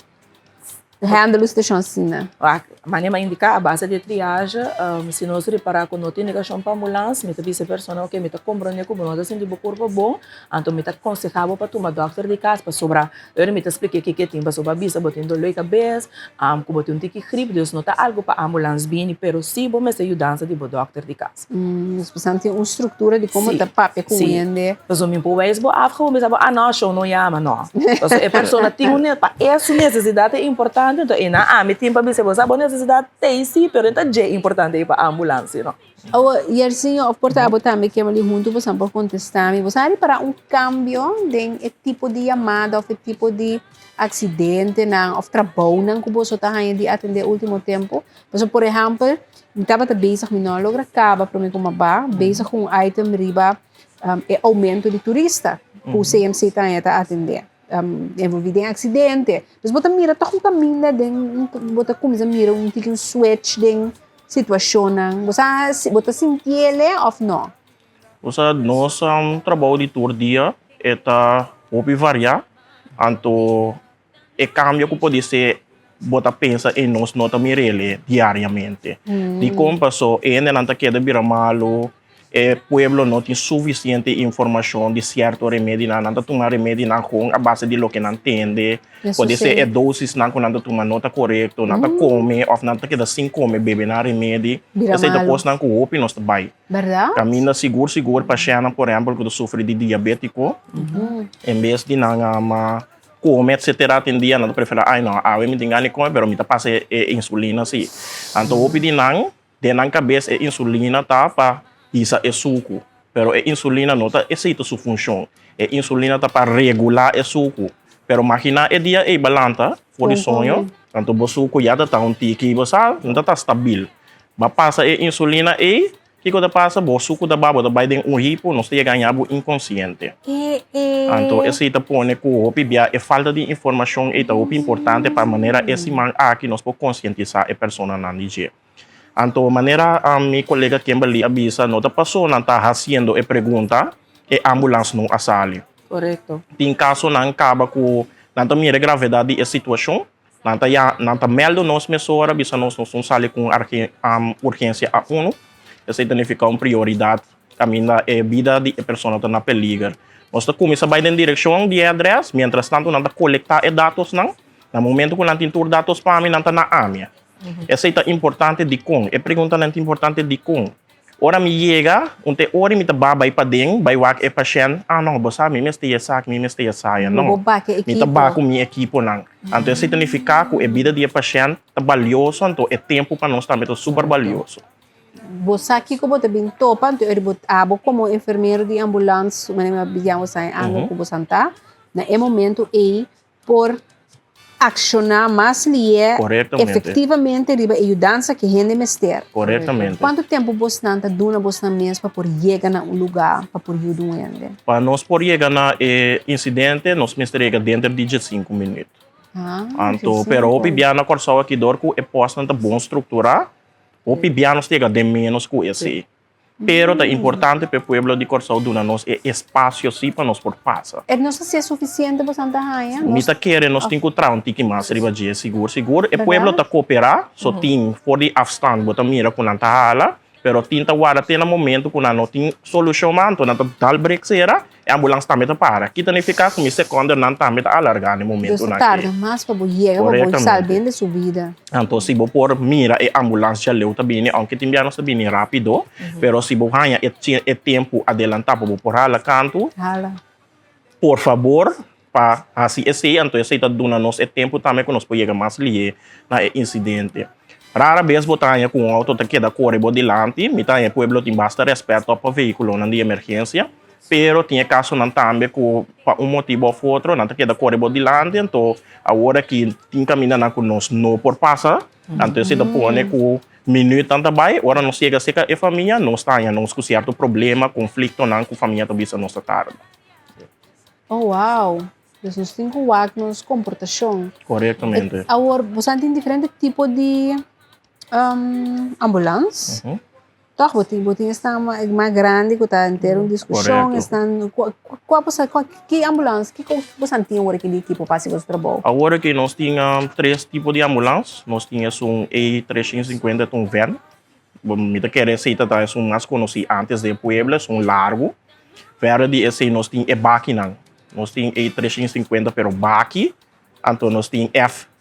S5: Handle station assim, né?
S9: a maneira indicar a base de triagem, se nós reparar que não tem negação para ambulância, me também se pessoa que me tá comprando com nós assim de corpo bom, então me tá aconselhável para tomar doctor de casa para sobrar. Eu me tá expliquei que tem para sobrar bisa, botando dor de cabeça, que botando um tique gripe, Deus não tá algo para ambulância bem, pero se bom me se ajudança de doctor de casa.
S5: Especialmente tem uma estrutura de como tá papel com ele.
S9: Então me pôr isso, afro me sabe, não show não chama não. Então a pessoa tem para essa necessidade é importante, então me tem para você a necessidade tem sim, pero então é importante para a ambulância, não?
S5: E assim, o portavoz também que ali junto você pode contestar, você sabe para um cambio de tipo de chamada ou tipo de acidente ou trabalho que você está de atender no último tempo. Por exemplo, eu estava bezig met não logra acaba para mim como bezig com um item riba aumento de turista que o CMC está a atender. Envolvido em acidente. Mas você mira, tá com caminho, você começa a mirar um switch de situação. Você sente ele ou não?
S10: Nós trabalho de todo dia, pode variar. Então, o cambio que pode ser, você pensa em nós não mirar ele diariamente. De como passou, ainda não queda vira malo, o pueblo não tem suficiente informação de certo remédio, não tomar remédio com a base de lo que não entende. Pode ser a dosis não tomar nota correta, não come, ou não queda sem comer, beber na remédio. Essa depois não cope, nós vai.
S5: Verdade?
S10: Caminha seguro, paciente, por exemplo, que sofre de diabético, em vez de não come, etc. Atendia, não prefere, eu me engano com, mas me passa insulina, sim. Então, o pedi não, de na cabeça, insulina tá para isso é suco, pero a insulina não está aceita sua função. A insulina está para regular o suco, pero imagina o dia é balanta, for sonho, então o suco já está tique, você não está estável. Mas passa a insulina e que quando passa o suco da baba da baiden ripo, não está ganhando inconsciente. Então esse está põe que o pibia é falta de informação é tão importante para maneira esse man aqui nós podemos conscientizar a pessoa na dia. Então, maneira meu colega Kimberly avisa, não está passando, não está fazendo a pergunta, e a ambulância não assale.
S9: Correto.
S10: Tem caso não acaba com, não está mira gravidade da situação, não está melhor nós pessoas, avisa nós não sale com urgência a uno, essa significa uma prioridade, caminha a vida da pessoa está na perigo. Nós começa a ir em direção de address, mientras tanto não está coletar os dados não, no momento que não tem todos os dados para mim, não está na AMIA. Essa é importante de com. É pergunta não é importante de com. Ora me chega, onde ora me vai para dentro, vai wak é paciente. Não, você me meste essa, me meste essa, não. Me tá com minha equipe não. Então isso significa que a vida do paciente é valioso, então é tempo para nós também é super valioso.
S5: Você aqui como também topa, então como enfermeiro de ambulância, mas me bigamos aí ando com você tá. Na momento aí por accionar mais efetivamente a ajudança que rende mestre.
S10: Corretamente.
S5: Quanto tempo você não está dando você mesmo para chegar a lugar para por ajudar?
S10: Para nós por chegar na incidente, nós mestre dentro de 5 minutos. Então, pero o pibiano corso aqui dorco é posto na boa estrutura, o pibiano chega de menos que esse. Pero é importante para o pueblo de Corsau dar nos espaço sim para nós por passar.
S5: Não sei se é suficiente para Santa Raia.
S10: Mita querer nós tem que trazer um tique mais riba dia seguro. O pueblo está cooperar, só tem for de afstand, bota mira com nanta hala, pero tinta guarda tem no momento que não tem solução manto, não tal break será, a ambulância também tá para. Que significa que me segundo não também tá alargar no momento na.
S5: Tarde, mas para chegar para salvar de sua vida.
S10: Então se você por mira a ambulância leu também, aunque tem bianos também rápido, pero se você ganha é tempo adelantado para por hala canto. Por favor, para assim esse então esse tá dando nós é tempo também que nós podemos mais lier na incidente. Rara vez botar com um auto que da corre delante, mitad do pueblo tem bastante respeito para o veículo na de emergência, pero tinha caso não também que por motivo ou outro, não que da corre delante, então agora que tem caminhando com nós não por passar, então se põe com minuto tanto vai, agora não chega a família, não está aí, não com certo problema, conflito não com a família também nossa tarde.
S5: Oh, wow! Nós temos que comportação.
S10: Corretamente.
S5: Agora, você tem diferentes tipos de ambulância. Toch, boting está mais grande, que está inteiro discussão,
S10: Correto.
S5: estão que ambulância, que você tem agora que equipe para fazer o trabalho?
S10: Agora que nós tínhamos 3 tipos de ambulância, nós tínhamos um E350, um van. Me quer receita tá é um mais conhecido antes de Puebla, é um largo. Verde esse nós tínhamos Baki, nós tínhamos E350 pero Baki, então nós tínhamos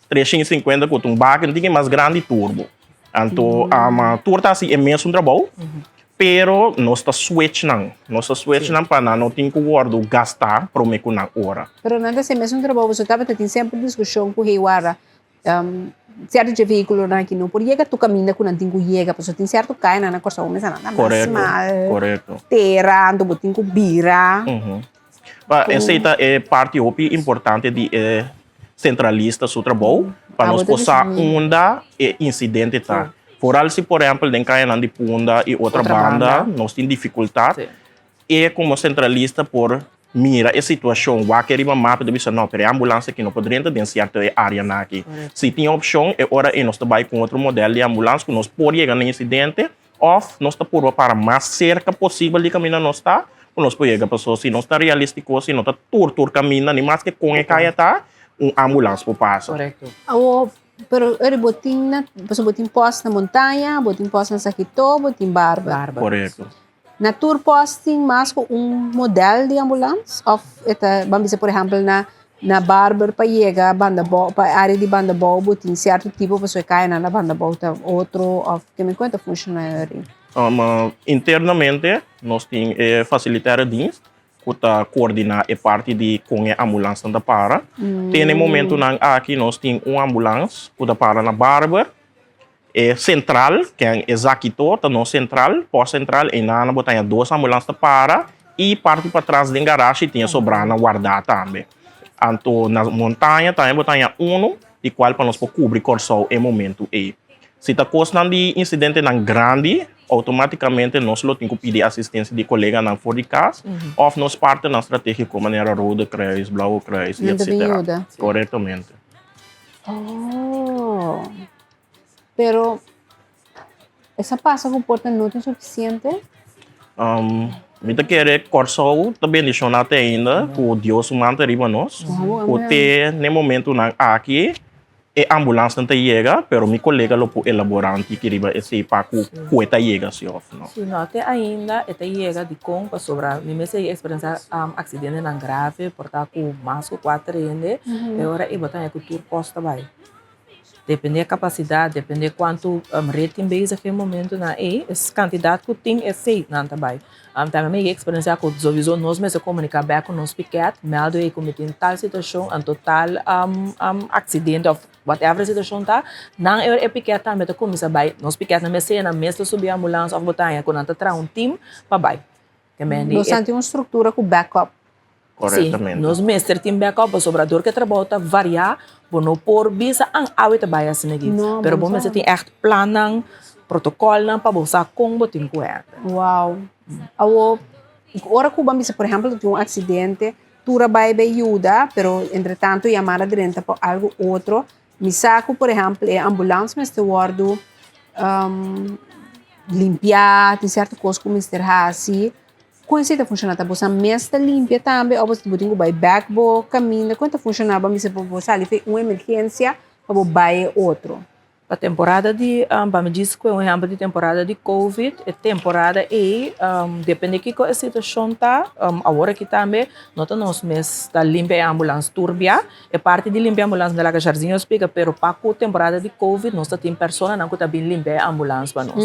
S10: F350 com um Baki tinha mais grande turbo. Então a turbo tá assim é mesmo trabalho, pero nós tá switch não para não tem que guardar gastar para me com na hora.
S5: Pero nada se mesmo trabalho, você estava tendo sempre discussão com o Heiwara. Certo de veículo aqui não por chegar tu caminha com nantinho chega, porque tem certo cai na coisa como essa nada
S10: Correto.
S5: Terra, ando botinho com bira.
S10: Essa é parte importante de centralista do trabalho, para nós passar onda e incidente tá. Foral se por exemplo, tem caia de punda e outra banda, nós tem dificuldade. E como centralista por mira a situação, vai querer uma mapa de visão, não, a ambulância que não poderia ter em certa área aqui. Se tem opção, é hora e nós trabalhamos com outro modelo de ambulância que nós podemos chegar no incidente, ou nós estamos para mais cerca possível de caminhar nós está, ou nós podemos chegar para se não está realístico, se não está tur caminhando, nem mais que com a caia tá, ambulância por passo.
S9: Correto.
S5: Pero ele botinho posto na montanha, botinho posto na Saquito, botinho barba.
S10: Correto.
S5: Na tour posting mais com modelo de ambulância, ou vamos dizer, por exemplo, na barber para chegar para a área de banda boa, botinho certo tipo de pessoa cai na banda boa, outro, ou que me conta funciona aí.
S10: Internamente, nós temos facilitar dienst, que está coordenar a parte de com a ambulância da para. Tem no momento aqui nós temos uma ambulância que está para na barber, central, que é Zaquito, tá no central, pós-central, e na botanha 2 ambulâncias para e parte para trás da garagem tinha sobrando guardar também. Então, na montanha, também botanha 1, e qual para nós cobrir corso em momento e. Se está costando de incidente grande, automaticamente nós temos que pedir assistência de colega na fora de casa, ou nós parte na estratégia como era Roda Kreis, Blauwe Kreis, etc. Corretamente.
S5: Oh. Pero essa passa comporta não é suficiente?
S10: Me quer corso também adicionar ainda, que Deus manda riba nós, porque no momento aqui a ambulância não chega, pero meu colega lo pode elaborar que riba esse para que está chega se off não.
S9: Se não até ainda está chega de com para sobrar, me sei experiência acidente não grave, portar com mais que 4 ainda, agora e botar com tour posta vai. Depende da capacidade, depende quanto rating base naquele momento na esse candidato que tem esse não também. Também a experiência com os visões nós mesmos comunicar bem com nós piquet, meldo e como tem tal situação, um total acidente ou whatever situação tá, não é piquet também tá como isso vai, nós piquet na mesa mesmo subir a ambulância ou botar quando tá tra time para vai.
S5: Nós temos uma estrutura com backup.
S10: Corretamente.
S9: Sim, nós mestres temos backup, o sobrador que trabalha variar, não por bisa ang awit vai assim aqui. Pero bom, mas tem echt planang, protocolo para você com botin coerta.
S5: Uau. Agora que vamos por exemplo, tem acidente, tura vai ajuda, pero entretanto chamar direita para algo outro. Me saco, por exemplo, a ambulância, mas te guardo limpar, tem certa coisa como Mr. Hassi. Como isso funciona? Você mesmo limpia também, ou você tem que vai backbow, caminha, quanto funcionava? Você pode ali uma emergência, para vai outro.
S9: A temporada de, vamos dizer que é um exemplo de temporada de Covid, é temporada e depende de que a situação está, agora que também, nós mesmos está limpa a ambulância turbia, é parte de limpar a ambulância da Jardim Hospital, pero para a temporada de Covid, nós temos pessoas que estão bem limpar a ambulância para nós.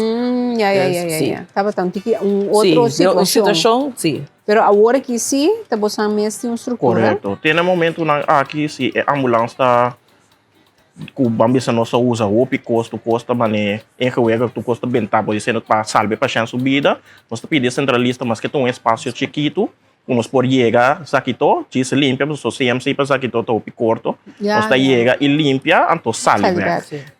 S5: Estava tanto que outra
S9: situação, sim.
S5: Pero agora que sim, está você mesmo uma estrutura.
S10: Correto. Tem um momento aqui, se a ambulância está que o bambisa não só usa o custa mané em que o tu custa bem tá pode ser para salve para chance subida nós pedir centralista mas que tem um espaço chiquito nós por chegar saquito diz limpa so CMC para saquito to picorto nós tá chega e limpa então salve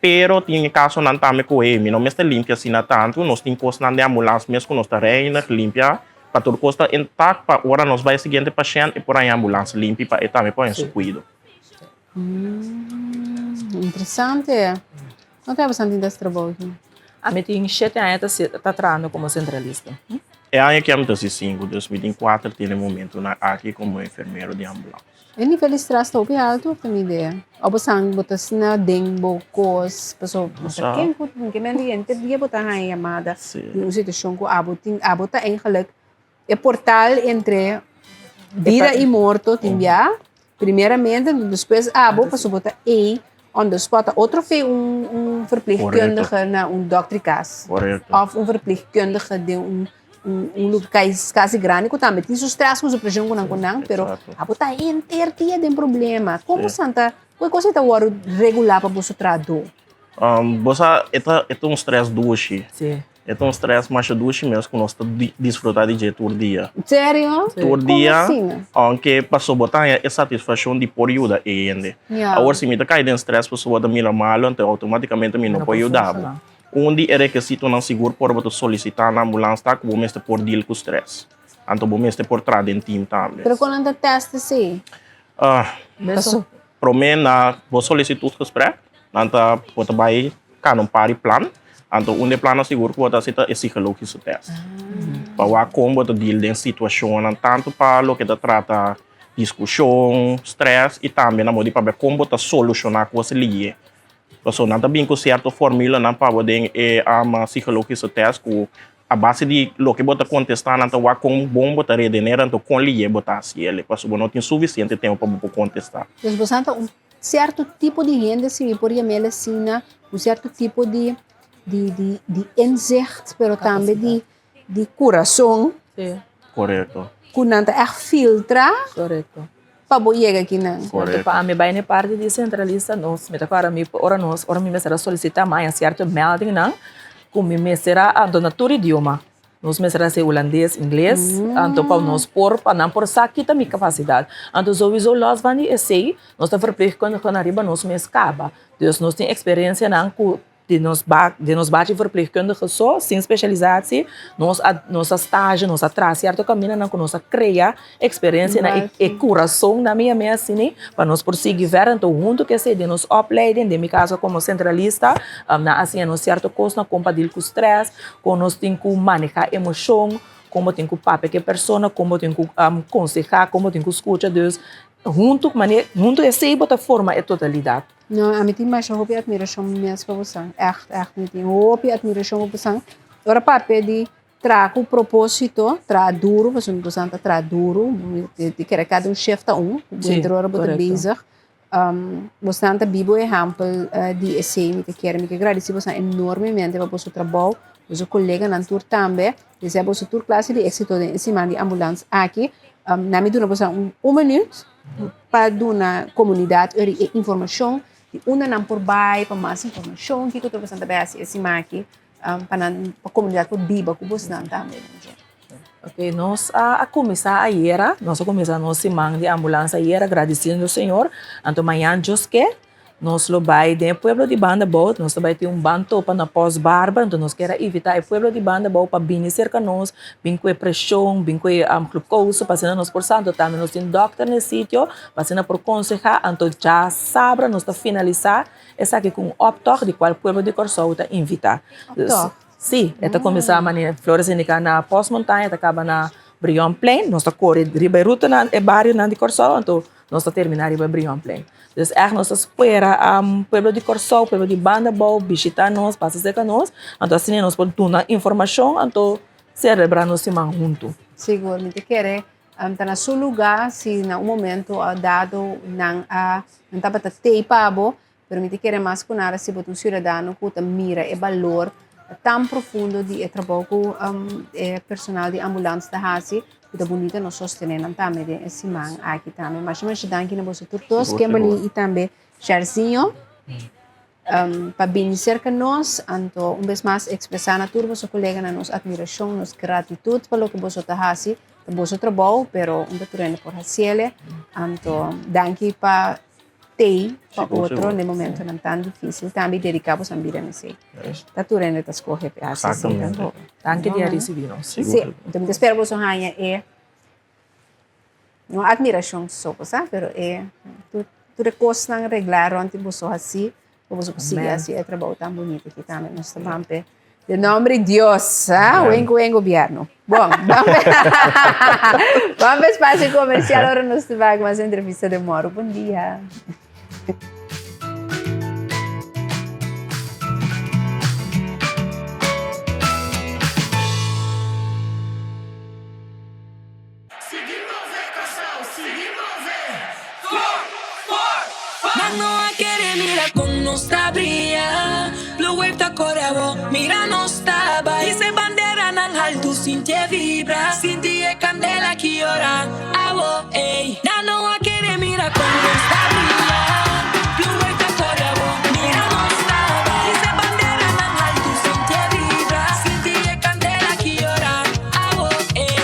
S10: pero tem caso não tá me coe não mesmo limpa assim tanto nós tem costa de ambulância mesmo nós tá reina limpa para tudo costa intacto para agora nós vai seguinte paciente e por aí ambulância limpa para também põe seu cuidado.
S5: Interessante. Não tem bastante desse trabalho.
S9: A mim tem 7 anos tá trabalhando como centralista.
S10: É aí que eu estou 5, 2004 tem momento aqui como enfermeiro de ambulância.
S5: E nível de estresse está bem alto, para minha ideia. Ou você botar assim na dengue, cos, pessoa, quem me liga, dia botar na chamada, uma situação que abo tá eigenlijk, é portal entre vida e morto, timbia. Primeiramente, depois abo passou botar onde spot outro fez verpleegkundige na dokterkas. Of verpleegkundige de caso grande que também tem stress com a pressão com não, pero a botar inteiro tem problema. Como santa, qual coisa está o regular para você traduzir?
S10: Você é um stress doce.
S9: Sim.
S10: É um stress mais doce mesmo que nós desfrutar de jeito todo dia.
S5: Sério?
S10: Todo dia, aunque passou botar é satisfação de por ajuda ainda. Agora se me tá caindo em stress, pessoa da mira mal, então automaticamente me não pode ajudar. Onde é requisito não seguro por você solicitar na ambulância, tá? Que você por deal com stress. Então você por trás em time também.
S5: Pero quando anda teste sim.
S10: Para mim na você solicita os pré, então você vai cá não pare plan. Então, onde plano seguro que você está psicológico teste. Para como você deal com situação, tanto para o que você trata discussão, stress e também na modo para como você solucionar com você liga. Então, não também com certa fórmula não para você a psicológico teste com a base de lo que você contestar, então como bom você redenerar, então com liga você assim ele, porque você não tem suficiente tempo para você contestar.
S5: Então, você tem certo tipo de gente, se por exemplo, assim, certo tipo de inzicht, pero também de coração.
S9: Sim.
S10: Correto.
S5: Quando é filtra.
S9: Correto.
S5: Para chegar aqui não.
S9: Correto. Para mim, bem parte de centralista, nós, me agora me será solicitar mais certo melding não, como me será a donatura idioma. Nós me será ser holandês, inglês, então para nós para não por saque também capacidade. Então sowieso nós vamos esse, nós está verpleegkundige quando arriba nós me escapa. Então nós tem experiência não de nos bate verpleegkundige só, sem especializatie, nossa estágio, nossa traço, certo caminho não com nossa cria experiência na e coração na minha assim, para nós prosseguir ver então junto que se de nos opleiding, de minha casa como centralista, na assim no certo coisa na compartilhar com stress, com nós tem que manejar emoção, como tem que papel que persona, como tem que aconselhar, como tem que escutar Deus, junto esse bota forma é totalidade.
S5: Não, a mim tem mais hope e admiração mesmo para você. Echt, me tem hope e admiração para você. Agora, papel de trago o propósito, trago duro, você não precisa trago duro, de querer cada chefe tá dentro da bota bezig. Você não tá bibo exemplo de esse, me quer me agradecer você enormemente para o seu trabalho, o seu colega na tour também, desejo você tour classe de êxito em cima de ambulância aqui. Na me dura você minuto para dar na comunidade informação. Una não por baixo para mais informação que eu estou pensando também assim aqui para a comunidade por biba que você não também.
S9: Ok, nós a começar ayer, nós começar nossa semana de ambulância ayer agradecendo ao Senhor, então amanhã Deus quer, nós lo vai de pueblo de Banda Boa, nós vai ter banto para na pós-barba, então nós queremos evitar o pueblo de Banda Boa para vir cerca nós, vir com pressão, vir com glucose, passando nós por santo, também nós temos doctor nesse sítio, passando por aconselhar, então já sabe, nós está finalizar, essa aqui com optor de qual pueblo de Corsol está invitar. Sim, está começar a Flores indicar na pós-montanha, está acaba na Brion Plain, nós está correndo Ribeiruta na bairro de Corsol, então nós está terminar em Brion Plain. Então, nós espera pueblo de Corsol, pueblo de Banda Boa, visitar nós, passar cerca nós, então assim nós podemos dar informação, então celebrar nós semana junto.
S5: Seguramente querer estar no seu lugar, se em um momento dado não está para ter pabo, mas me querer mais com nada se você cidadão que mira o valor tão profundo de trabalho com personal de ambulância da Hasi, que é bonita nós sostenemos também esse man aqui também. Mas danke na você todos, Kimberly e também Charzinho, para vir cerca nós, então vez mais expressar na turma seu colega na nossa admiração, nossa gratidão pelo que você está fazendo, pelo seu trabalho, pero turno por fazer, então danke para tem para outro no momento não tão difícil também dedicamos a vida nesse tá turno de escolher assim
S9: danke de receber nós
S5: sim então espero você ganhe uma admiração só sabe pero tu recursos não arreglaram onde você assim você conseguir assim é trabalho tão bonito que também nós também
S3: De nombre Dios, Wengo gobierno. Bom, vamos para espaço comercial, agora nós vamos mais entrevista de Moro. Bom dia.
S2: Mano a querer mira como nos está brilha. Blue wave tá corabo, mira nos taba. E se bandeira nang alto, sinti vibra. Sinti é candela que ora. Abo, ei. Mano a querer mira como nos está brilha. Blue wave tá corabo, mira nos taba. E se bandeira nang alto, sinti vibra. Sinti é candela que ora. Abo, ei.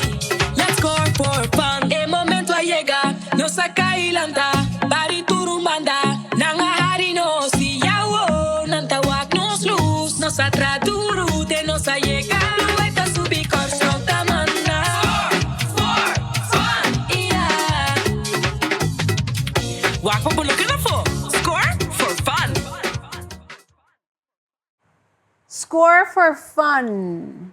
S2: Let's go for fun. E momento a llegar, nos saca y lanta. Bari turumbanda, nanga hari no si yawo, nanta wak nos luz, nos atraduru, de nos a llegar, lueta subi corso tamanda. Yeah. Wak po looking for score for fun.
S3: Score for fun.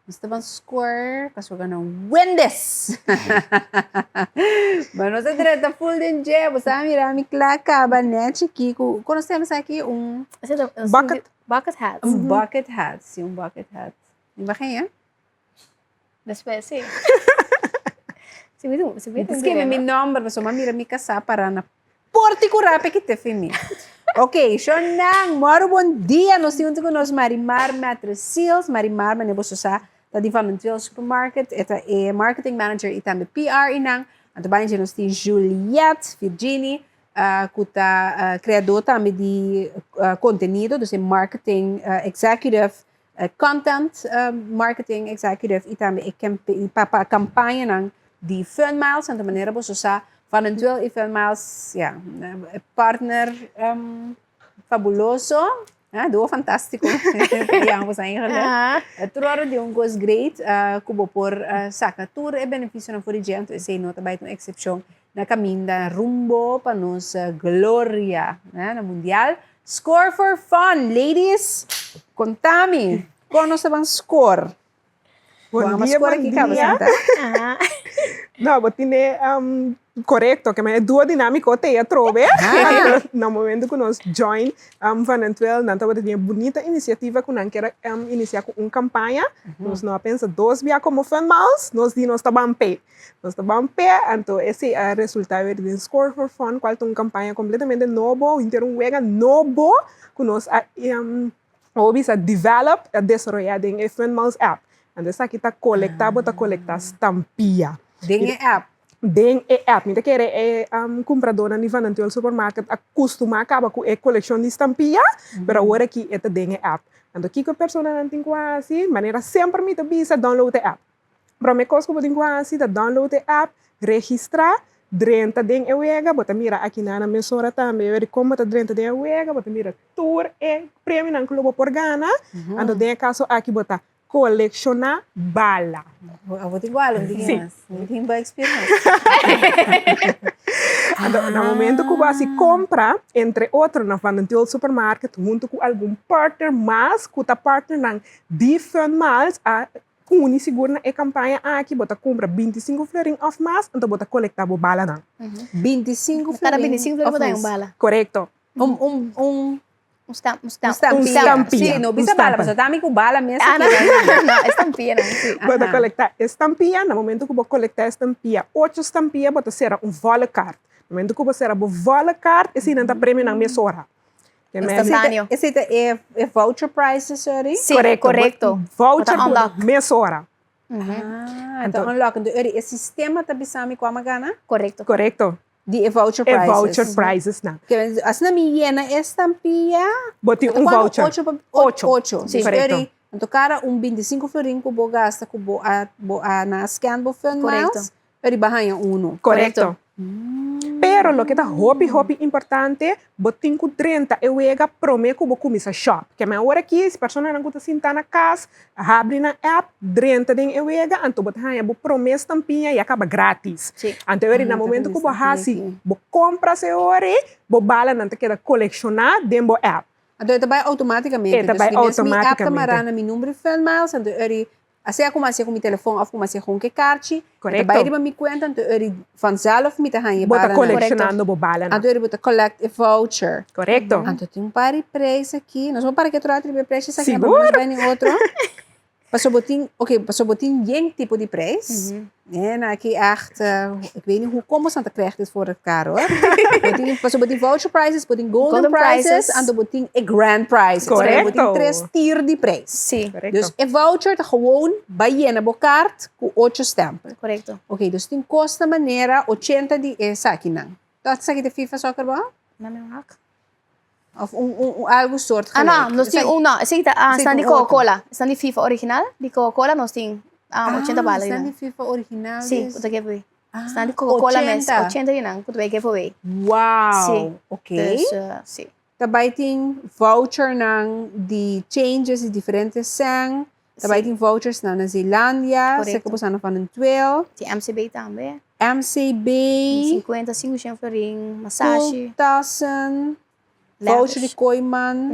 S3: Basta bang score? Kasi we're gonna win this! Mas nós direto full din je. Basta mirami klaka banete aqui. Quando nós temos aqui
S5: Bucket hats.
S3: bucket hat. Sim, bucket hat. Iba kaya?
S5: Despese. Se vê
S3: Diz que mi number, mas mira mi casa para na porti kurape que te fimi. Ok, Shonang, moro bom dia. Nós temos conosco Marimar Mattress Seals. Marimar, maneboso sa di Vanentuel Supermarket. Esta é marketing manager e também PR inang. Anto ba nós temos Juliette Virginie, kuta criador também de conteúdo, dus marketing executive, content marketing executive e também a campanha nang di Fun Miles. Anto maneira boso sa Vanentuel e Fun Miles, ja, partner fabuloso. Doe fantástico. Ja, we zijn eigenlijk. Trouwens, die ongoing great. Kubo por sacatura e beneficio na forigiento. E sei nota bij een exception na caminda rumbo para nos gloria na mundial. Score for fun, ladies. Contame. Qual sa bang score?
S11: Bom dia, bom dia. No, but tiene correcto, que me duo dinámico te ya trove. No momento que nos join Vanentuel, nanta bote tiene bonita iniciativa que nan quer iniciar com campanha. Nos não pensa dos via como fan mouse, nos di nos taban pay. Nos taban pay, então esse resultado de Score for Fun, qual é uma campanha completamente novo, inteiro wega novo, que nos obisa develop, desarrollar em fan mouse app. Então aqui tá coletar estampia.
S3: Ding app.
S11: Den app. Niet keer compradora ni Vanentuel Supermarket acostuma acaba com a coleção de estampia, pero agora aqui é den app. Então aqui que a pessoa não tem quase, maneira sempre me bisa download a app. Para me coisa que tem quase, da download a app, registrar, drenta den wega, bota mira aqui na mesora também, eu como tá drenta den wega, bota mira tour e prêmio na clube por Ghana. Então den caso aqui bota colecionar bala.
S3: Vou te igual, não tem mais. Não tem boa experiência.
S11: No momento que você compra, entre outros, na Vanentuel Supermarket, junto com algum partner, mas que está partner na different miles, a Uni segura na campanha aqui, bota compra 25 florin off mas, então bota coletar bo bala não.
S3: 25
S5: Cada 25 florin botar um bala.
S11: Correto.
S3: Estampia. Sim, não bisa bala, mas também com bala mesmo.
S5: Não, estampia não.
S11: Bota coletar estampia, no momento que você coletar estampia, 8 estampia, bota ser volle card. No momento que você ser volle card, esse não está prêmio na mesora.
S5: Instantâneo.
S3: Esse é voucher price, sorry?
S5: Sim, correto.
S11: Voucher por mesora.
S3: Então, unlock. Esse sistema está bisami com a magana?
S5: Correto.
S11: Correto.
S3: De voucher prices.
S11: Voucher prices na.
S3: As na minha estampia.
S11: Boti voucher.
S3: 8.
S11: Sim, correto.
S3: Então, cara, 25 florin que você gasta que você na scan do Fun Miles, ele barranha 1.
S11: Correto. Pero lo que está hobby importante, botin ku 30 wega prome ku boku misa shop. Que me agora aqui, se persona não está sentando na casa, abre na app, 30 den wega, anto botan bo prome estampinha e acaba grátis. Anto eu na momento que bo hasi, bo compra se ore, bo bala não te queda colecionar den bo app.
S3: Então, ito vai automaticamente.
S11: Ito vai
S3: Dus die app
S11: automaticamente.
S3: marana mi número de filmiles, então, assim como assim com mi telefone, of como assim com que carte,
S11: Correcto.
S3: ito vai riba mi kwenta, então, vanzelf mi tahan
S11: Bota
S3: barana.
S11: coleccionando bobala na.
S3: Então, ele bota collect a voucher.
S11: Correcto.
S3: Então, tem pari preço aqui. Nós vamos para que trocar de preço aqui,
S11: Seguro.
S3: mas vai em outro. Passou botin geen tipo de prijs. En aqui echt, ik weet niet hoe kom ze aan te krijgen is voor elkaar hoor. Passou botin voucher prizes, botin golden prizes, en dan botin a grand prizes.
S11: Correcto.
S3: Botin 3 tier de prijs.
S5: Sim,
S11: Correcto.
S3: Dus a voucher tá gewoon bij je bo kaart com 8 stempel.
S5: correto.
S3: Ok, dus tem custa maneira 80 de essa aqui não. Dat zeg je de FIFA soccer ba?
S5: Na mesma hak.
S3: Of algo soort
S5: Ah,
S3: gelijk.
S5: não, nós temos não, esse aqui tá,
S3: Esse
S5: está de
S3: com outro.
S5: Coca-Cola. Está de FIFA original, de Coca-Cola nós temos 80 balas.
S3: Está de FIFA original.
S5: Sim,
S3: dus-
S5: kuto giveaway. Está de Coca-Cola mesmo, 80 yun ang kuto giveaway.
S3: Wow.
S5: Sim.
S3: Ok.
S5: Dus, sim.
S3: Daarbij tem voucher ng de changes de diferentes sang. Daarbij tem vouchers na Zeelandia.
S5: Correcto.
S3: Zeker po sana van een 12.
S5: Tem MCB também.
S3: MCB.
S5: 50 siya floring, massage.
S3: 2,000. Voucher de Koiman.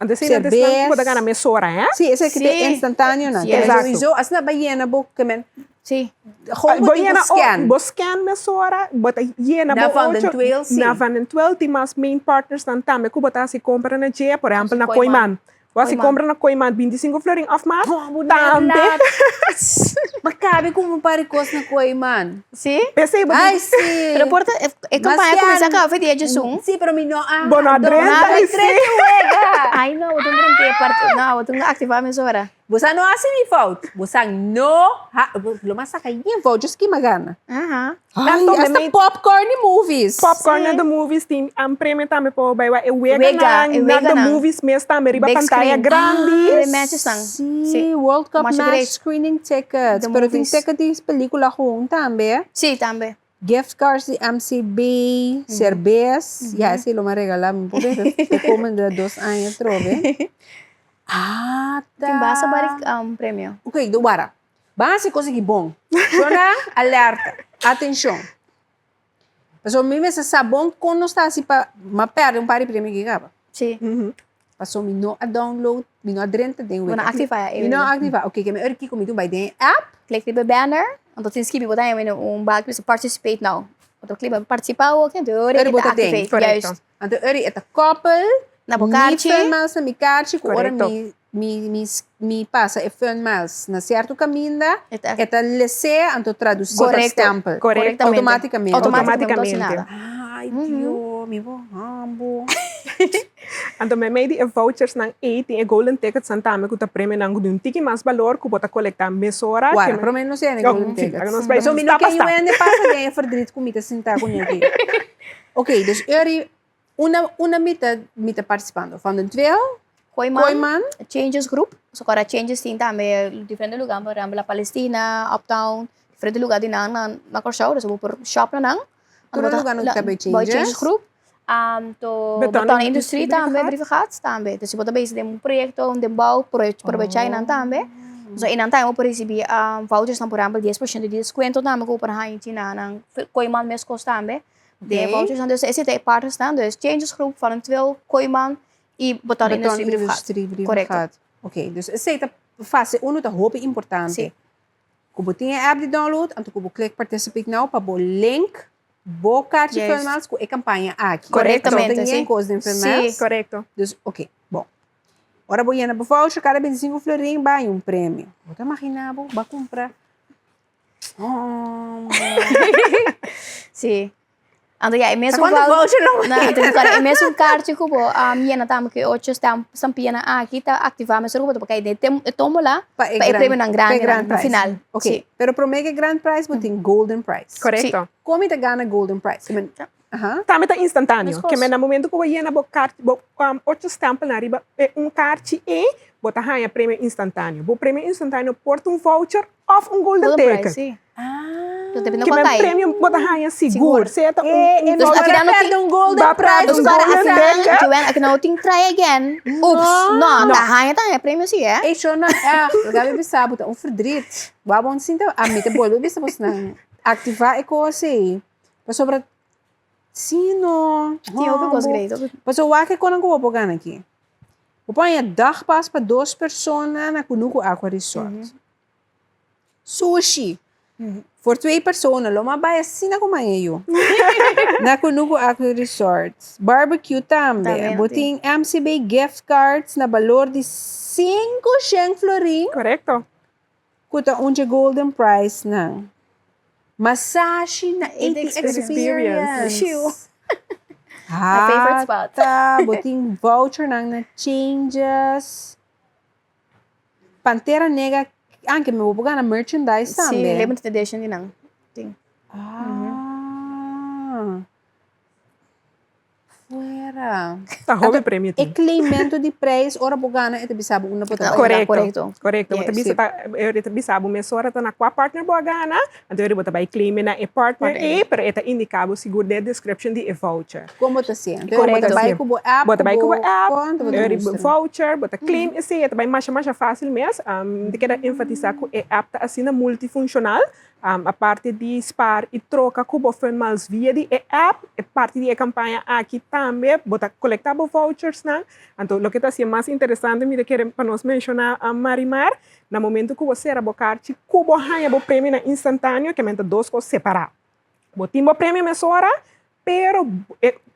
S11: Então, se ele está pode ganhar mesora, hein?
S3: Sim, esse aqui tem instantâneo na.
S5: Sim,
S3: Kaya
S11: exato.
S3: sowieso, as na bayena bo kamen.
S5: Sim.
S3: Gewoon moet je scan.
S11: Bo scan mesora, bota jena
S3: Na
S11: bo
S3: van den
S11: 8.
S3: 12, sim.
S11: Na van den 12, tem mais main partners dan também. Que bota se compra na J, por exemplo, na Koiman. Você
S5: Koiman.
S11: compra na Koiman 25 florin off mas também.
S3: Makabi kung maparikos na Koiman.
S5: Sim.
S11: Pensei,
S3: Ai, sim.
S5: Pero porta, campanha
S3: Mas
S5: começa
S3: yan.
S5: a ver dia de zoom.
S3: Sim, pero mino
S11: Bono adrenta,
S5: Ai, não, eu tenho que parte, não, eu tenho que ativar a mesora.
S3: Bosa no assim me falta. Bosa no, lumasa kayo yung vouchers que magana.
S5: Aham.
S3: Tanto hasta popcorn e movies.
S11: Popcorn na the movies team ang prêmio também po by wa
S5: Wega,
S11: na
S5: wega
S11: the
S5: na.
S11: movies mes também riba
S5: Big
S11: pantalla
S5: screen.
S11: grande.
S5: Matches lang.
S3: Sim, World Cup
S5: Mas
S3: match
S5: great.
S3: screening tickets.
S5: The
S3: Pero tem
S5: movies.
S3: ticket de película kung também.
S5: Sim, também.
S3: Gift cards de MCB, cerveza. Ya, esse lo me regalaram. Porque eu como de 2 anos, trove. Ah, tá.
S5: Tem basta balik prêmio.
S3: Ok, dubara. Base conseguir bom. Jona, alerta. Atenção. Passou mesmo essa sabão quando está assim para perde par de prêmio que acaba.
S5: Sim.
S3: Passou me no a download, me no adrenta de
S5: Vou na activar.
S3: Me no activar. Ok, que me aqui comigo vai ter app.
S5: Click di banner. Untuk tin skip botar yung bag bisa participate now. Untuk click participar o kan teori
S3: Eri
S5: kita
S3: bota tem.
S5: activate.
S11: Correcto.
S5: Juist.
S3: Então, eri é couple.
S5: Na bocarche.
S3: Mi filmas na mi carche, que ora
S11: Correcto.
S3: mi passa e filmas na certo caminho,
S5: Eta-
S3: eta lese anto traduzir
S5: Correcto.
S3: stamp.
S11: Correcto.
S3: Automaticamente.
S11: Automaticamente.
S3: Ai, Dio, mi vou rambo.
S11: Então me made a vouchers nang 8 e golden tickets ang também kuta prêmio nang dun tiki mas valor ku bota collectar mesora.
S3: Guarda, però me non sei ne golden
S11: sim,
S3: tickets.
S11: agora nós vai
S3: So, mi non
S11: stapa,
S3: che io
S11: stapa.
S3: ne passa che è verdriet com mita sentar com aqui. Ok, dus eri una mita participando. Van den 12,
S5: Koiman.
S3: Koiman,
S5: Changes group. So para changes tin também diferente lugar, por exemplo, Palestina, Uptown, diferente lugar din na Korsau, so por shop na nang.
S3: Todo lugar no tabi changes.
S5: Changes group. To
S11: Beton
S5: industrie
S11: industrie
S5: também
S11: briefing
S5: briefing também. Dus bota base de proyecto, de bouw, aprovechar nan também. So inang tayo mo po recebi vouchers na por exemplo 10% de desconto na ko para hain tina nang Koiman mes cost também. De vouchers dan dus esse te partes dan dus changes group van 12 Koiman e botar industrie briefing. Correcto.
S3: Ok, dus aceita fase uno da hope importante.
S5: Sim.
S3: Kubo tinha app de download, anto kubo click participate now para bo link, bo carte
S5: Yes.
S3: filmals com a campanha aqui.
S5: Correctamente,
S3: Então, tem
S5: sim.
S3: coisa de filmals.
S5: Sim.
S11: Correcto.
S3: Dus, ok, bom. Ora, vou ir na voucher, cada 25 florinhos, vai um prêmio. Vou te imaginar, vou comprar. Oh,
S5: Sim. Ando ya, mesmo
S3: quando voucher não
S5: na tem cara, mesmo carte ko po, na tamo que 8 stampia na aqui tá ativar, mas ko porque de tomo lá,
S3: pa
S5: pa prêmio ng grande no
S3: prize.
S5: final.
S3: Ok,
S5: Sim.
S3: pero pro mega grand prize, vou ter golden prize.
S11: Correcto.
S3: Como te gana golden prize? I mean,
S11: Também tá instantâneo.
S5: Mas
S11: Que
S5: coisa.
S11: me na momento que eu ia na bo carte, bo 8 stamp na riba, carte e bota raia prêmio instantâneo. Bo prêmio instantâneo porta voucher of golden ticket.
S5: Sim.
S3: ah,
S5: So depende
S11: Que
S5: ko
S11: me
S5: tayo.
S11: prêmio bota raia seguro. Certo?
S5: Dus
S3: agora
S5: aqui na
S3: perde um golden
S11: Ba-
S3: prize.
S5: Dus
S11: Yung
S5: para
S11: golden
S5: aqui
S11: ticket?
S5: na Joanne, aqui na uting try again. Oops. No, tahanha tayo prêmio siya.
S3: Ei, Shona, gabi bisa, buta um verdriet. Wabon sinta, a mita bol, bisa bos na activar e ko assim. Pa sobra
S5: Sino?
S3: Sim, eu gosto de
S5: Mas o que quando eu vou ganhar aqui? Eu ponho dagpas para 2 pessoas na Kunuku Aqua Resort. Sushi. For 2 pessoas, loma vai assim na kumayo. Na Kunuku Aqua Resort. Barbecue também. Boting MCB gift cards na valor de 500 florin.
S11: Correcto.
S5: Kuta unje golden prize na. Massage na 80 experience.
S3: Chill.
S5: Ah,
S3: favorite spot.
S5: tá. Boting voucher na changes. Pantera Negra. Que me vou pegar na merchandise também.
S3: Sim, limited edition din ang.
S5: Fuera.
S11: Tá hobby prêmio.
S5: Eclaimento de preço, ora bogana, ete bisabo una pota.
S11: Correcto. Correcto.
S3: Yes.
S11: Bota bisa eu bisabo mesora tá na qua partner bogana, então eu bota vai claim na e partner e pero eta indicado seguro de description de e voucher.
S5: Como tá sendo?
S11: Correcto.
S5: Vai com o app.
S11: Bota vai com o app,
S5: eu
S11: voucher, bota claim e se eta vai mais fácil mesmo. De quero enfatizar que e app tá assim multifuncional. A parte de spar e troca cubo mais via de app, e parte de campanha aqui também, bota colectable vouchers, né? Então, o que está sendo mais interessante, me quero para nós mencionar a Marimar, no momento que você era bocarte, cubo ganha o prêmio na instantâneo, que menta 2 coisas separadas. Botimos o prêmio mesora, pero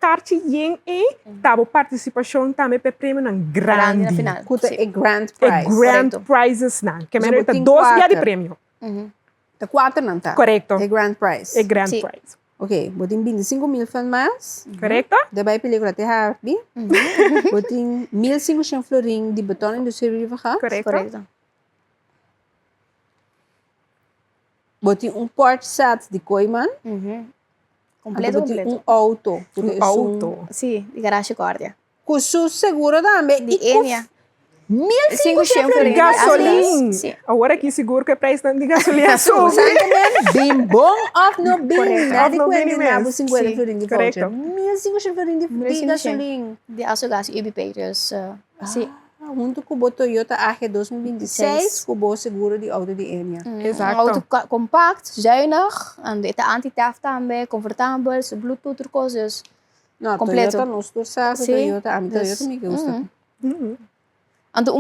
S11: carte yen e tabo participação também para prêmio na grande.
S3: Na final.
S5: Kuta e grand prize.
S11: E grand prizes, né? Que menta 2 dia de prêmio.
S5: Tá 4 não tá?
S11: Correcto.
S5: É grand prize.
S11: É grand prize.
S5: Ok, botin 25,000 fan mais.
S11: Correcto.
S5: Daí película te harbi. Botin 1.500 florin de batom industrie riva ha.
S11: Correcto.
S5: Botin port set de Koiman.
S3: Completo,
S5: botin auto.
S11: Auto.
S3: Sim, de garagem cordia.
S5: Com seu seguro também.
S3: De Enia.
S5: 1.500 florin.
S11: Gasolina.
S3: Sim.
S11: Agora que seguro que o preço de gasolina sube.
S5: Bim bom of no bim. Nada de
S11: Of no
S5: coisa
S11: bim
S5: de nabo
S11: mesmo.
S5: 50 florin de voucher.
S11: Correcto.
S5: 1.500 florin de gasolina.
S3: De aço EBP, dus sim.
S5: Junto com o Toyota AG 2026, com o seguro de auto de Enia.
S11: Exato.
S3: Auto compact, zuinig, en de anti-theft também, comfortabel, Bluetooth coisas.
S5: Não,
S3: completo.
S5: Toyota não estou Toyota, a mim Toyota me gusta.
S3: Então,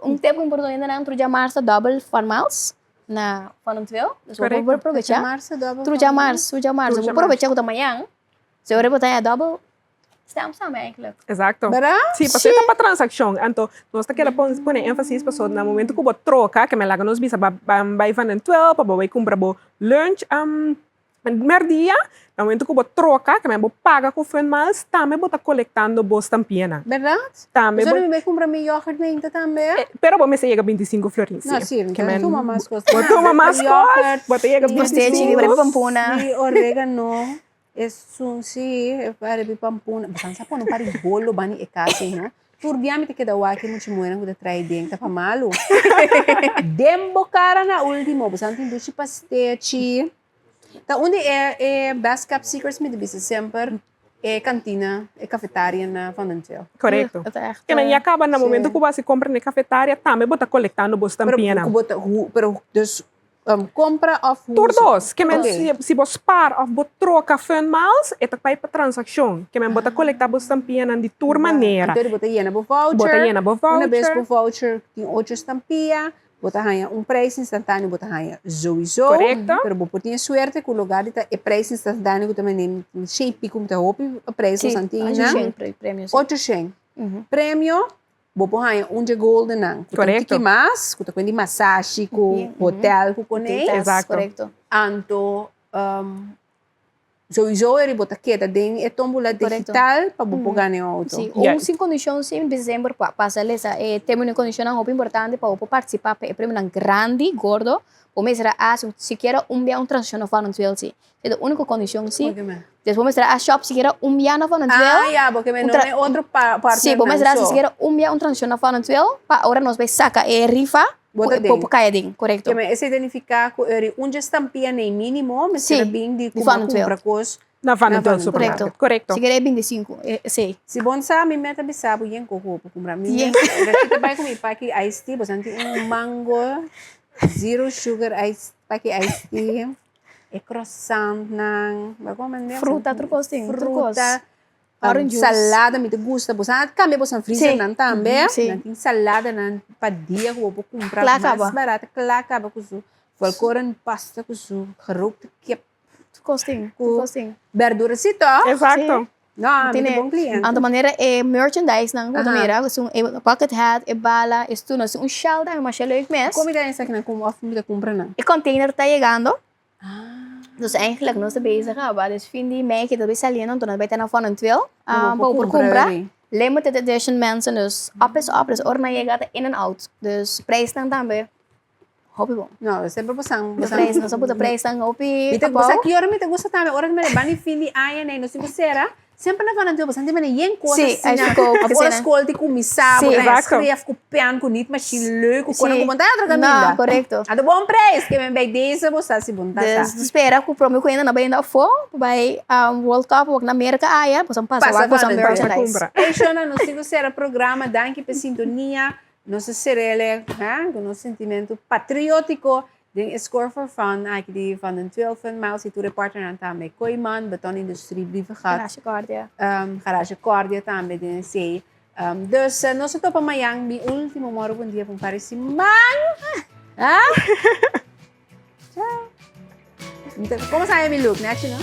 S3: um tempo importante ainda não troja março double formals na Fanantuel.
S11: Correcto.
S3: Vou aproveitar. Troja março. Vou aproveitar que amanhã. Se eu botar a double, estamos também, eigenlijk.
S11: Exato.
S5: Verdade?
S11: Sim, você está para transação. Então, nós queremos pôr ênfase para no momento que você troca, que me laga nos bisa vai van en 12, para vai comprar lunch merdia, no momento que você troca, que me paga com fã mais, também você está coletando boas tampinhas.
S5: Verdade?
S11: Também.
S5: Você não vai comprar meu iogurte ainda também?
S11: Pero você chega a 25 florins.
S5: Não, sim,
S11: que
S5: toma mais coisas.
S11: Você toma mais coisas, você chega a
S3: Você
S11: 25.
S3: chega a pampuna.
S5: E orégano. Sunsi, para pampuna. Bukan sa po, no pari bolo bani ekasi, no? Turbiamente que da waki mo chimuera ko da try din ta pamalo. Dembo cara na último, busan tin dushi pastechi. Ta onde é best kept secrets me debisa sempre é cantina, é cafeteria na Fanantel.
S11: Correto. Que nem acaba no momento que você compra na cafeteria, também você está coletando boas tampinhas.
S5: Pero dus compra of
S11: Todos, que se você par of você troca fun miles, é para transação, que men você coletar boas tampinhas de tour maneira.
S5: Então você llena bo voucher.
S11: Você llena bo voucher.
S5: Uma vez bo voucher tem 8 estampinhas. Você ganha preço instantâneo, você ganha sowieso.
S11: Correcto.
S5: Pero você tem sorte que o lugar está é preço instantâneo, que também tem shape como está hopi, o preço instantâneo. 800 prêmio. Você ganha de gold na.
S11: Correcto.
S5: Que mais? Você tem massagem, com hotel, com
S11: Exato.
S3: Correcto.
S5: Anto sowieso você queda dentro é tómbola digital para você ganhar auto.
S3: Sim, ou sem condições em dezembro passa essa temos uma condição muito importante para você participar do prêmio grande, gordo. Vamos será se quer dia transação para não ter sim. É a única condição sim. Depois vamos será a shop se quer dia na para não ter.
S5: Ah, porque não é outro parte.
S3: Sim, vamos será se quer dia transação para não ter. Para agora nós vai sacar rifa. Por caia din, correto.
S5: Que esse identificar que onde estampia nem mínimo, mas será bem de compra coisa.
S11: Na Fanantel supermarket. Correcto.
S3: Se quer 25, sim.
S5: Se bom sabe, me meta bisabo yen coco para comprar. Mim, você vai comer paqui iced tea, você tem mango, zero sugar iced tea.
S3: e croissant ng,
S12: Fruta,
S3: fruta,
S12: Orange juice.
S3: salada, me gusta. Bosan, kami bosan freezer
S12: Sim.
S3: nan também.
S12: Sim.
S3: Nanti salada nan padia ko po comprar
S12: Klaka
S3: mais
S12: ba?
S3: barata. Klaka ba kusu. Volkoren pasta kusu. Gerookte kip.
S12: Costing.
S3: Verdurecito.
S11: Exacto.
S3: No,
S12: Tiene,
S3: muito bom cliente.
S12: de maneira merchandise ng
S3: Aha.
S12: Guatemala, gusto bucket hat, bala, isto na um shelter, uma leuk mes.
S3: Comida essa que não como off me compra não.
S12: E container tá chegando. Dus eigenlijk nós estamos bezig, dus vind die mij dat we saliendo, dan bij ten van een twil, voor compra. Limited edition mensen, dus op is op, dus orna chegada in en out. Dus prijs dan também. Hobby bom.
S3: Não, sempre bosan.
S12: De prijs, nós vamos prijs dan hobby.
S3: Mita bosan que hora me te gusta também. Hora me bani fini aya nem no se será. Sempre na van bosan te mene yen coisa.
S12: Sim, acho que eu
S3: a bola escola te comissário,
S12: Sim,
S3: né?
S11: exato.
S3: Escreve com piano com nit, mas leuk, com
S12: Sim.
S3: uma outra camisa.
S12: Não, correto.
S3: A do bom preço que me vai desse bosan se bom tá.
S12: Dus espera que o promo ainda não vai ainda for, vai World Cup, ou na América, aya, possam passar,
S3: Passa
S12: possam
S3: van
S12: merchandise.
S11: compra.
S3: E Shona, no sigo será programa, danke per sintonia, nosso serele, com nosso sentimento patriótico. Den Score for Fun, aqui van de 12 miles, e tu reporter aan também Koiman, betonindustrie, brieven gaat.
S12: Garage Cordia.
S3: Garage Cordia também, den sei. Dus, nós estamos para amanhã, meu último moro bom dia, para parecer mano. Ah? Tchau. Como sai, meu look, né, Chino?